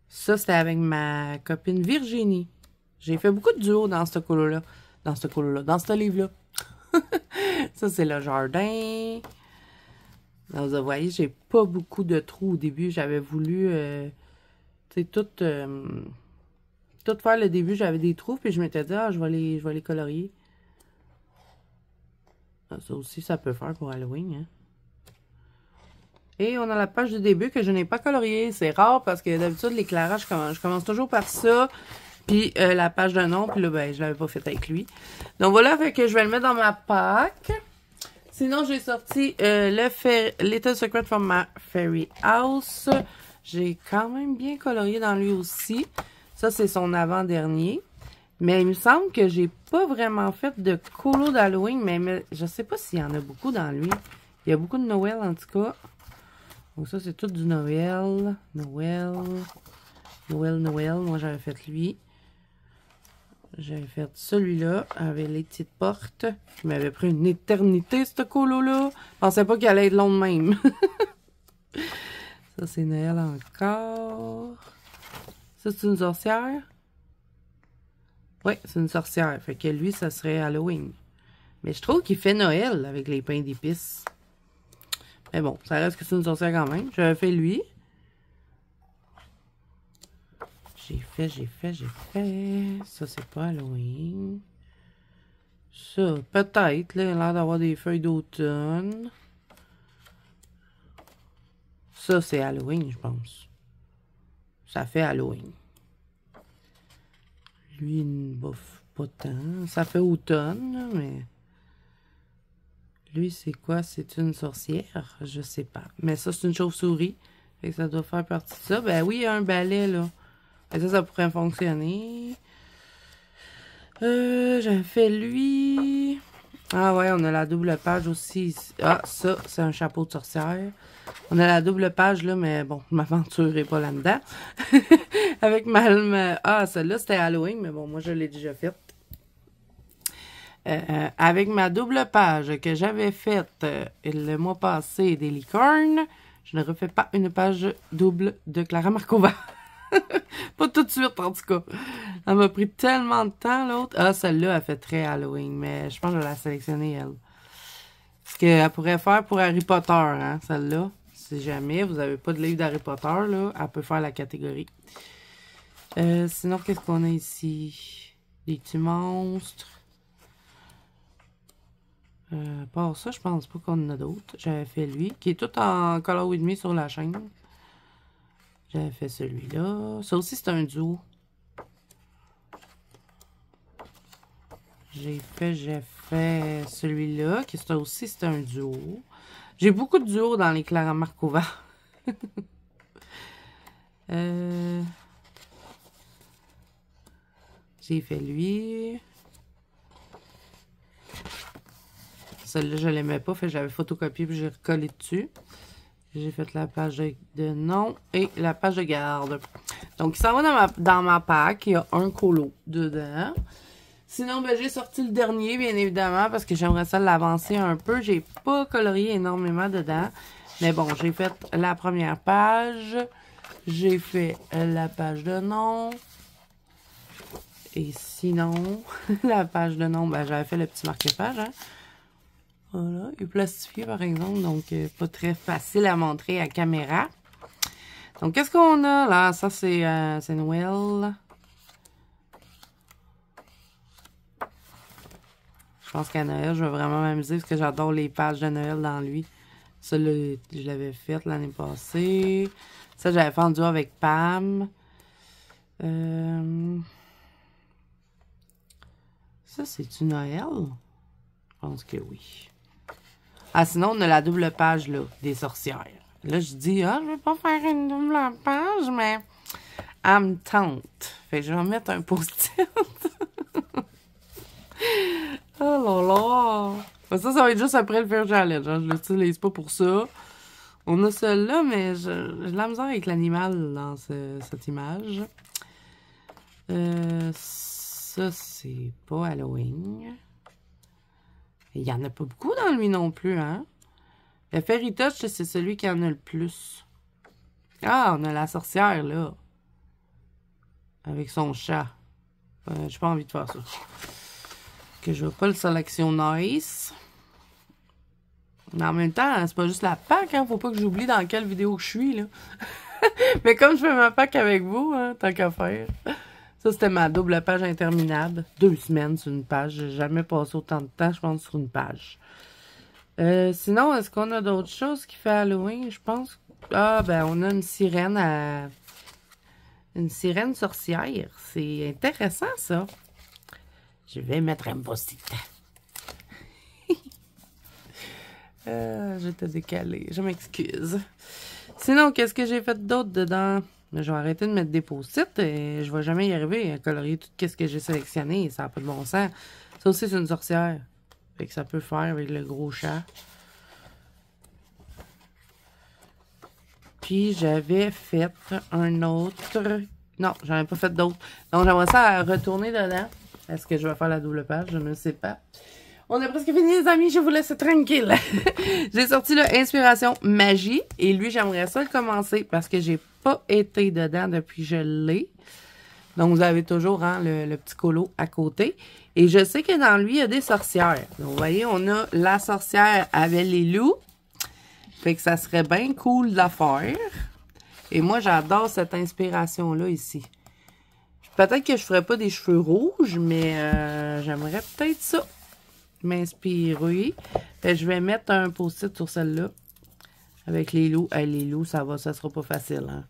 Ça, c'était avec ma copine Virginie. J'ai fait beaucoup de duos dans ce colo-là. Dans ce livre-là. Ça, c'est le jardin. Donc, vous voyez, j'ai pas beaucoup de trous au début. J'avais voulu, tu sais, tout faire le début. J'avais des trous, puis je m'étais dit, ah, je vais les colorier. Ça aussi, ça peut faire pour Halloween, hein. Et on a la page du début que je n'ai pas coloriée. C'est rare parce que d'habitude, l'éclairage, je commence toujours par ça. Puis la page de nom, puis là, ben, je l'avais pas fait avec lui. Donc voilà, fait que je vais le mettre dans ma pack. Sinon, j'ai sorti Little Secret from My Fairy House. J'ai quand même bien colorié dans lui aussi. Ça, c'est son avant-dernier. Mais il me semble que j'ai pas vraiment fait de colo d'Halloween, mais je sais pas s'il y en a beaucoup dans lui. Il y a beaucoup de Noël, en tout cas. Donc ça, c'est tout du Noël. Noël. Moi, j'avais fait lui. J'avais fait celui-là avec les petites portes. Il m'avait pris une éternité, ce colo-là. Je pensais pas qu'il allait être long de même. Ça, c'est Noël encore. Ça, c'est une sorcière? Oui, c'est une sorcière. Fait que lui, ça serait Halloween. Mais je trouve qu'il fait Noël avec les pains d'épices. Mais bon, ça reste que c'est une sorcière quand même. J'avais fait lui. J'ai fait. Ça, c'est pas Halloween. Ça, peut-être, là, il a l'air d'avoir des feuilles d'automne. Ça, c'est Halloween, je pense. Ça fait Halloween. Lui, il ne bouffe pas tant. Ça fait automne, là, mais... Lui, c'est quoi? C'est une sorcière? Je sais pas. Mais ça, c'est une chauve-souris. Fait que ça doit faire partie de ça. Ben oui, il y a un balai, là. Et ça pourrait fonctionner. J'avais fait lui. Ah ouais, on a la double page aussi. Ah, ça, c'est un chapeau de sorcière. On a la double page, là, mais bon, je m'aventurerai pas là-dedans. Avec Ah, celle-là, c'était Halloween, mais bon, moi, je l'ai déjà faite. Avec ma double page que j'avais faite le mois passé des licornes, je ne refais pas une page double de Clara Markova. Pas tout de suite, en tout cas. Elle m'a pris tellement de temps, l'autre. Ah, celle-là, elle fait très Halloween, mais je pense que je vais la sélectionner, elle. Ce qu'elle pourrait faire pour Harry Potter, hein, celle-là. Si jamais vous n'avez pas de livre d'Harry Potter, là, elle peut faire la catégorie. Sinon, qu'est-ce qu'on a ici? Des petits monstres. À part ça, je pense pas qu'on en a d'autres. J'avais fait lui, qui est tout en color with me sur la chaîne. J'avais fait celui-là. Ça aussi, c'est un duo. J'ai fait celui-là, qui c'est aussi, c'est un duo. J'ai beaucoup de duos dans les Clara Markova. J'ai fait lui. Celle-là, je l'aimais pas, fait que j'avais photocopié puis j'ai recollé dessus. J'ai fait la page de nom et la page de garde. Donc, il s'en va dans ma pack. Il y a un colo dedans. Sinon, ben, j'ai sorti le dernier, bien évidemment, parce que j'aimerais ça l'avancer un peu. J'ai pas colorié énormément dedans. Mais bon, j'ai fait la première page. J'ai fait la page de nom. Et sinon, la page de nom, ben, j'avais fait le petit marque-page, hein. Voilà, il est plastifié par exemple, donc pas très facile à montrer à caméra. Donc, qu'est-ce qu'on a là? Ça, c'est Noël. Je pense qu'à Noël, je vais vraiment m'amuser parce que j'adore les pages de Noël dans lui. Ça, là, je l'avais fait l'année passée. Ça, j'avais fait en duo avec Pam. Ça, c'est-tu Noël? Je pense que oui. Ah, sinon, on a la double page, là, des sorcières. Là, je dis, ah, je vais pas faire une double page, mais elle me tente. Fait que je vais mettre un post-it. Oh là là! Ça va être juste après le Fair Challenge. Hein? Je l'utilise pas pour ça. On a celle-là, mais j'ai de la misère avec l'animal dans cette image. Ça, c'est pas Halloween. Il n'y en a pas beaucoup dans lui non plus, hein? Le Fairy Touch, c'est celui qui en a le plus. Ah, on a la sorcière, là. Avec son chat. J'ai pas envie de faire ça. Que je vais pas le sélectionner. Mais en même temps, c'est pas juste la pack, hein? Faut pas que j'oublie dans quelle vidéo je suis, là. Mais comme je fais ma pack avec vous, hein, tant qu'à faire. Ça, c'était ma double page interminable. 2 semaines sur une page. J'ai jamais passé autant de temps, je pense, sur une page. Sinon, est-ce qu'on a d'autres choses qui fait Halloween? Je pense. Ah, ben, on a une sirène à... Une sirène sorcière. C'est intéressant, ça. Je vais mettre un post-it. Je vais te décaler. Je m'excuse. Sinon, qu'est-ce que j'ai fait d'autre dedans? Je vais arrêter de mettre des post-it et je vais jamais y arriver à colorier tout ce que j'ai sélectionné. Ça n'a pas de bon sens. Ça aussi, c'est une sorcière. Fait que ça peut faire avec le gros chat. Puis, j'avais fait un autre... Non, j'en ai pas fait d'autres. Donc, j'aimerais ça retourner dedans. Est-ce que je vais faire la double page? Je ne sais pas. On a presque fini, les amis. Je vous laisse tranquille. J'ai sorti là, Inspiration Magie. Et lui, j'aimerais ça le commencer parce que j'ai pas été dedans depuis que je l'ai. Donc, vous avez toujours hein, le petit colo à côté. Et je sais que dans lui, il y a des sorcières. Donc, vous voyez, on a la sorcière avec les loups. Fait que ça serait bien cool de la faire. Et moi, j'adore cette inspiration-là ici. Peut-être que je ferais pas des cheveux rouges, mais j'aimerais peut-être ça. M'inspirer. Je vais mettre un post-it sur celle-là. Avec les loups. Les loups, ça sera pas facile, hein.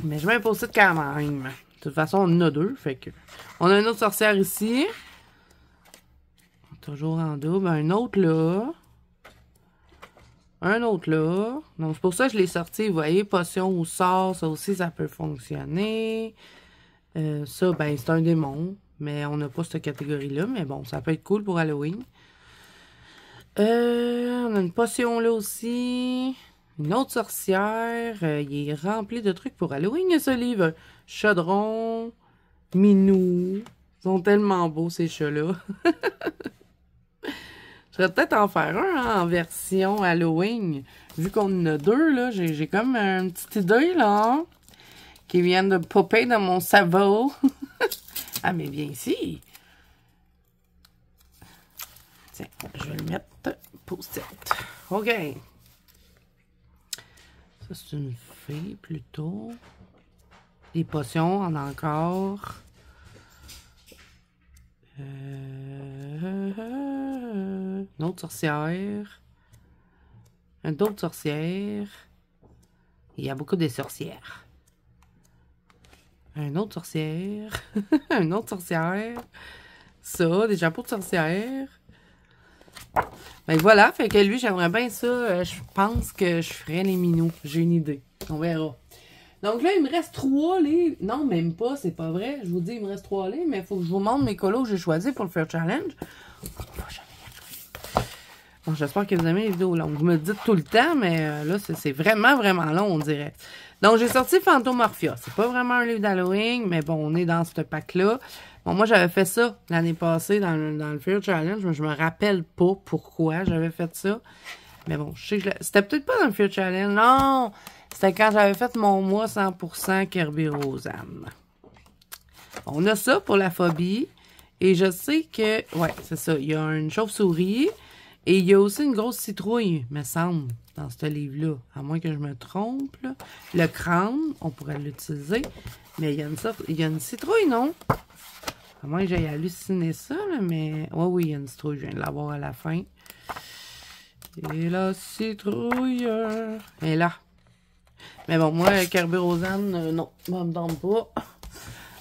Mais je mets un post-it quand même. De toute façon, on en a 2, fait que... On a une autre sorcière ici. Toujours en double. Un autre là. Un autre là. Donc, c'est pour ça que je l'ai sorti. Vous voyez, potion ou sort, ça aussi, ça peut fonctionner. Ça, ben, c'est un démon. Mais on n'a pas cette catégorie-là. Mais bon, ça peut être cool pour Halloween. On a une potion là aussi. Une autre sorcière. Il est rempli de trucs pour Halloween, ce livre. Chaudron. Minou. Ils sont tellement beaux, ces chats-là. Je vais peut-être en faire un hein, en version Halloween. Vu qu'on en a 2, là, j'ai comme une petite idée, là, qui vient de popper dans mon cerveau. Ah, mais viens ici. Tiens, je vais le mettre post-it. OK. Ça, c'est une fille, plutôt. Des potions, on a encore. Une autre sorcière. Une autre sorcière. Il y a beaucoup de sorcières. Une autre sorcière. Une autre sorcière. Ça, des chapeaux de sorcière. Ben voilà, fait que lui, j'aimerais bien ça. Je pense que je ferais les minous. J'ai une idée. On verra. Donc là, il me reste 3 livres. Non, même pas, c'est pas vrai. Je vous dis, il me reste 3 livres, mais il faut que je vous montre mes colos que j'ai choisis pour le Fair Challenge. Bon, j'espère que vous aimez les vidéos longues. Vous me le dites tout le temps, mais là, c'est vraiment, vraiment long, on dirait. Donc, j'ai sorti Phantomorphia. C'est pas vraiment un livre d'Halloween, mais bon, on est dans ce pack-là. Bon, moi, j'avais fait ça l'année passée dans le Fair Challenge, mais je me rappelle pas pourquoi j'avais fait ça. Mais bon, je sais que c'était peut-être pas dans le Fair Challenge. Non! C'était quand j'avais fait mon mois 100% Kirby Rosanne. On a ça pour la phobie. Et je sais que... Ouais, c'est ça. Il y a une chauve-souris. Et il y a aussi une grosse citrouille, me semble, dans ce livre-là. À moins que je me trompe. Là. Le crâne, on pourrait l'utiliser. Mais il y a une citrouille, non? À moins que j'aille halluciner ça, là, mais... Oh, oui, il y a une citrouille. Je viens de l'avoir à la fin. Et la citrouille... est là. Mais bon, moi, Kirby Rosanne, non, ça me tente pas.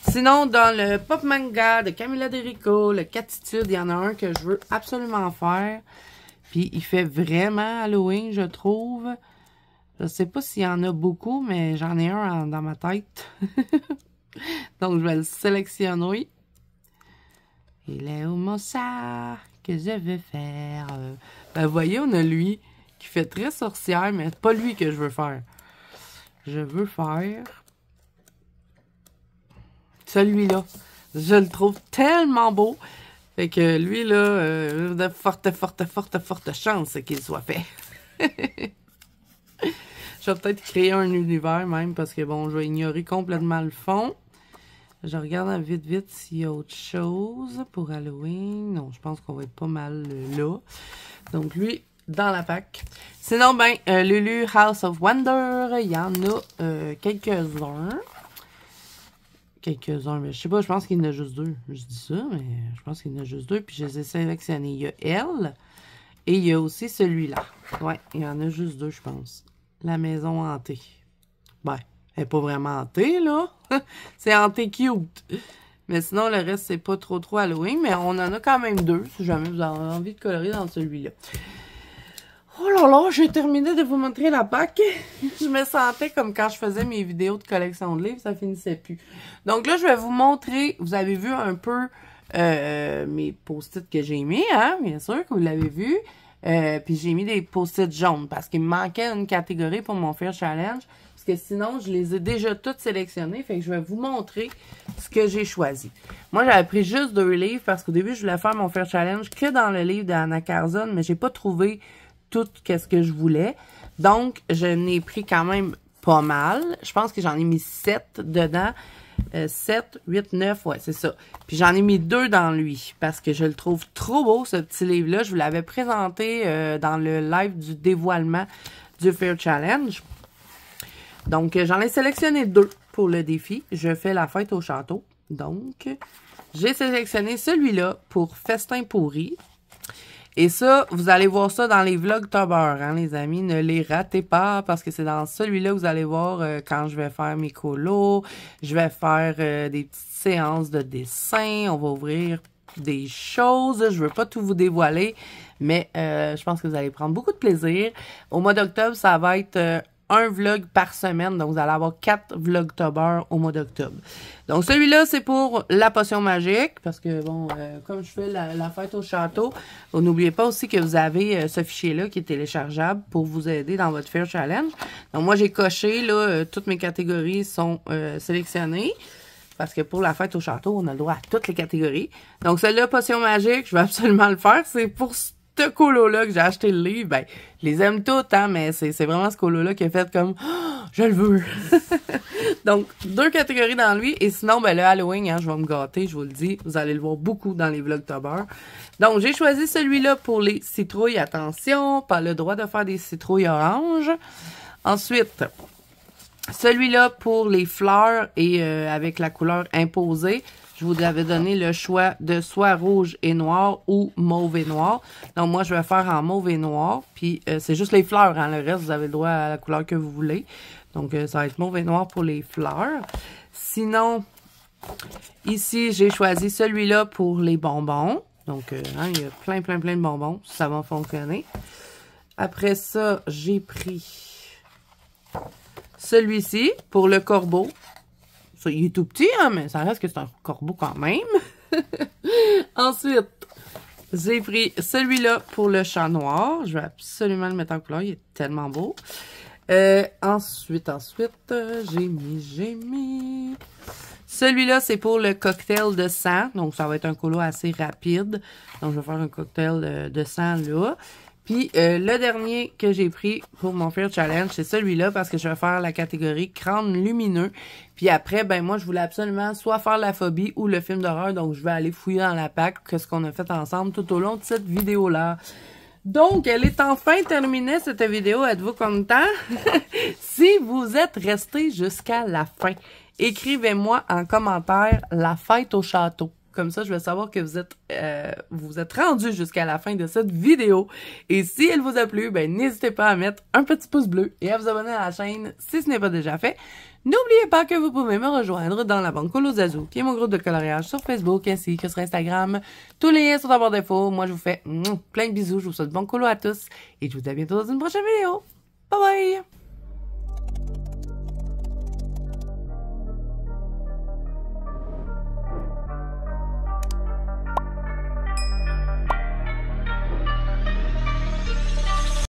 Sinon, dans le pop manga de Camilla Derico, le Catitude, il y en a un que je veux absolument faire. Puis, il fait vraiment Halloween, je trouve. Je sais pas s'il y en a beaucoup, mais j'en ai un dans ma tête. Donc, je vais le sélectionner. Il est où mon sac que je vais faire? Ben, vous voyez, on a lui qui fait très sorcière, mais c'est pas lui que je veux faire. Je veux faire celui-là. Je le trouve tellement beau. Fait que lui, là, de forte chance qu'il soit fait. Je vais peut-être créer un univers même parce que, bon, je vais ignorer complètement le fond. Je regarde vite s'il y a autre chose pour Halloween. Non, je pense qu'on va être pas mal là. Donc, lui... dans la pack. Sinon, ben, Lulu House of Wonder, il y en a quelques-uns. Quelques-uns, mais je sais pas, je pense qu'il y en a juste 2. Je dis ça, mais je pense qu'il y en a juste 2, puis je les ai sélectionnés. Il y a elle, et il y a aussi celui-là. Ouais, il y en a juste 2, je pense. La maison hantée. Ben, elle est pas vraiment hantée, là. C'est hanté cute. Mais sinon, le reste, c'est pas trop Halloween, mais on en a quand même 2, si jamais vous avez envie de colorer dans celui-là. Oh là là, j'ai terminé de vous montrer la pack. Je me sentais comme quand je faisais mes vidéos de collection de livres, ça finissait plus. Donc là, je vais vous montrer, vous avez vu un peu mes post-it que j'ai mis, hein, bien sûr que vous l'avez vu. Puis j'ai mis des post-it jaunes parce qu'il me manquait une catégorie pour mon Fair Challenge. Parce que sinon, je les ai déjà toutes sélectionnées. Fait que je vais vous montrer ce que j'ai choisi. Moi, j'avais pris juste 2 livres parce qu'au début, je voulais faire mon Fair Challenge que dans le livre d'Anna Carzon, mais j'ai pas trouvé tout ce que je voulais. Donc, je n'ai pris quand même pas mal. Je pense que j'en ai mis 7 dedans. 7, 8, 9, ouais, c'est ça. Puis j'en ai mis 2 dans lui, parce que je le trouve trop beau, ce petit livre-là. Je vous l'avais présenté dans le live du dévoilement du Fair Challenge. Donc, j'en ai sélectionné 2 pour le défi. Je fais la fête au château. Donc, j'ai sélectionné celui-là pour Festin pourri. Et ça, vous allez voir ça dans les Vlogtober, hein, les amis. Ne les ratez pas parce que c'est dans celui-là que vous allez voir quand je vais faire mes colos. Je vais faire des petites séances de dessin. On va ouvrir des choses. Je veux pas tout vous dévoiler, mais je pense que vous allez prendre beaucoup de plaisir. Au mois d'octobre, ça va être un vlog par semaine. Donc, vous allez avoir 4 Vlogtober au mois d'octobre. Donc, celui-là, c'est pour la potion magique. Parce que, bon, comme je fais la fête au château, n'oubliez pas aussi que vous avez ce fichier-là qui est téléchargeable pour vous aider dans votre Fear Challenge. Donc, moi, j'ai coché, là, toutes mes catégories sont sélectionnées. Parce que pour la fête au château, on a le droit à toutes les catégories. Donc, celle-là, potion magique, je vais absolument le faire. C'est pour ce colo-là que j'ai acheté le livre. Ben, je les aime toutes, hein, mais c'est vraiment ce colo-là qui a fait comme oh, je le veux. Donc, 2 catégories dans lui. Et sinon, ben, le Halloween, hein, je vais me gâter, je vous le dis. Vous allez le voir beaucoup dans les Vlogtober. Donc, j'ai choisi celui-là pour les citrouilles. Attention, pas le droit de faire des citrouilles oranges. Ensuite, celui-là pour les fleurs et avec la couleur imposée. Je vous avais donné le choix de soit rouge et noir ou mauve et noir. Donc, moi, je vais faire en mauve et noir. Puis, c'est juste les fleurs. Hein. Le reste, vous avez le droit à la couleur que vous voulez. Donc, ça va être mauve et noir pour les fleurs. Sinon, ici, j'ai choisi celui-là pour les bonbons. Donc, hein, il y a plein de bonbons. Ça va fonctionner. Après ça, j'ai pris celui-ci pour le corbeau. Ça, il est tout petit, hein, mais ça reste que c'est un corbeau quand même. Ensuite, j'ai pris celui-là pour le chat noir. Je vais absolument le mettre en couleur. Il est tellement beau. Ensuite, j'ai mis... Celui-là, c'est pour le cocktail de sang. Donc, ça va être un colo assez rapide. Donc, je vais faire un cocktail de sang là. Puis, le dernier que j'ai pris pour mon Fear Challenge, c'est celui-là parce que je vais faire la catégorie crâne lumineux. Puis après, ben moi, je voulais absolument soit faire la phobie ou le film d'horreur. Donc, je vais aller fouiller dans la PAC qu'est-ce qu'on a fait ensemble tout au long de cette vidéo-là. Donc, elle est enfin terminée, cette vidéo. Êtes-vous content? Si vous êtes resté jusqu'à la fin, écrivez-moi en commentaire la fête au château. Comme ça, je vais savoir que vous êtes rendu jusqu'à la fin de cette vidéo. Et si elle vous a plu, ben n'hésitez pas à mettre un petit pouce bleu et à vous abonner à la chaîne si ce n'est pas déjà fait. N'oubliez pas que vous pouvez me rejoindre dans la banque Colo Zazu, qui est mon groupe de coloriage sur Facebook ainsi que sur Instagram. Tous les liens sont en barre d'infos. Moi, je vous fais plein de bisous. Je vous souhaite bon colo à tous et je vous dis à bientôt dans une prochaine vidéo. Bye bye!